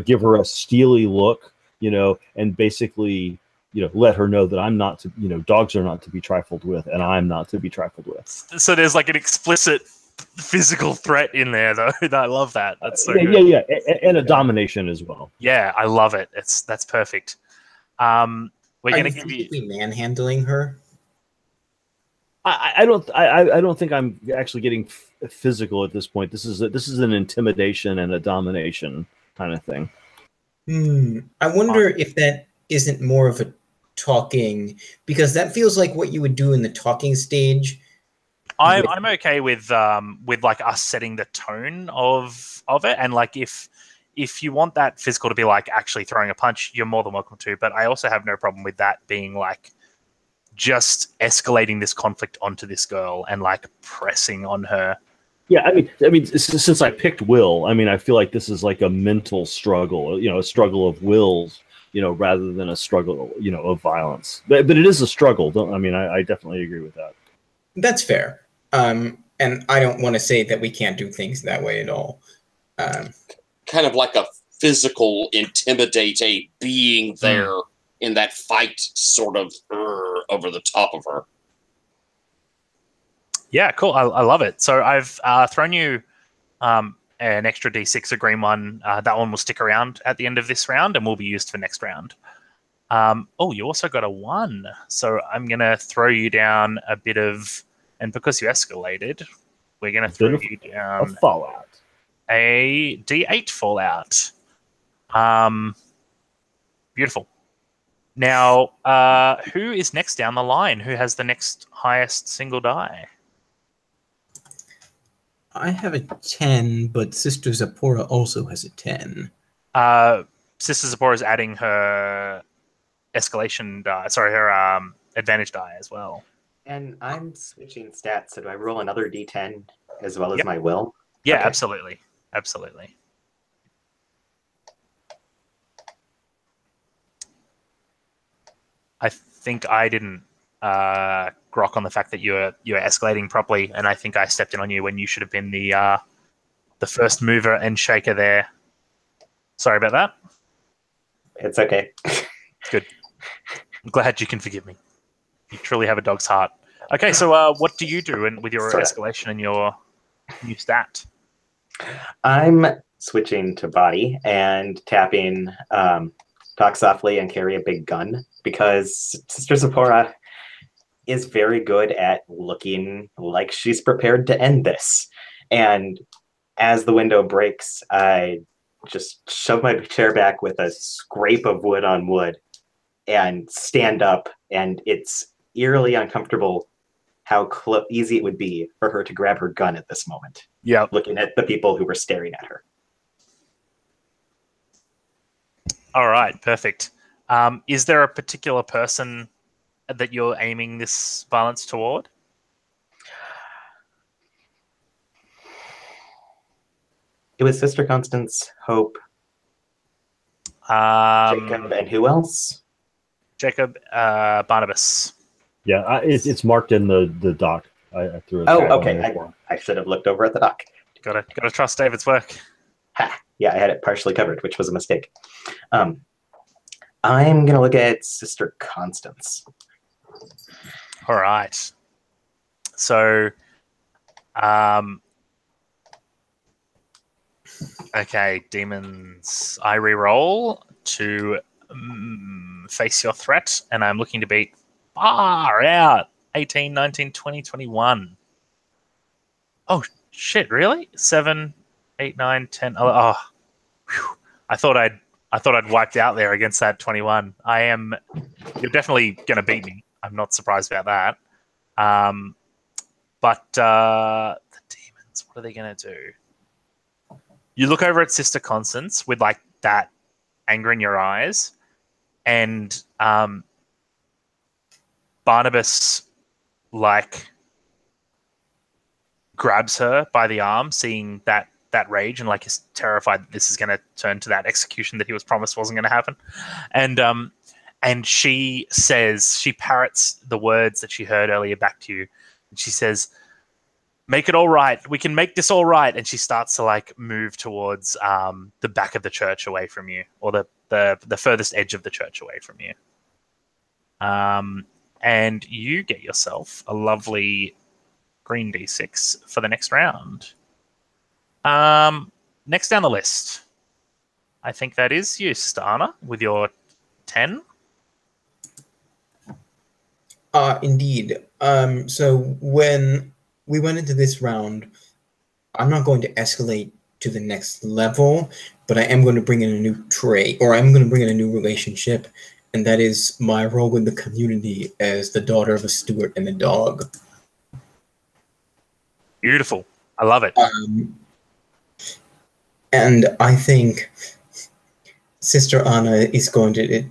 give her a steely look, and basically let her know that I'm not to, dogs are not to be trifled with, and I'm not to be trifled with. So there's like an explicit physical threat in there, though. I love that. That's so good. Yeah, and a domination as well. Yeah, I love it. That's perfect. We're going to give you manhandling her. I don't think I'm actually getting physical at this point. This is an intimidation and a domination kind of thing. I wonder if that isn't more of a talking, because that feels like what you would do in the talking stage. I'm okay with like us setting the tone of it, and like if you want that physical to be like actually throwing a punch, you're more than welcome to. But I also have no problem with that being like just escalating this conflict onto this girl and like pressing on her. Yeah, I mean, since I picked Will, I mean, I feel like this is like a mental struggle, a struggle of wills, rather than a struggle, of violence. But it is a struggle. I definitely agree with that. That's fair. And I don't want to say that we can't do things that way at all. Kind of like a physical intimidate a being there in that fight, sort of over the top of her. Yeah, cool. I love it. So I've thrown you an extra D6, a green one. That one will stick around at the end of this round and will be used for next round. You also got a 1. So I'm going to throw you down a bit of... And because you escalated, we're going to throw you down... A fallout. A D8 fallout. Beautiful. Now, who is next down the line? Who has the next highest single die? I have a 10, but Sister Zipporah also has a 10. Sister Zipporah is adding her escalation die. Sorry, her advantage die as well. And I'm switching stats, so do I roll another D10 as well as my will? Yeah, Okay. absolutely. Absolutely. I think I didn't grok on the fact that you're escalating properly, and I think I stepped in on you when you should have been the first mover and shaker there. Sorry about that. It's okay. Good. I'm glad you can forgive me. You truly have a dog's heart. Okay, so what do you do with your escalation and your new stat? I'm switching to body and tapping talk softly and carry a big gun, because Sister Zipporah is very good at looking like she's prepared to end this. And as the window breaks, I just shove my chair back with a scrape of wood on wood and stand up, and it's eerily uncomfortable how easy it would be for her to grab her gun at this moment. Yeah. Looking at the people who were staring at her. All right, perfect. Is there a particular person that you're aiming this violence toward? It was Sister Constance, Hope, Jacob, and who else? Jacob, Barnabas. Yeah, it's marked in the doc. I threw it. Oh, okay. I should have looked over at the doc. Gotta trust David's work. Ha! Yeah, I had it partially covered, which was a mistake. I'm gonna look at Sister Constance. All right. So, okay, demons. I reroll to face your threat, and I'm looking to beat far out 18, 19, 20, 21. Oh shit! Really? 7, 8, 9, 10. Oh, whew. I thought I'd wiped out there against that 21. You're definitely going to beat me. I'm not surprised about that. But the demons, what are they going to do? You look over at Sister Constance with like that anger in your eyes, and Barnabas, like, grabs her by the arm, seeing that rage, and like is terrified that this is going to turn to that execution that he was promised wasn't going to happen. And she says, she parrots the words that she heard earlier back to you. And she says, "Make it all right. We can make this all right." And she starts to like move towards the back of the church away from you, or the furthest edge of the church away from you. And you get yourself a lovely green D6 for the next round. Next down the list, I think that is you, Stana, with your 10. Indeed. So when we went into this round, I'm not going to escalate to the next level, but I am going to bring in a new trait, or I'm going to bring in a new relationship, and that is my role in the community as the daughter of a steward and a dog. Beautiful. I love it. And I think Sister Anna is going to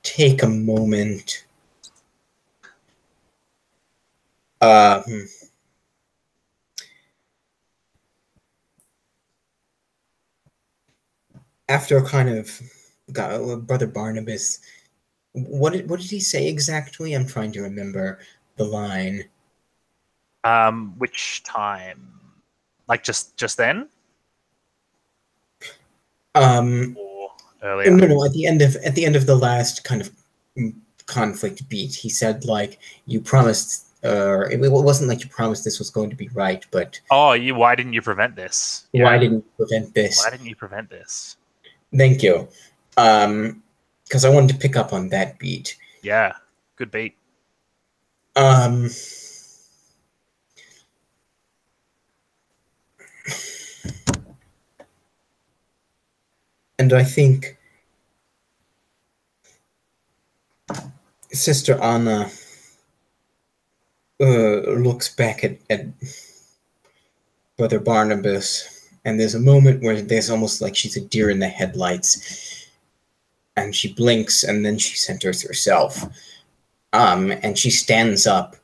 take a moment. After kind of Brother Barnabas, what did he say exactly? I'm trying to remember the line. Which time? Like just then? Or earlier? No. At the end of the last kind of conflict beat, he said, like, you promised, it wasn't like you promised this was going to be right, but why didn't you prevent this? Why didn't you prevent this? Why didn't you prevent this? Thank you. Because I wanted to pick up on that beat. Yeah, good beat. And I think Sister Anna looks back at Brother Barnabas, and there's a moment where there's almost like she's a deer in the headlights, and she blinks, and then she centers herself, and she stands up.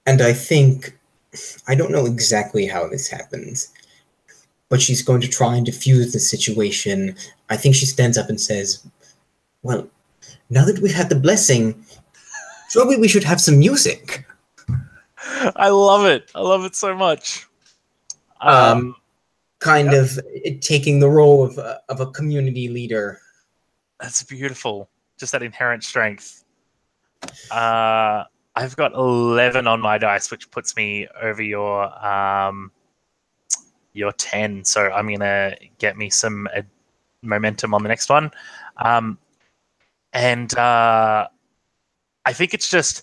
And I think, I don't know exactly how this happens, but she's going to try and diffuse the situation. I think she stands up and says, "Well, now that we've had the blessing, surely we should have some music." I love it. I love it so much. Kind of taking the role of a community leader. That's beautiful. Just that inherent strength. I've got 11 on my dice, which puts me over your 10. So I'm gonna get me some momentum on the next one, and I think it's just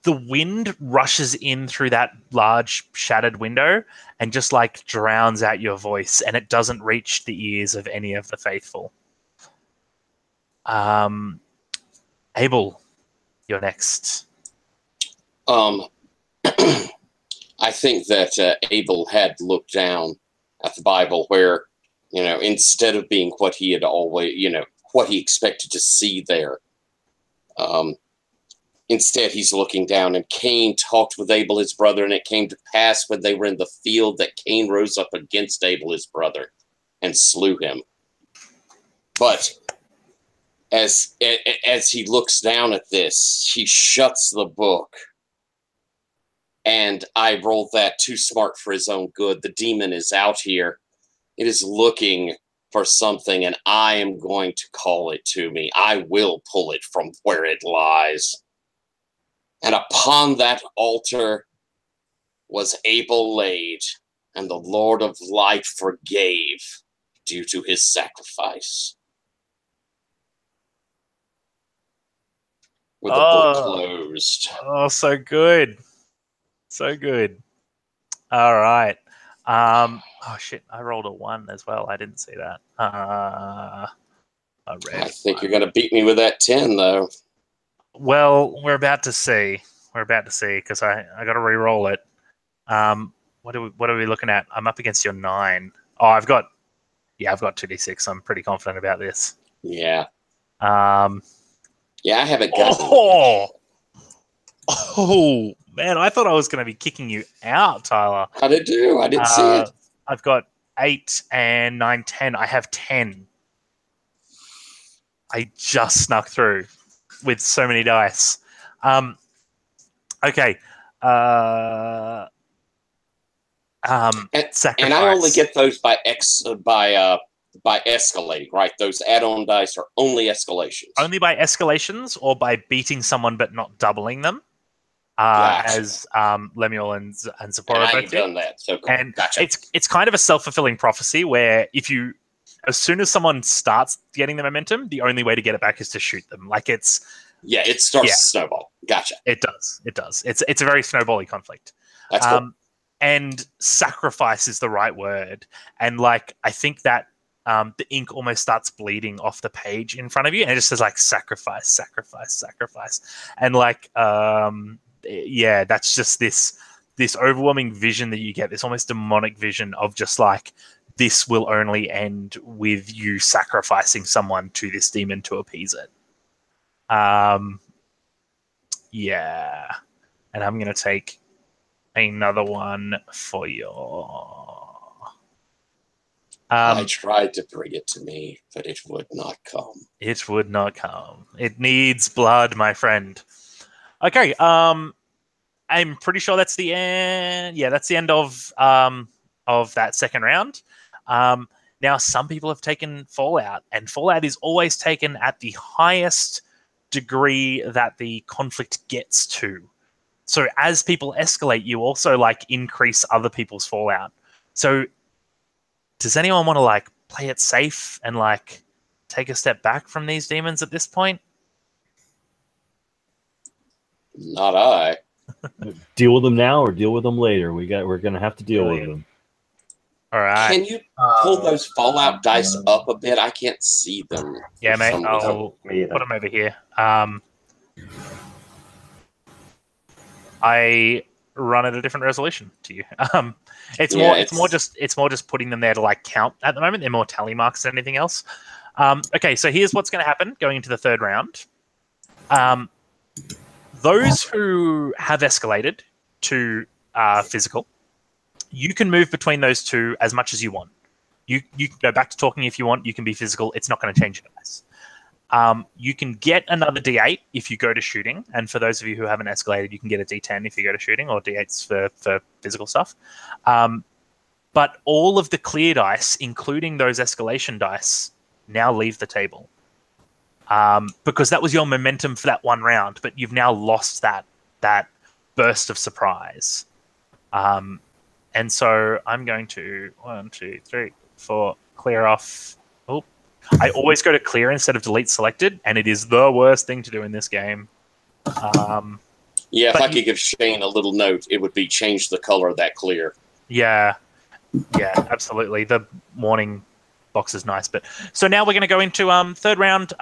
the wind rushes in through that large shattered window and just like drowns out your voice, and it doesn't reach the ears of any of the faithful. Abel, you're next. I think that Abel had looked down at the Bible where, instead of being what he had always, what he expected to see there, instead he's looking down, and Cain talked with Abel, his brother, and it came to pass when they were in the field that Cain rose up against Abel, his brother, and slew him. But as he looks down at this, he shuts the book. And I rolled that too smart for his own good. The demon is out here. It is looking for something, and I am going to call it to me. I will pull it from where it lies. And upon that altar was Abel laid, and the Lord of Light forgave due to his sacrifice. With the book closed. Oh, so good. So good. All right. Oh, shit. I rolled a 1 as well. I didn't see that. I think you're going to beat me with that 10, though. Well, we're about to see. We're about to see, because I got to re-roll it. What are we looking at? I'm up against your 9. Oh, I've got 2d6. I'm pretty confident about this. Yeah. Yeah, I haven't gotten. Oh man, I thought I was going to be kicking you out, Tyler. How did it do? I didn't see it. I've got 8 and 9, 10. I have 10. I just snuck through with so many dice. Okay. Sacrifice. And I only get those by escalating, right? Those add-on dice are only escalations. Only by escalations or by beating someone but not doubling them. Gotcha. As Lemuel and Sapporo And both I've done that. So cool. And Gotcha. it's kind of a self-fulfilling prophecy where as soon as someone starts getting the momentum, the only way to get it back is to shoot them. Like it starts to snowball. Gotcha. It does. It's a very snowbally conflict. That's cool. And sacrifice is the right word. And like I think that the ink almost starts bleeding off the page in front of you, and it just says like sacrifice, sacrifice, sacrifice. And like that's just this overwhelming vision that you get, this almost demonic vision of just like, this will only end with you sacrificing someone to this demon to appease it. Yeah. And I'm going to take another one for your... I tried to bring it to me, but it would not come. It would not come. It needs blood, my friend. Okay, I'm pretty sure that's the end. Yeah, that's the end of that second round. Now, some people have taken Fallout, and Fallout is always taken at the highest degree that the conflict gets to. So as people escalate, you also like increase other people's Fallout. So does anyone want to like play it safe and like take a step back from these demons at this point? Not I. Deal with them now or deal with them later. We're gonna have to deal with them. All right. Can you pull those Fallout dice up a bit? I can't see them. Yeah, mate. some I'll Me either. put them over here. I run at a different resolution to you. It's more just putting them there to like count at the moment. They're more tally marks than anything else. Okay, so here's what's going to happen going into the third round. Those who have escalated to physical, you can move between those two as much as you want. You can go back to talking if you want. You can be physical. It's not going to change your dice. You can get another D8 if you go to shooting. And for those of you who haven't escalated, you can get a D10 if you go to shooting, or D8s for physical stuff. But all of the clear dice, including those escalation dice, now leave the table. Because that was your momentum for that one round, but you've now lost that burst of surprise. And so I'm going to 1, 2, 3, 4 clear off. Oh, I always go to clear instead of delete selected, and it is the worst thing to do in this game. If I could give Shane a little note, it would be change the color of that clear. Yeah, absolutely. The warning box is nice, but so now we're going to go into third round.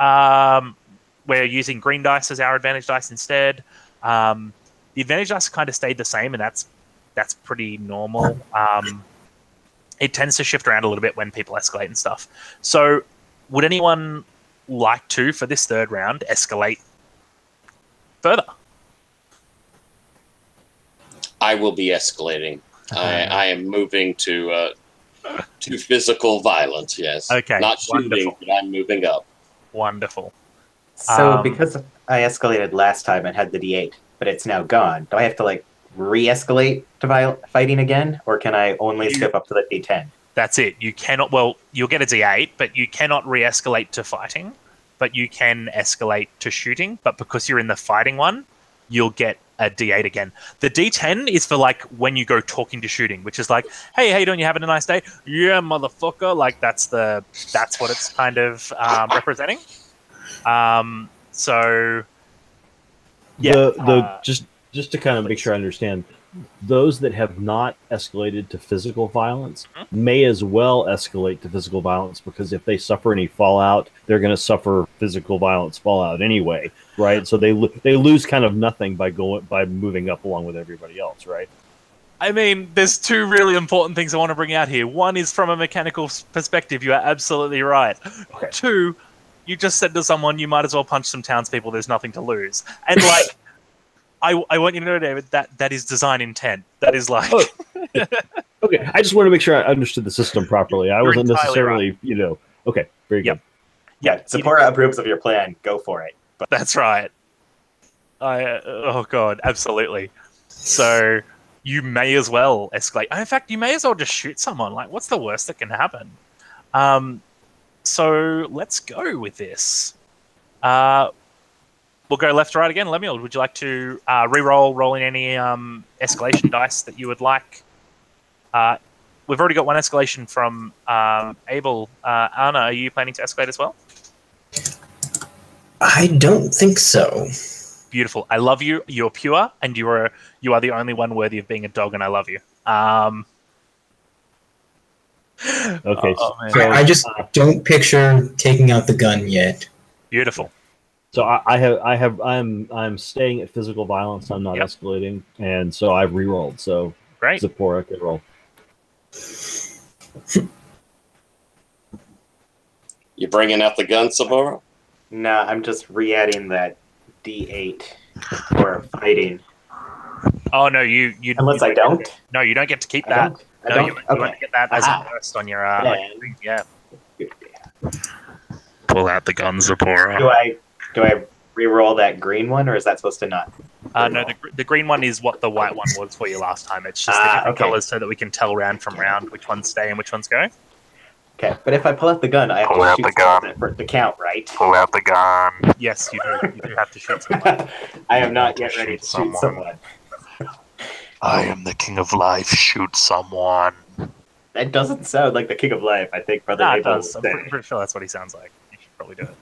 We're using green dice as our advantage dice instead. The advantage dice kind of stayed the same, and that's pretty normal. It tends to shift around a little bit when people escalate and stuff. So would anyone like to, for this third round, escalate further? I will be escalating. I am moving to physical violence, yes. Okay, not shooting, wonderful. but I'm moving up. Wonderful. So because I escalated last time and had the D8, but it's now gone, do I have to like re-escalate to fighting again, or can I only skip up to the D10? That's it. You cannot. Well, you'll get a D8, but you cannot re-escalate to fighting. But you can escalate to shooting. But because you're in the fighting one, you'll get a D8 again. The D10 is for like when you go talking to shooting, which is like, hey, how you doing? You having a nice day? Yeah, motherfucker. Like that's what it's kind of representing. So yeah. Just to kind of make sure I understand, those that have not escalated to physical violence may as well escalate to physical violence, because if they suffer any fallout, they're going to suffer physical violence fallout anyway, right? So they lose kind of nothing by moving up along with everybody else, right? I mean, there's two really important things I want to bring out here. One is from a mechanical perspective. You are absolutely right. Okay. Two, you just said to someone, you might as well punch some townspeople. There's nothing to lose. And like, I want you to know, David, that is design intent. That is like. Oh. Okay, I just want to make sure I understood the system properly. I wasn't necessarily, right. Okay, very good. Yeah, Zipporah approves of your plan. Go for it. But that's right. Oh god, absolutely. So you may as well escalate. In fact, you may as well just shoot someone. Like, what's the worst that can happen? So let's go with this. We'll go left to right again. Lemuel, would you like to rolling any escalation dice that you would like? We've already got one escalation from Abel. Anna, are you planning to escalate as well? I don't think so. Beautiful. I love you. You're pure, and you are the only one worthy of being a dog, and I love you. Okay. So I just don't picture taking out the gun yet. Beautiful. So I'm staying at physical violence. I'm not escalating, and so I've re-rolled. So great. Zipporah can roll. You bringing out the gun, Zipporah? No, I'm just re-adding that D8 for fighting. Oh no, you unless I don't. No, you don't get to keep that. I don't. You want to get that as a burst on your. Yeah. Pull out the gun, Zipporah. Do I re-roll that green one, or is that supposed to not? No, the green one is what the white one was for you last time. It's just the different colors so that we can tell round from round which ones stay and which ones go. Okay, but if I pull out the gun, I have to shoot someone for it to count, right? Pull out the gun. Yes, you do. You do have to shoot someone. I am not yet ready to shoot someone. I am the king of life. Shoot someone. That doesn't sound like the king of life. I think Brother Abel does. I'm pretty sure that's what he sounds like. You should probably do it.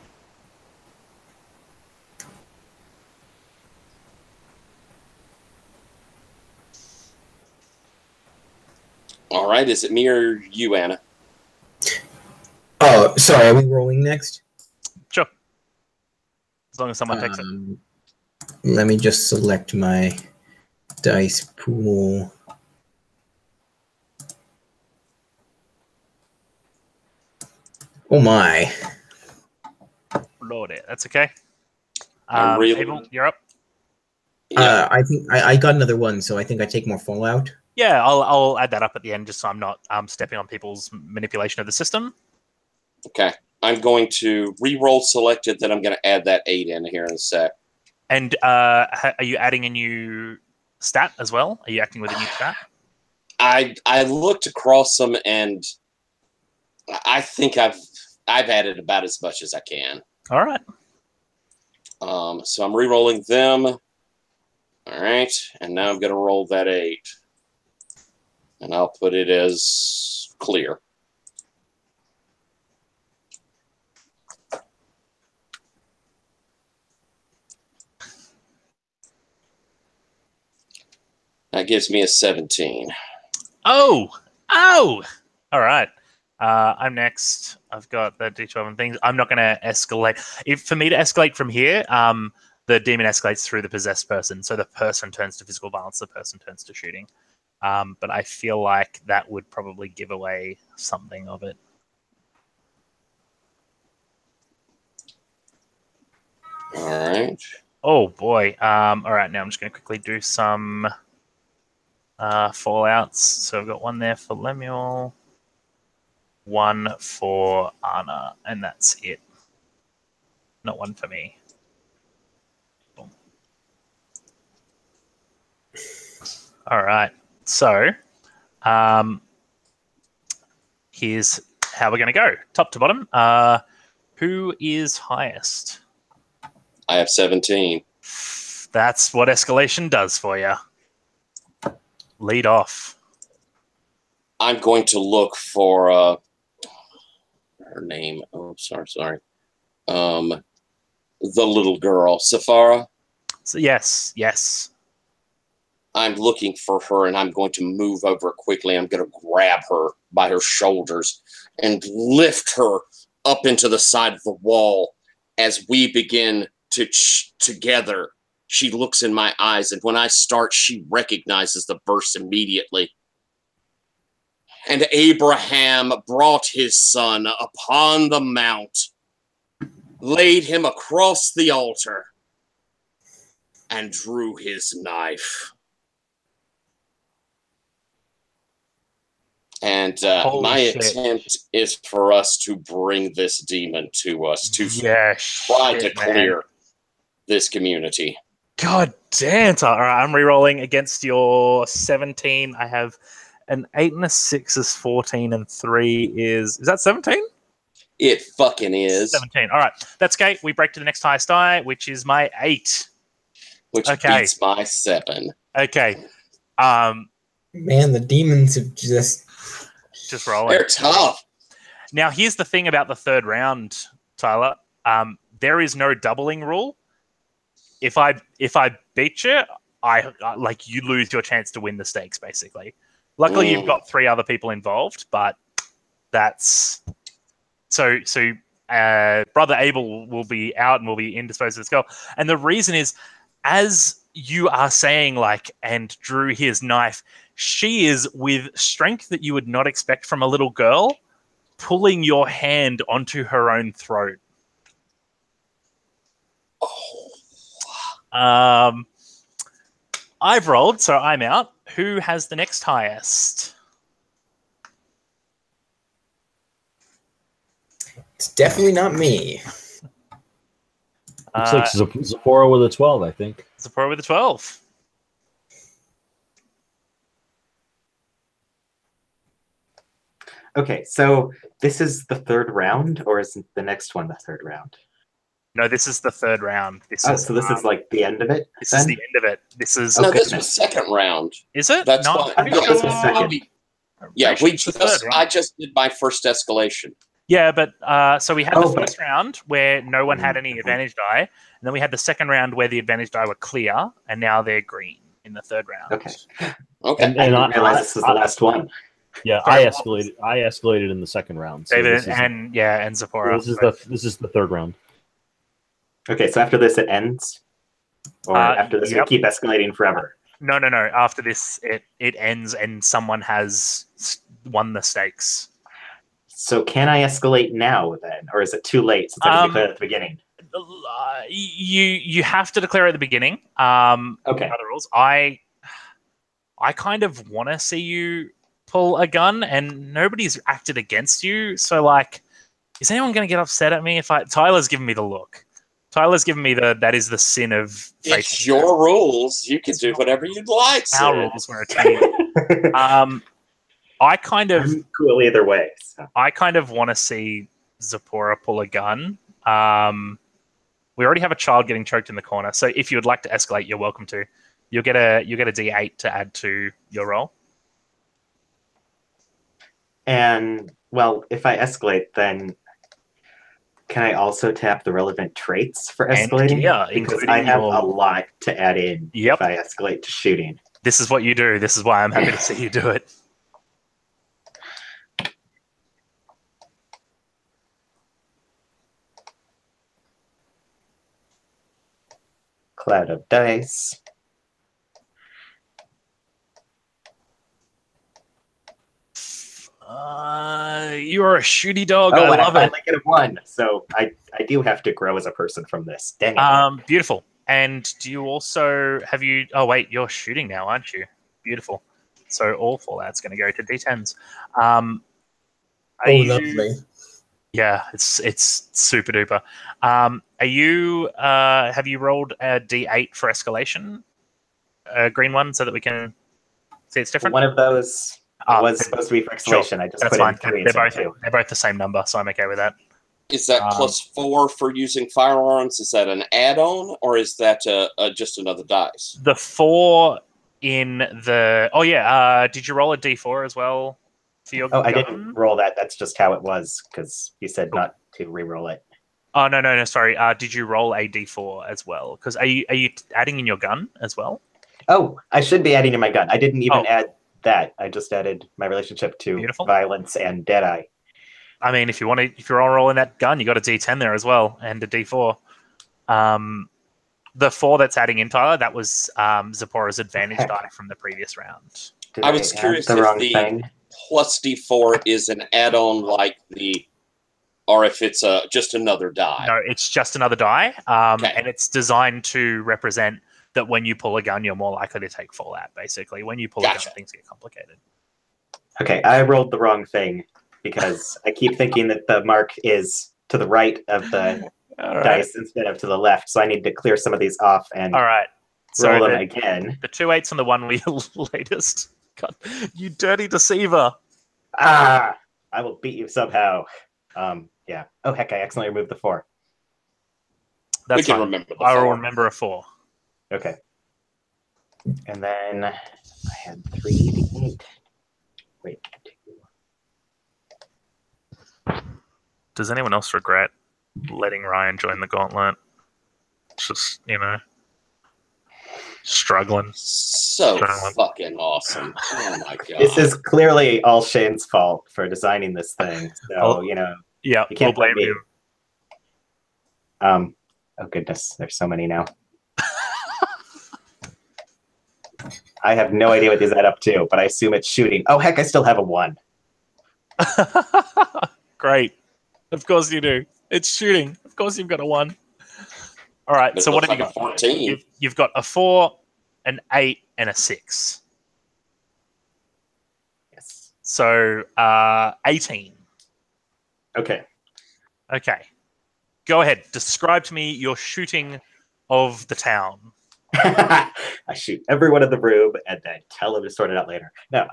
All right, is it me or you, Anna? Oh, sorry, are we rolling next? Sure. As long as someone takes it. Let me just select my dice pool. Oh my. Lord, that's okay. Really? Abel, you're up. Yeah. I think I got another one, so I think I take more fallout. Yeah, I'll add that up at the end just so I'm not stepping on people's manipulation of the system. Okay. I'm going to re-roll selected, then I'm going to add that 8 in here in a sec. And are you adding a new stat as well? Are you acting with a new stat? I looked across them, and I think I've added about as much as I can. All right. So I'm re-rolling them. All right. And now I'm going to roll that 8. And I'll put it as clear. That gives me a 17. Oh! All right. I'm next. I've got the D12 and things. I'm not going to escalate. For me to escalate from here, the demon escalates through the possessed person. So the person turns to physical violence, the person turns to shooting. But I feel like that would probably give away something of it. All right. Oh, boy. All right, now I'm just going to quickly do some fallouts. So I've got one there for Lemuel, one for Anna, and that's it. Not one for me. Boom. All right. So here's how we're going to go. Top to bottom. Who is highest? I have 17. That's what escalation does for you. Lead off. I'm going to look for her name. Oh, sorry. The little girl, Safara. So yes. I'm looking for her, and I'm going to move over quickly. I'm going to grab her by her shoulders and lift her up into the side of the wall as we begin to together She looks in my eyes, and when I start, she recognizes the verse immediately. And Abraham brought his son upon the mount, laid him across the altar, and drew his knife. And my attempt is for us to bring this demon to us, to try to clear this community. God damn. All right, I'm rerolling against your 17. I have an 8 and a 6 is 14, and 3 is that 17? It fucking is. 17. All right, that's okay. We break to the next highest die, which is my 8. Which beats my 7. Okay. Man, the demons have just rolling. They're tough. Now, here's the thing about the third round, Tyler. There is no doubling rule. If I beat you, you lose your chance to win the stakes, basically. Luckily, you've got 3 other people involved, but that's so. Brother Abel will be out and will be indisposed of this girl, and the reason is, as you are saying, and drew his knife, she is with strength that you would not expect from a little girl, pulling your hand onto her own throat. I've rolled, so I'm out. Who has the next highest? It's definitely not me. Looks like Zipporah with a 12, I think. Zipporah with a 12. Okay, so this is the third round, or is the next one the third round? No, this is the third round. So this is like the end of it? This is the end of it. This is... No, this was second round. Is it? That's no, why. I just did my first escalation. Yeah, but so we had the first round where no one had any advantage die, and then we had the second round where the advantage die were clear, and now they're green in the third round. Okay. And I realized this was the last one. Yeah, I escalated in the second round. So David and Zipporah. This is the third round. Okay, so after this it ends? Or after this we keep escalating forever? No. After this it ends and someone has won the stakes. So can I escalate now then? Or is it too late since I declared at the beginning? You have to declare at the beginning. Okay. Other rules. I kind of want to see you pull a gun, and nobody's acted against you. So, is anyone going to get upset at me if Tyler's giving me the look? Tyler's giving me that is the sin of... It's your rules. You can do whatever you'd like. Our rules. We're a team. I'm cool either way. So. I kind of want to see Zipporah pull a gun. We already have a child getting choked in the corner, so if you would like to escalate, you're welcome to. You'll get a D8 to add to your roll. And well, if I escalate, then can I also tap the relevant traits for escalating? Because I have a lot to add in if I escalate to shooting. This is what you do. This is why I'm happy to see you do it. Cloud of dice. You are a shooty dog. I love it. I get a 1, so I do have to grow as a person from this. Dang it. Beautiful. And do you also have you? Oh wait, you're shooting now, aren't you? Beautiful. So all fallout's going to go to D10s. Lovely. Yeah, it's super duper. Are you? Have you rolled a D8 for escalation? A green one, so that we can see it's different. One of those was supposed to be for escalation. Sure. I just put in 3. They're both the same number, so I'm okay with that. Is that +4 for using firearms? Is that an add-on, or is that just another dice? The 4 in the... Oh, yeah. Did you roll a D4 as well for your gun? I didn't roll that. That's just how it was, because you said not to re-roll it. Oh, no, sorry. Did you roll a D4 as well? Because are you adding in your gun as well? Oh, I should be adding in my gun. I didn't even add that. I just added my relationship to violence and Deadeye. I mean, if you're all rolling that gun, you got a D10 there as well and a D4. The 4 that's adding in, Tyler, that was Zipporah's advantage die from the previous round. Did I was add curious the if wrong the thing. plus D4 is an add-on or if it's just another die. No, it's just another die, Okay. and it's designed to represent that when you pull a gun, you're more likely to take fallout, basically. When you pull a gun, things get complicated. Okay, I rolled the wrong thing because I keep thinking that the mark is to the right of the dice instead of to the left, so I need to clear some of these off and All right. So roll them again. The 2 8s on the 1 were your latest. God, you dirty deceiver. I will beat you somehow. Yeah. Oh, heck, I accidentally removed the 4. That's We can fine. remember the I 4. will remember a 4. Okay. And then I had 3d8. Wait. 2. Does anyone else regret letting Ryan join the gauntlet? It's just, struggling. So fucking awesome. Oh my god. This is clearly all Shane's fault for designing this thing. So, Yeah, you can't we'll blame me. him. Oh goodness, there's so many now. I have no idea what these add up to, but I assume it's shooting. Oh heck, I still have a 1. Great. Of course you do. It's shooting. Of course you've got a 1. All right, It so what looks have you like got? a 14. You've got a 4, an 8, and a 6. Yes. So 18. Okay. Okay. Go ahead. Describe to me your shooting of the town. I shoot everyone in the room and then tell them to sort it out later. Now,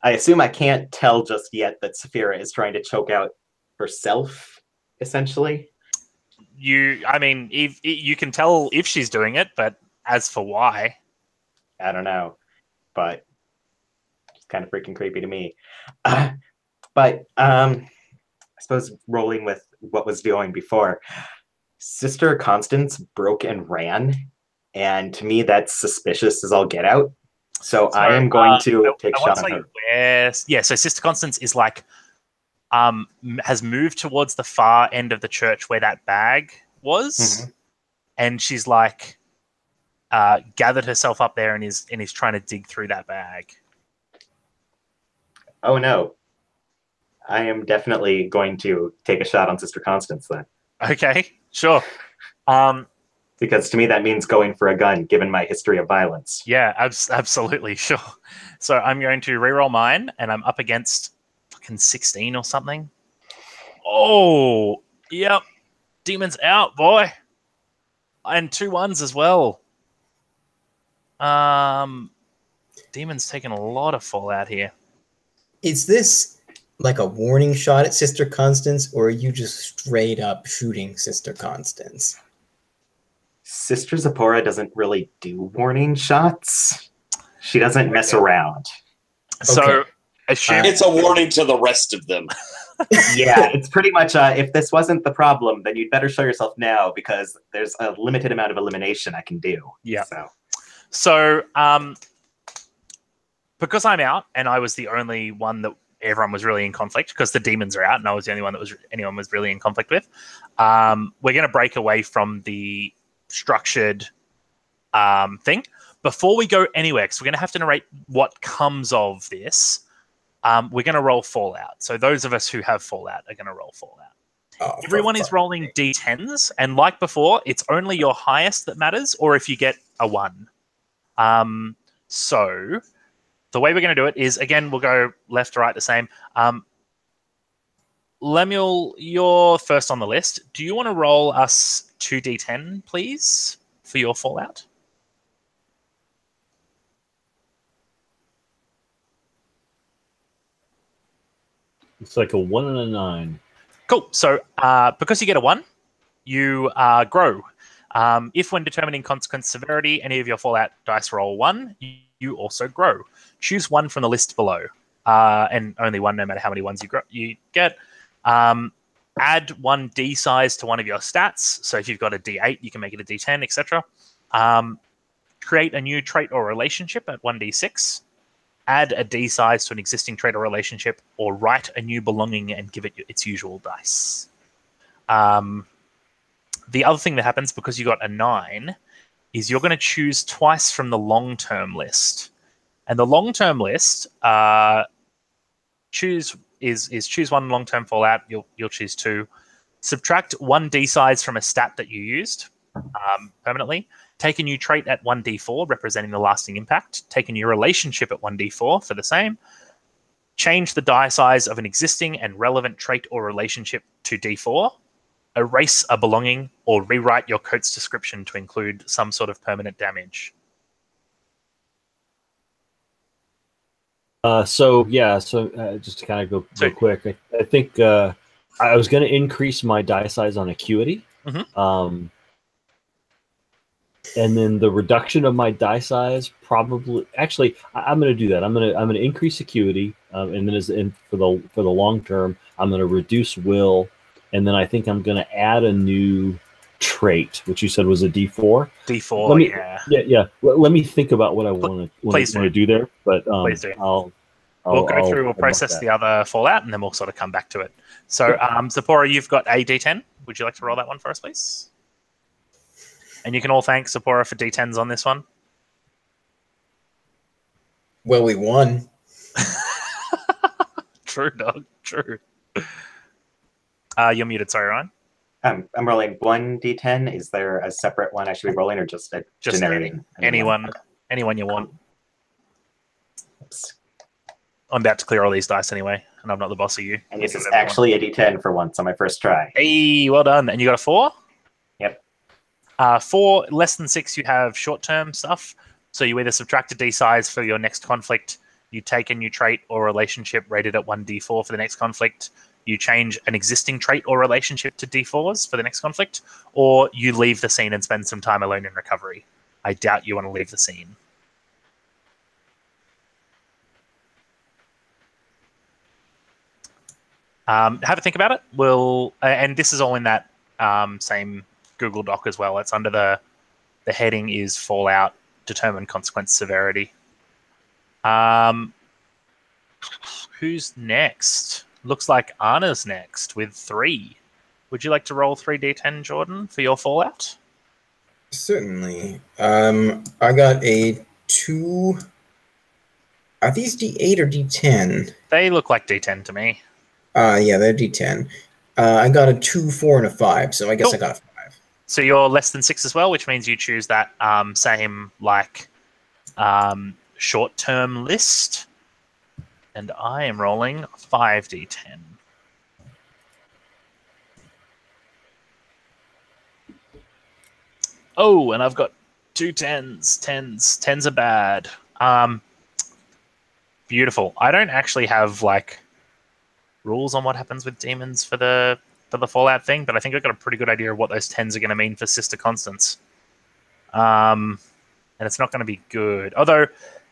I assume I can't tell just yet that Saphira is trying to choke out herself, essentially. If you can tell if she's doing it, but as for why, I don't know, but it's kind of freaking creepy to me. But I suppose rolling with what was going before, Sister Constance broke and ran, and to me that's suspicious as all get out. So I am going to take a shot on her. So Sister Constance is has moved towards the far end of the church where that bag was, and she's gathered herself up there and is trying to dig through that bag. Oh no. I am definitely going to take a shot on Sister Constance then. Okay, sure. Because to me that means going for a gun, given my history of violence. Yeah, absolutely, sure. So I'm going to reroll mine, and I'm up against fucking 16 or something. Oh, yep. Demon's out, boy. And 2 1s as well. Demon's taking a lot of fallout here. Is this like a warning shot at Sister Constance, or are you just straight up shooting Sister Constance? Sister Zipporah doesn't really do warning shots. She doesn't mess around. So it's a warning to the rest of them. Yeah, it's pretty much if this wasn't the problem, then you'd better show yourself now, because there's a limited amount of elimination I can do. Yeah. So because I'm out and I was the only one that everyone was really in conflict, because the demons are out and I was the only one that anyone was really in conflict with, we're going to break away from the structured thing. Before we go anywhere, because we're going to have to narrate what comes of this, we're going to roll Fallout. So those of us who have Fallout are going to roll Fallout. Oh, Everyone is rolling D10s, and like before, it's only your highest that matters, or if you get a 1. So the way we're going to do it is, again, we'll go left to right the same. Lemuel, you're first on the list. Do you want to roll us 2d10, please, for your Fallout? It's like a 1 and a 9. Cool. So because you get a 1, you grow. If when determining consequence severity, any of your Fallout dice roll 1, you also grow. Choose 1 from the list below, and only 1 no matter how many ones you get. Add 1 D size to one of your stats. So if you've got a D8, you can make it a D10, etc. Create a new trait or relationship at 1d6. Add a D size to an existing trait or relationship, or write a new belonging and give it its usual dice. The other thing that happens because you got a 9 is you're going to choose twice from the long-term list. And the long-term list choose one long-term fallout. You'll choose 2. Subtract 1 D size from a stat that you used permanently. Take a new trait at 1d4, representing the lasting impact. Take a new relationship at 1d4 for the same. Change the die size of an existing and relevant trait or relationship to d4. Erase a belonging or rewrite your coat's description to include some sort of permanent damage. Just to kind of go quick, I think I was going to increase my die size on acuity. Mm-hmm. And then the reduction of my die size I'm going to do that. I'm going to increase acuity, and then for the long term, I'm going to reduce will, and then I think I'm going to add a new trait, which you said was a D4. D4, yeah. Let me think about what I want to do there. But please do. We'll process the other fallout, and then we'll sort of come back to it. So, Zipporah, you've got a D10. Would you like to roll that one for us, please? And you can all thank Zipporah for D10s on this one. Well, we won. True, dog. True. You're muted. Sorry, Ryan. I'm rolling 1 D10. Is there a separate one I should be rolling, or just generic? Anyone you want. Oops. I'm about to clear all these dice anyway, and I'm not the boss of you. And this is actually a D10 for once on my first try. Hey, well done. And you got a 4? Yep. 4, less than 6, you have short-term stuff. So you either subtract a D size for your next conflict, you take a new trait or relationship rated at 1d4 for the next conflict, you change an existing trait or relationship to D4s for the next conflict, or you leave the scene and spend some time alone in recovery. I doubt you want to leave the scene. Have a think about it. And this is all in that same Google Doc as well. It's under the heading is Fallout, Determine Consequence Severity. Who's next? Looks like Anna's next with 3. Would you like to roll 3d10, Jordan, for your Fallout? Certainly. I got a 2. Are these D8 or D10? They look like D10 to me. Yeah, they're D10. I got a 2, 4, and a 5, so I guess I got a 5. So you're less than 6 as well, which means you choose that same short-term list. And I am rolling 5d10. Oh, and I've got 2 10s. 10s are bad. Beautiful. I don't actually have rules on what happens with demons for the Fallout thing, but I think I've got a pretty good idea of what those 10s are going to mean for Sister Constance. And it's not going to be good. Although,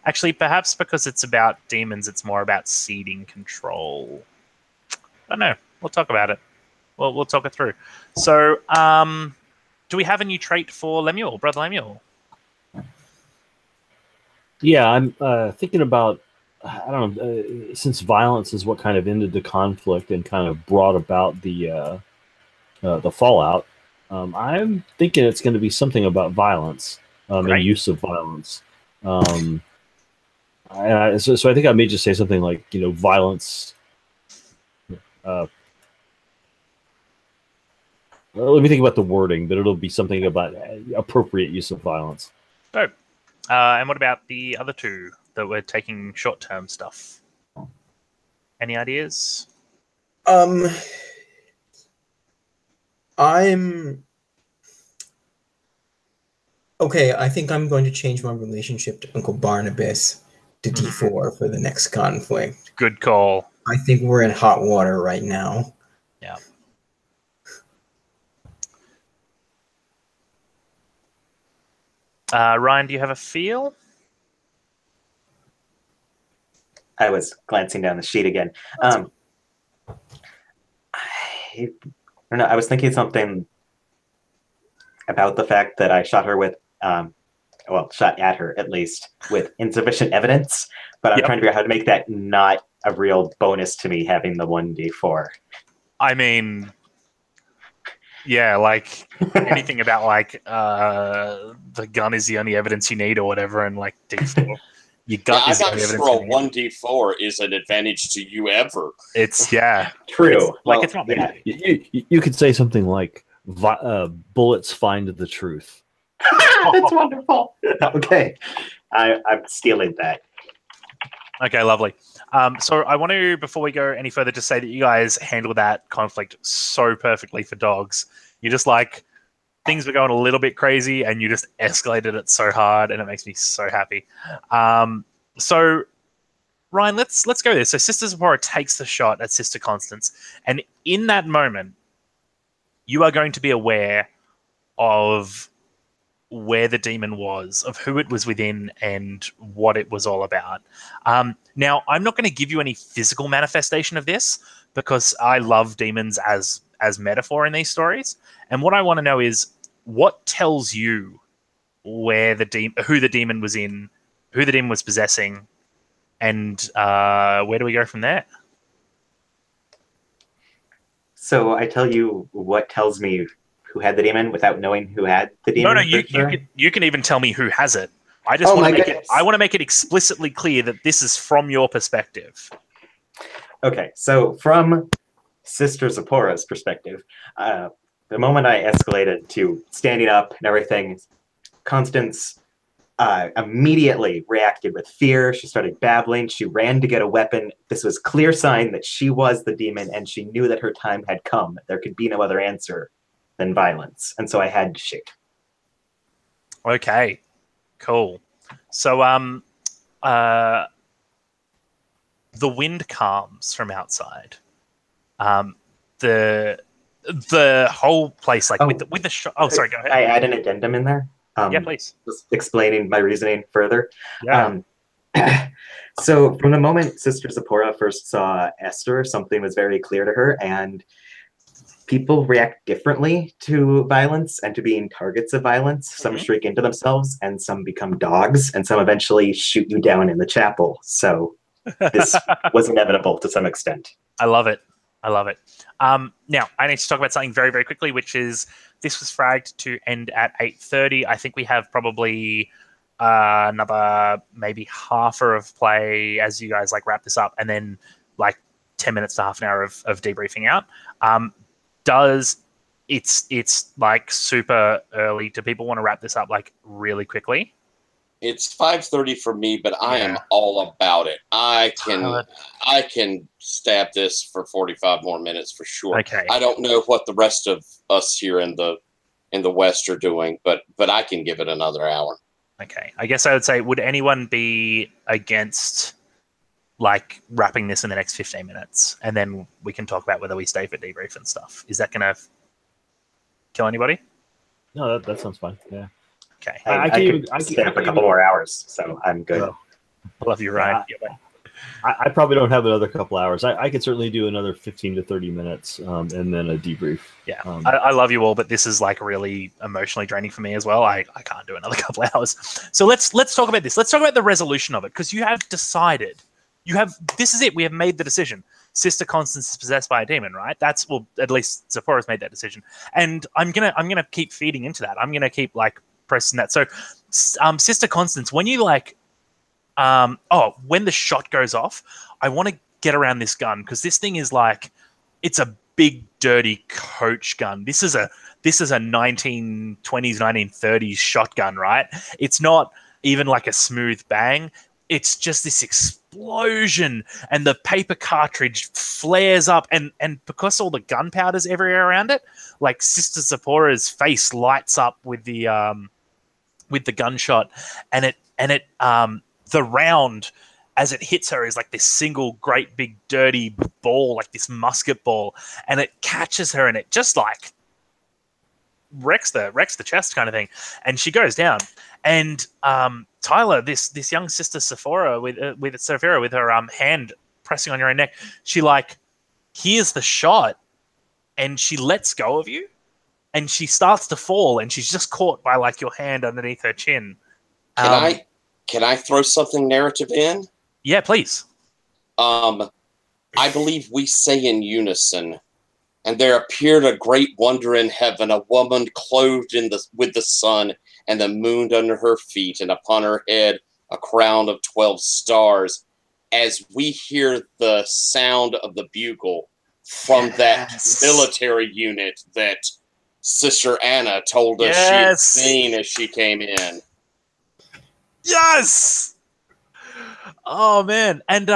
actually, perhaps because it's about demons, it's more about seeding control. I don't know. We'll talk about it. We'll talk it through. So, do we have a new trait for Lemuel, Brother Lemuel? Yeah, I'm thinking about, I don't know, since violence is what kind of ended the conflict and kind of brought about the fallout, I'm thinking it's going to be something about violence and use of violence. So I think I may just say something like, violence. Let me think about the wording, but it'll be something about appropriate use of violence. Oh. And what about the other 2 that were taking short-term stuff? Any ideas? Okay, I think I'm going to change my relationship to Uncle Barnabas to D4 for the next conflict. Good call. I think we're in hot water right now. Yeah. Ryan, do you have a feel? I was glancing down the sheet again. I don't know. I was thinking something about the fact that I shot her with, shot at her at least with insufficient evidence. But I'm trying to figure out how to make that not a real bonus to me having the 1d4. I mean, Yeah, like anything about like the gun is the only evidence you need or whatever, and like D4, your gut Yeah, is I'm the not only evidence sure a you need. 1d4 is an advantage to you ever. It's yeah, True. it's, like Well, it's not meant to be. You could say something like, "Bullets find the truth." That's wonderful. Okay, I'm stealing that. Okay, lovely. So I want to, before we go any further, just say that you guys handled that conflict so perfectly for dogs. You just like things were going a little bit crazy, and you just escalated it so hard, and it makes me so happy. So Ryan, let's go there. So Sister Zipporah takes the shot at Sister Constance, and in that moment, you are going to be aware of where the demon was, of who it was within, and what it was all about. Now, I'm not going to give you any physical manifestation of this because I love demons as metaphor in these stories. And what I want to know is what tells you where who the demon was in, who the demon was possessing, and where do we go from there? So I tell you what tells me who had the demon without knowing who had the demon. No, Sure? you can even tell me who has it. I just want to make it. I want to make it explicitly clear that this is from your perspective. Okay, so from Sister Zipporah's perspective, the moment I escalated to standing up and everything, Constance immediately reacted with fear. She started babbling. She ran to get a weapon. This was clear sign that she was the demon, and she knew that her time had come. There could be no other answer than violence, and so I had to shoot. Okay, cool. So the wind calms from outside. The whole place, like with the shot. Oh, sorry, go ahead. I add an addendum in there. Yeah, please. Just explaining my reasoning further. Yeah. So from the moment Sister Zipporah first saw Esther, something was very clear to her, and people react differently to violence and to being targets of violence. Some shriek into themselves, and some become dogs, and some eventually shoot you down in the chapel. So this was inevitable to some extent. I love it. Now, I need to talk about something very, very quickly, which is this was fragged to end at 8:30. I think we have probably another maybe half hour of play as you guys like wrap this up, and then like 10 minutes to half an hour of debriefing out. It's like super early. Do people want to wrap this up like really quickly? It's 5:30 for me, but I am all about it. I can stab this for 45 more minutes for sure. Okay. I don't know what the rest of us here in the West are doing, but I can give it another hour. Okay. I guess I would say, would anyone be against like wrapping this in the next 15 minutes, and then we can talk about whether we stay for debrief and stuff? Is that going to kill anybody? No, that sounds fine. Yeah. Okay. I could stay up a couple more hours, so I'm good. Oh. I love you, Ryan. I probably don't have another couple hours. I could certainly do another 15 to 30 minutes and then a debrief. Yeah. I love you all, but this is like really emotionally draining for me as well. I can't do another couple hours. So let's talk about this. Let's talk about the resolution of it, because you have decided. This is it. We have made the decision. Sister Constance is possessed by a demon, right? At least Zipporah's made that decision. And I'm gonna keep feeding into that. I'm gonna keep like pressing that. So Sister Constance, when you like when the shot goes off, I want to get around this gun, because this thing is like, it's a big dirty coach gun. This is a 1920s, 1930s shotgun, right? It's not even like a smooth bang. It's just this explosion, and the paper cartridge flares up, and because all the gunpowder's everywhere around it, like Sister Zipporah's face lights up with the gunshot, and it the round as it hits her is like this single great big dirty ball, like this musket ball, and it catches her, and it just like wrecks the chest kind of thing, and she goes down. And Tyler, this young Sister Zipporah with her hand pressing on your own neck, she like hears the shot, and she lets go of you, and she starts to fall, and she's just caught by like your hand underneath her chin. Can I throw something narrative in? Yeah, please. I believe we say in unison, And there appeared a great wonder in heaven, a woman clothed with the sun, and the moon under her feet, and upon her head a crown of 12 stars. As we hear the sound of the bugle from that military unit that Sister Anna told us she had seen as she came in. Yes. Oh man, and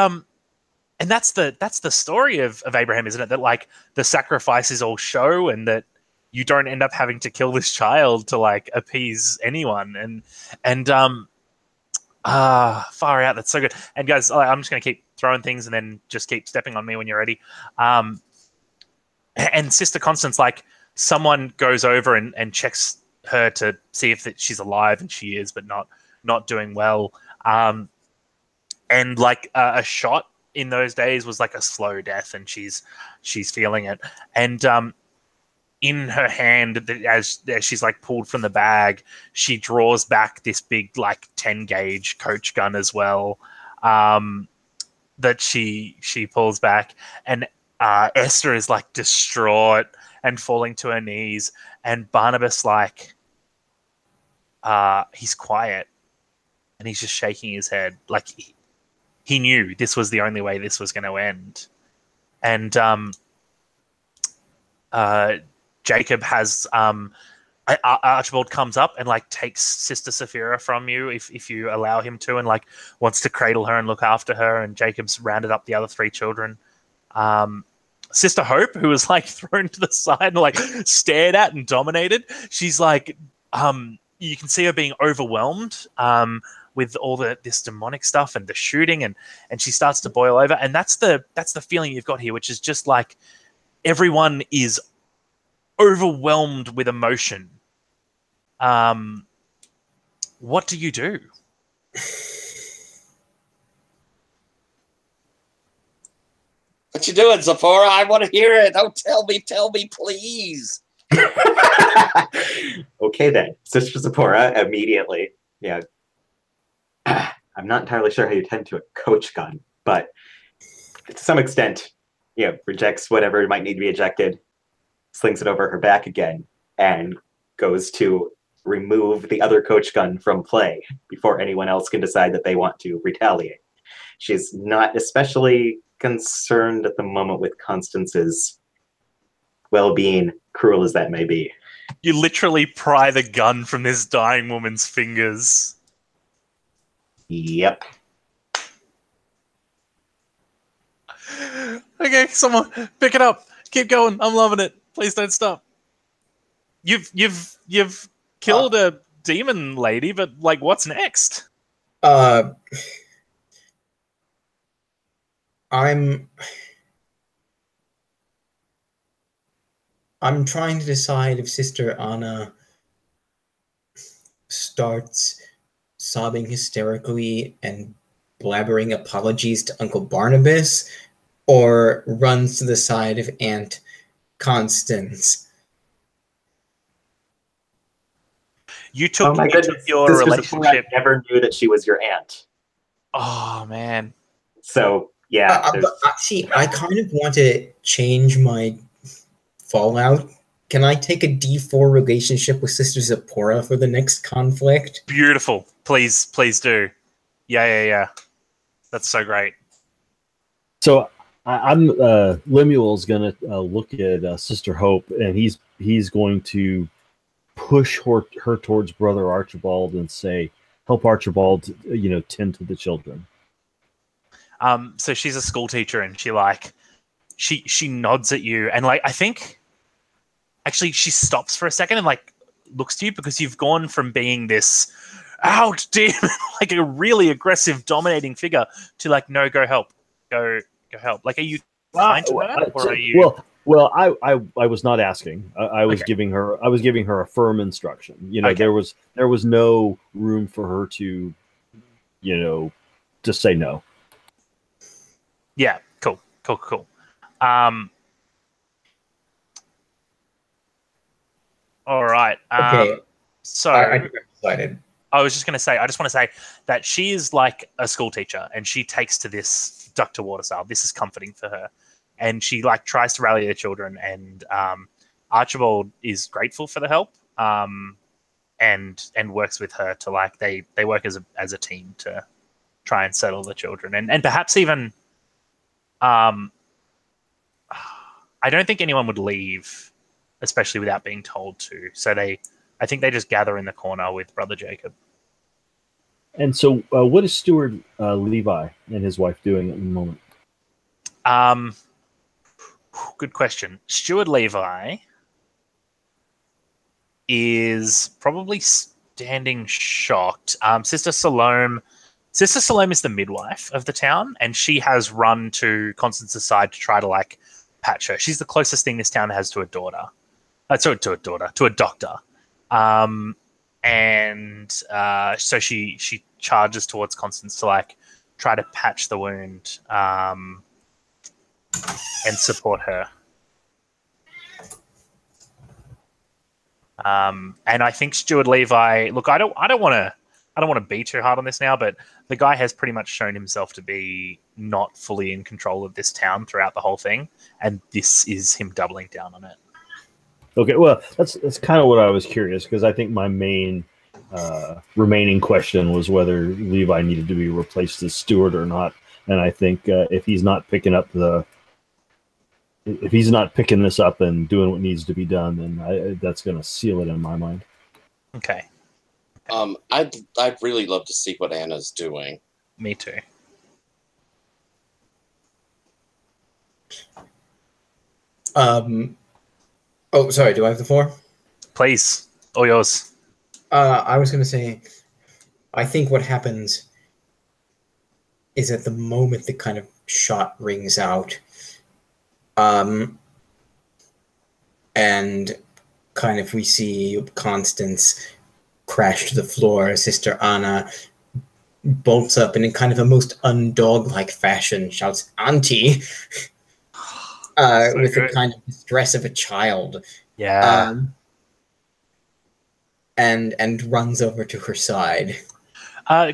that's the story of Abraham, isn't it? That like the sacrifice is all show, and that you don't end up having to kill this child to like appease anyone, and far out. That's so good. And guys, I'm just gonna keep throwing things, and then just keep stepping on me when you're ready. And Sister Constance, like someone goes over and checks her to see if she's alive, and she is, but not doing well. And like a shot in those days was like a slow death, and she's feeling it. And in her hand, as she's like pulled from the bag, she draws back this big like 10 gauge coach gun as well, that she pulls back. And Esther is like distraught and falling to her knees, and Barnabas like he's quiet, and he's just shaking his head like he knew this was the only way this was going to end. And Jacob has Archibald comes up and like takes Sister Sapphira from you if you allow him to, and like wants to cradle her and look after her. And Jacob's rounded up the other 3 children. Sister Hope, who was like thrown to the side and like stared at and dominated, she's like you can see her being overwhelmed with all this demonic stuff and the shooting, and she starts to boil over. And that's the feeling you've got here, which is just like everyone is overwhelmed with emotion. What do you do? What you doing, Zipporah? I want to hear it. Don't tell me, please. Okay then, Sister Zipporah immediately. Yeah, I'm not entirely sure how you tend to a coach gun, but to some extent, rejects whatever might need to be ejected, slings it over her back again, and goes to remove the other coach gun from play before anyone else can decide that they want to retaliate. She's not especially concerned at the moment with Constance's well-being, cruel as that may be. You literally pry the gun from this dying woman's fingers. Yep. Okay, someone pick it up. Keep going. I'm loving it. Please don't stop. You've killed a demon lady, but like, what's next? I'm trying to decide if Sister Anna starts sobbing hysterically and blabbering apologies to Uncle Barnabas, or runs to the side of Aunt Constance. You took, oh my goodness, your Sister relationship. Zipporah never knew that she was your aunt. Oh man. So yeah. See, I kind of want to change my fallout. Can I take a D4 relationship with Sister Zipporah for the next conflict? Beautiful. Please do. Yeah. That's so great. So I'm Lemuel's gonna look at Sister Hope, and he's going to push her towards Brother Archibald and say, "Help Archibald, tend to the children." So she's a school teacher, and she nods at you, and like I think actually she stops for a second and like looks to you, because you've gone from being this out demon, like a really aggressive, dominating figure, to like, no, go help. Go help. Like, are you kind to her, or are you? Well, I was not asking. I was giving her a firm instruction. There was no room for her to, just say no. Yeah, cool. All right. So I decided. I was just going to say, I just want to say that she is like a school teacher, and she takes to this duck to water style. This is comforting for her. and she like tries to rally the children, and Archibald is grateful for the help, and works with her to like they work as a team to try and settle the children, and perhaps even I don't think anyone would leave, especially without being told to. So I think they just gather in the corner with Brother Jacob. And so, what is Steward Levi and his wife doing at the moment? Good question. Steward Levi is probably standing shocked. Sister Salome is the midwife of the town, and she has run to Constance's side to try to like patch her. She's the closest thing this town has to a daughter. To a doctor. So she charges towards Constance to like try to patch the wound and support her. And I think Steward Levi. Look, I don't want to be too hard on this now, but the guy has pretty much shown himself to be not fully in control of this town throughout the whole thing, and this is him doubling down on it. Okay, well, that's kind of what I was curious, because I think my main remaining question was whether Levi needed to be replaced as steward or not, and I think if he's not picking this up and doing what needs to be done, then that's going to seal it in my mind. Okay. I'd really love to see what Anna's doing. Me too. Oh, sorry. Do I have the floor? Please, all yours. I was going to say, I think what happens is at the moment the kind of shot rings out, and kind of we see Constance crash to the floor. Sister Anna bolts up and in kind of a most undog-like fashion shouts, "Auntie!" With the kind of distress of a child. Yeah. And runs over to her side.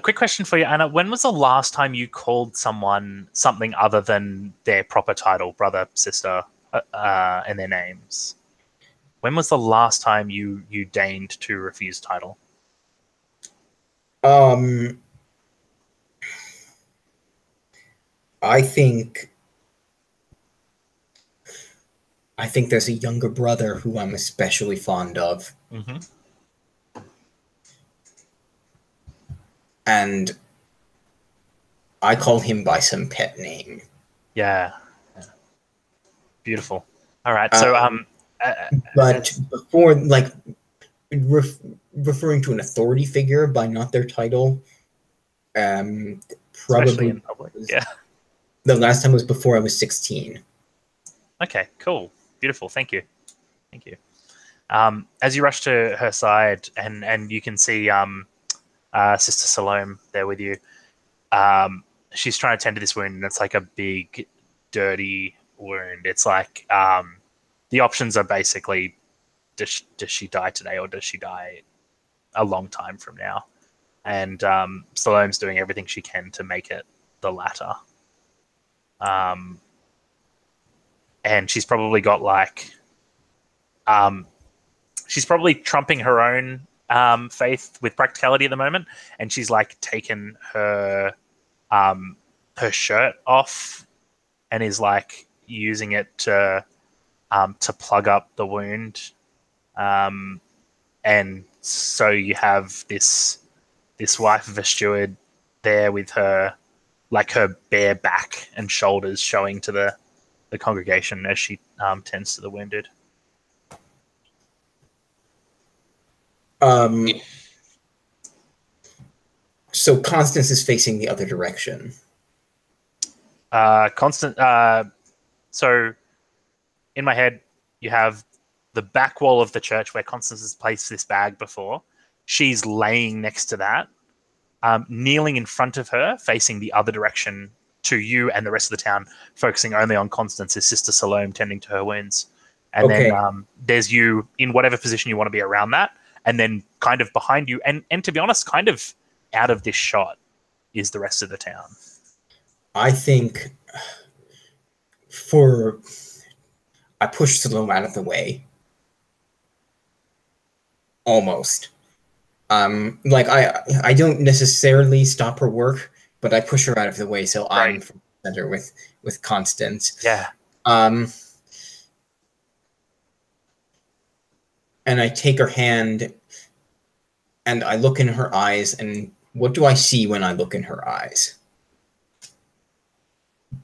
Quick question for you, Anna. When was the last time you called someone something other than their proper title, brother, sister, and their names? When was the last time you deigned to refuse title? I think there's a younger brother who I'm especially fond of. Mm-hmm. And I call him by some pet name. Yeah. Beautiful. All right. So, but before, like, referring to an authority figure by not their title, probably in public. Yeah. The last time was before I was 16. Okay. Cool. Beautiful. Thank you. As you rush to her side, and you can see Sister Salome there with you. She's trying to tend to this wound, and it's like a big, dirty wound. It's like the options are basically, does she die today, or does she die a long time from now? And Salome's doing everything she can to make it the latter. And she's probably got like, she's probably trumping her own faith with practicality at the moment, and she's like taken her shirt off and is like using it to plug up the wound, and so you have this wife of a steward there with her bare back and shoulders showing to the congregation as she tends to the wounded. So Constance is facing the other direction. So in my head, you have the back wall of the church where Constance has placed this bag before. She's laying next to that, kneeling in front of her, facing the other direction to you and the rest of the town, focusing only on Constance's Sister Salome tending to her wounds. And then there's you in whatever position you want to be around that. And then kind of behind you, and to be honest, kind of out of this shot is the rest of the town. I think I push Sloan out of the way. Almost. Like I don't necessarily stop her work, but I push her out of the way so I'm from the center with Constance. Yeah. And I take her hand and I look in her eyes, and what do I see when I look in her eyes?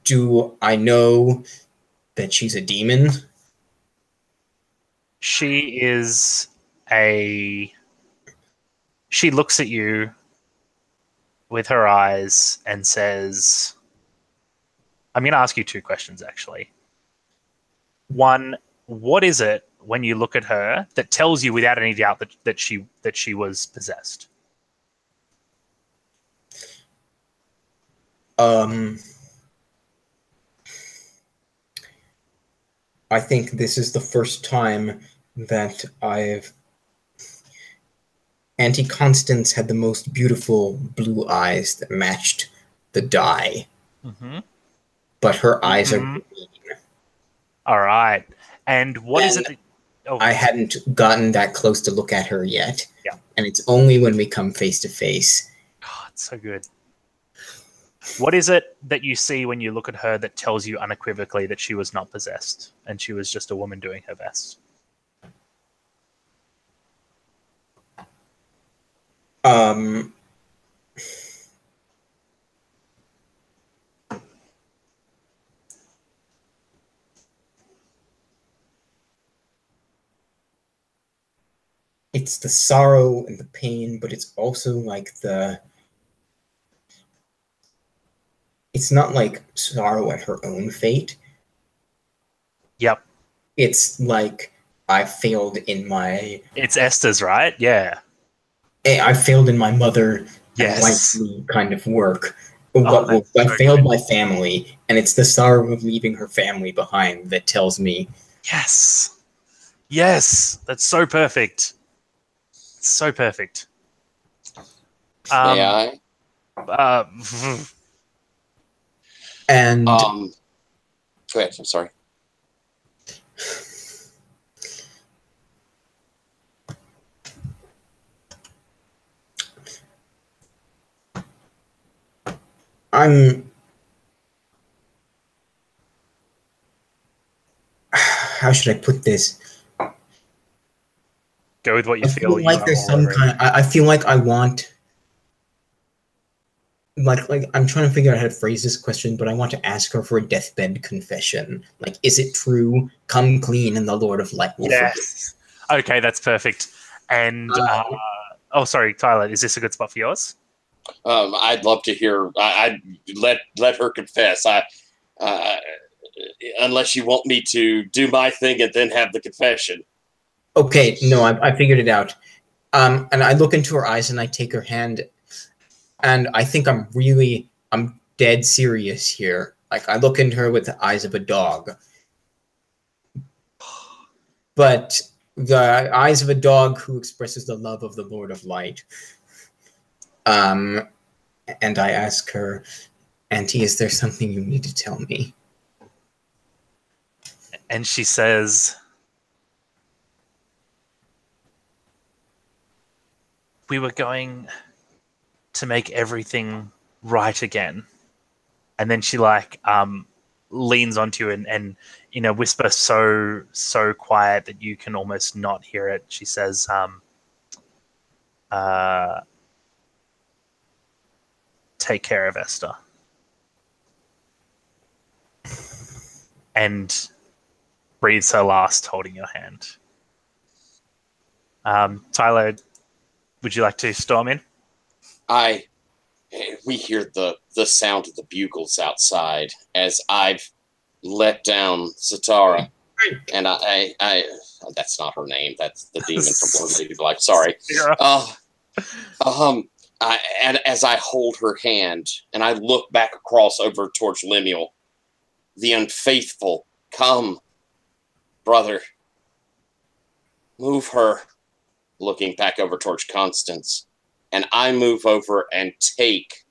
Do I know that she's a demon? She looks at you with her eyes and says, I'm going to ask you two questions, actually. One, what is it when you look at her that tells you without any doubt that she was possessed? I think this is the first time that Auntie Constance had the most beautiful blue eyes that matched the dye. Mm-hmm. But her eyes are green. All right. And what is it that... I hadn't gotten that close to look at her yet. Yeah. And it's only when we come face to face. Oh, it's so good. What is it that you see when you look at her that tells you unequivocally that she was not possessed and she was just a woman doing her best? It's the sorrow and the pain, but it's also like it's not like sorrow at her own fate. Yep. It's like I failed in my... It's Esther's, right? Yeah. I failed in my mother Yes. and wifely kind of work. Oh, I failed my family, and it's the sorrow of leaving her family behind that tells me... Yes. Yes. That's so perfect. So perfect. May I? And... Go ahead, I'm sorry. How should I put this? Go with what you feel. I feel like there's some kind. I feel like I want. Like I'm trying to figure out how to phrase this question, but I want to ask her for a deathbed confession. Like, is it true? Come clean, and the Lord of Light will forgive. Yes. Okay, that's perfect. And oh, sorry, Tyler. Is this a good spot for yours? I'd love to hear. I'd let her confess. Unless you want me to do my thing and then have the confession. Okay, no, I figured it out. And I look into her eyes and I take her hand, and I think I'm dead serious here. Like, I look into her with the eyes of a dog. But the eyes of a dog who expresses the love of the Lord of Light. And I ask her, Auntie, is there something you need to tell me? And she says, we were going to make everything right again. And then she leans onto you and in a whisper so quiet that you can almost not hear it. She says, take care of Esther. And breathes her last holding your hand. Tyler, would you like to storm in? We hear the sound of the bugles outside as I've let down Satara. And I that's not her name. That's the demon from Lord Lady Black. Sorry. And as I hold her hand and I look back across over towards Lemuel, the unfaithful, come, brother, move her, looking back over towards Constance. And I move over and take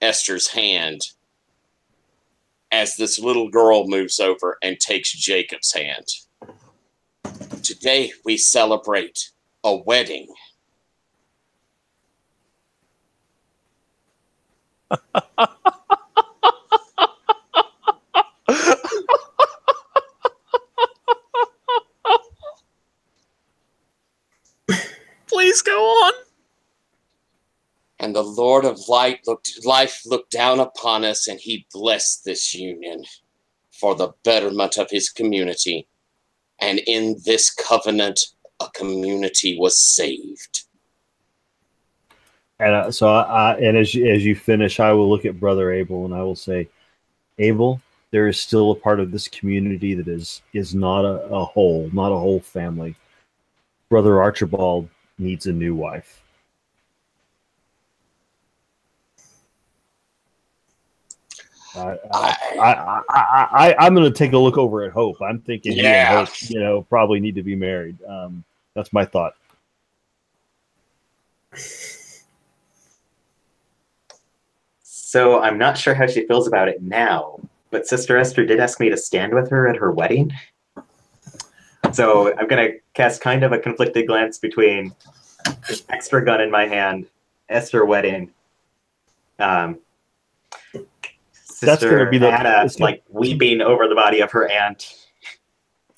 Esther's hand as this little girl moves over and takes Jacob's hand. Today we celebrate a wedding. Please go on. And the Lord of Life looked down upon us, and he blessed this union for the betterment of his community. And in this covenant, a community was saved. And and as you finish, I will look at Brother Abel and I will say, Abel, there is still a part of this community that is not a whole family. Brother Archibald needs a new wife. I'm going to take a look over at Hope. I'm thinking he and Hope, probably need to be married. That's my thought. So I'm not sure how she feels about it now, but Sister Esther did ask me to stand with her at her wedding. So I'm going to cast kind of a conflicted glance between this extra gun in my hand, Esther wedding. That's going to be Anna, weeping over the body of her aunt.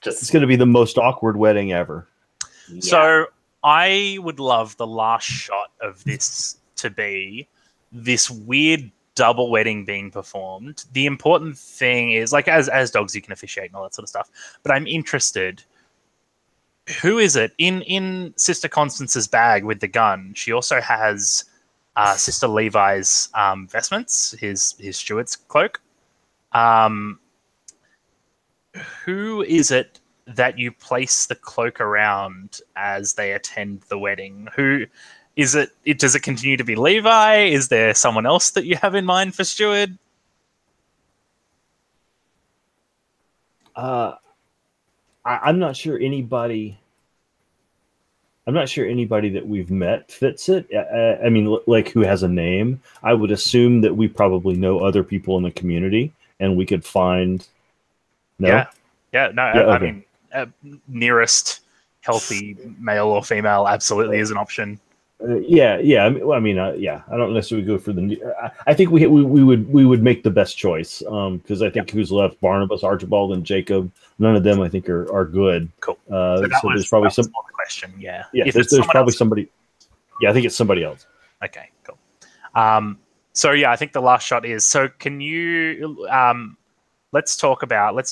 It's going to be the most awkward wedding ever. Yeah. So I would love the last shot of this to be this weird double wedding being performed. The important thing is, like, as dogs, you can officiate and all that sort of stuff. But I'm interested. Who is it in Sister Constance's bag with the gun? She also has Sister Levi's vestments, his steward's cloak. Who is it that you place the cloak around as they attend the wedding? Who is it? Does it continue to be Levi? Is there someone else that you have in mind for steward? I'm not sure anybody. I'm not sure anybody that we've met fits it. I mean, like, who has a name. I would assume that we probably know other people in the community, and we could find. No? Yeah. No. Yeah, I okay. mean, nearest healthy male or female absolutely is an option. Yeah. I mean, I don't necessarily go for the. I think we would make the best choice because I think who's left: Barnabas, Archibald, and Jacob. None of them, I think, are good. Cool. So there's probably some question. Yeah. Yeah. There's probably somebody. Yeah, I think it's somebody else. Okay. Cool. So yeah, I think the last shot is. So can you? Let's do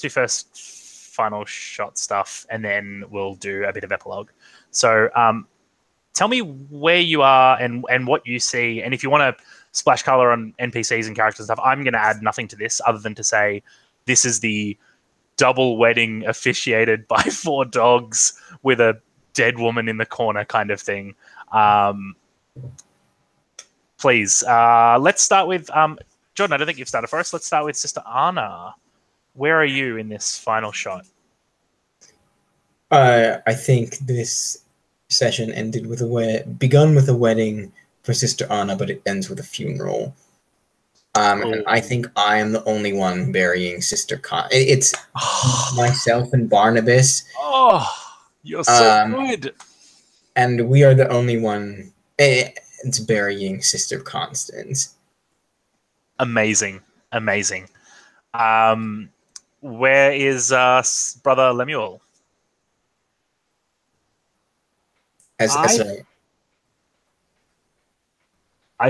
first final shot stuff, and then we'll do a bit of epilogue. So tell me where you are and what you see, and if you want to splash color on NPCs and characters and stuff, I'm going to add nothing to this other than to say this is the double wedding officiated by 4 dogs with a dead woman in the corner kind of thing. Please, let's start with Jordan. I don't think you've started for us. Let's start with Sister Anna. Where are you in this final shot? I think this session begun with a wedding for Sister Anna, but it ends with a funeral. And I think I am the only one burying Sister Con. It's myself and Barnabas. Oh, you're so good. And we are the only one it's burying Sister Constance. Amazing. Where is Brother Lemuel? I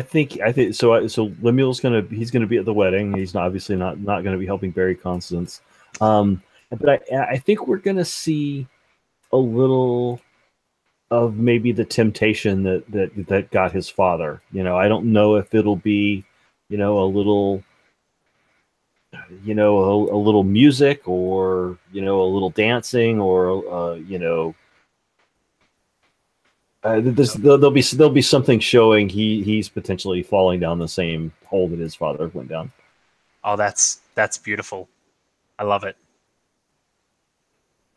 think so. So Lemuel's he's gonna be at the wedding. He's obviously not gonna be helping bury Constance. But I think we're gonna see a little of maybe the temptation that got his father. I don't know if it'll be, a little, a little music or a little dancing or there'll be something showing he's potentially falling down the same hole that his father went down. Oh, that's beautiful. I love it.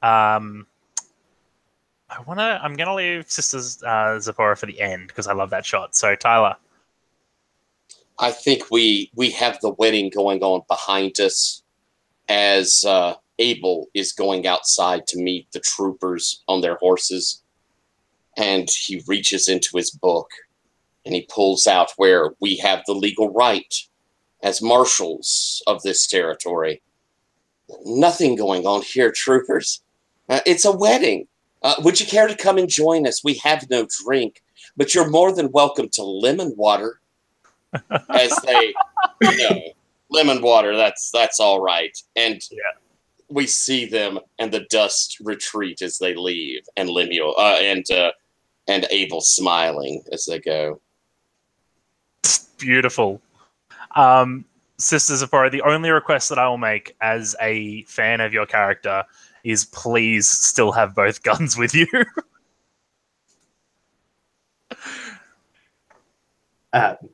I'm gonna leave Sister Zipporah for the end because I love that shot. So Tyler, I think we have the wedding going on behind us. as Abel is going outside to meet the troopers on their horses, and he reaches into his book and he pulls out where we have the legal right as marshals of this territory. Nothing going on here, troopers. It's a wedding. Would you care to come and join us? We have no drink, but you're more than welcome to lemon water. As they, lemon water, that's all right. And we see them and the dust retreat as they leave, and Lemuel and Abel smiling as they go. Beautiful. Sister Zipporah, the only request that I will make as a fan of your character is please still have both guns with you.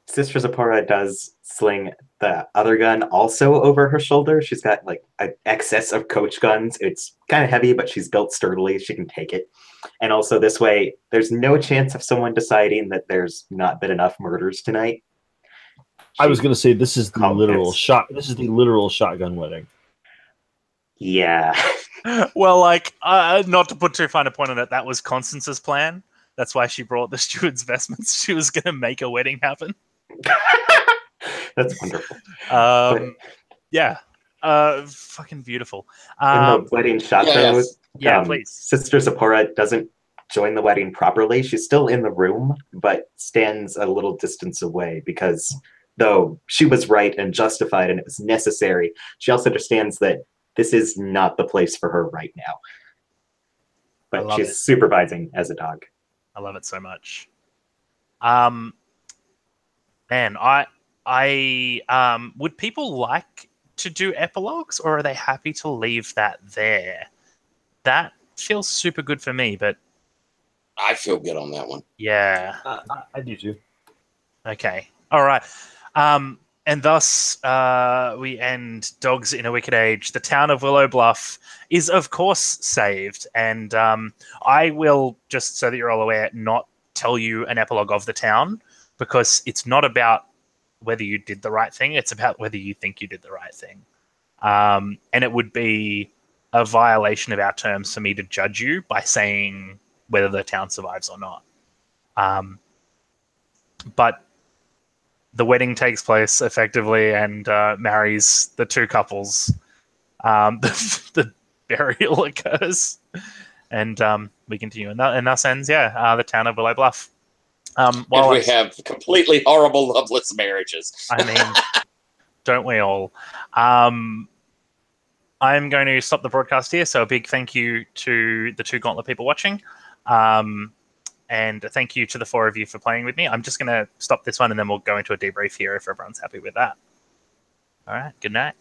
Sister Zipporah does sling the other gun also over her shoulder. She's got like an excess of coach guns. It's kind of heavy, but she's built sturdily. She can take it. And also this way, there's no chance of someone deciding that there's not been enough murders tonight. I was going to say this is the literal shot. This is the literal shotgun wedding. Yeah. Well, like, not to put too fine a point on it, that was Constance's plan. That's why she brought the steward's vestments. She was going to make a wedding happen. That's wonderful. Yeah. Fucking beautiful. In the wedding shot, though, please. Sister Zipporah doesn't join the wedding properly. She's still in the room, but stands a little distance away because though she was right and justified and it was necessary, she also understands that this is not the place for her right now. But she's supervising as a dog. I love it so much. Man, I would people like to do epilogues, or are they happy to leave that there? That feels super good for me, but I feel good on that one. Yeah. I do too. Okay. All right. And thus we end Dogs in a Wicked Age. The town of Willow Bluff is, of course, saved. And I will, just so that you're all aware, not tell you an epilogue of the town, because it's not about whether you did the right thing. It's about whether you think you did the right thing. And it would be a violation of our terms for me to judge you by saying whether the town survives or not. But the wedding takes place effectively and marries the two couples. The burial occurs, and we continue. And thus ends, the town of Willow Bluff. And we have completely horrible, loveless marriages. I mean, don't we all? I'm going to stop the broadcast here. So a big thank you to the two Gauntlet people watching. And thank you to the four of you for playing with me. I'm just going to stop this one and then we'll go into a debrief here if everyone's happy with that. All right. Good night.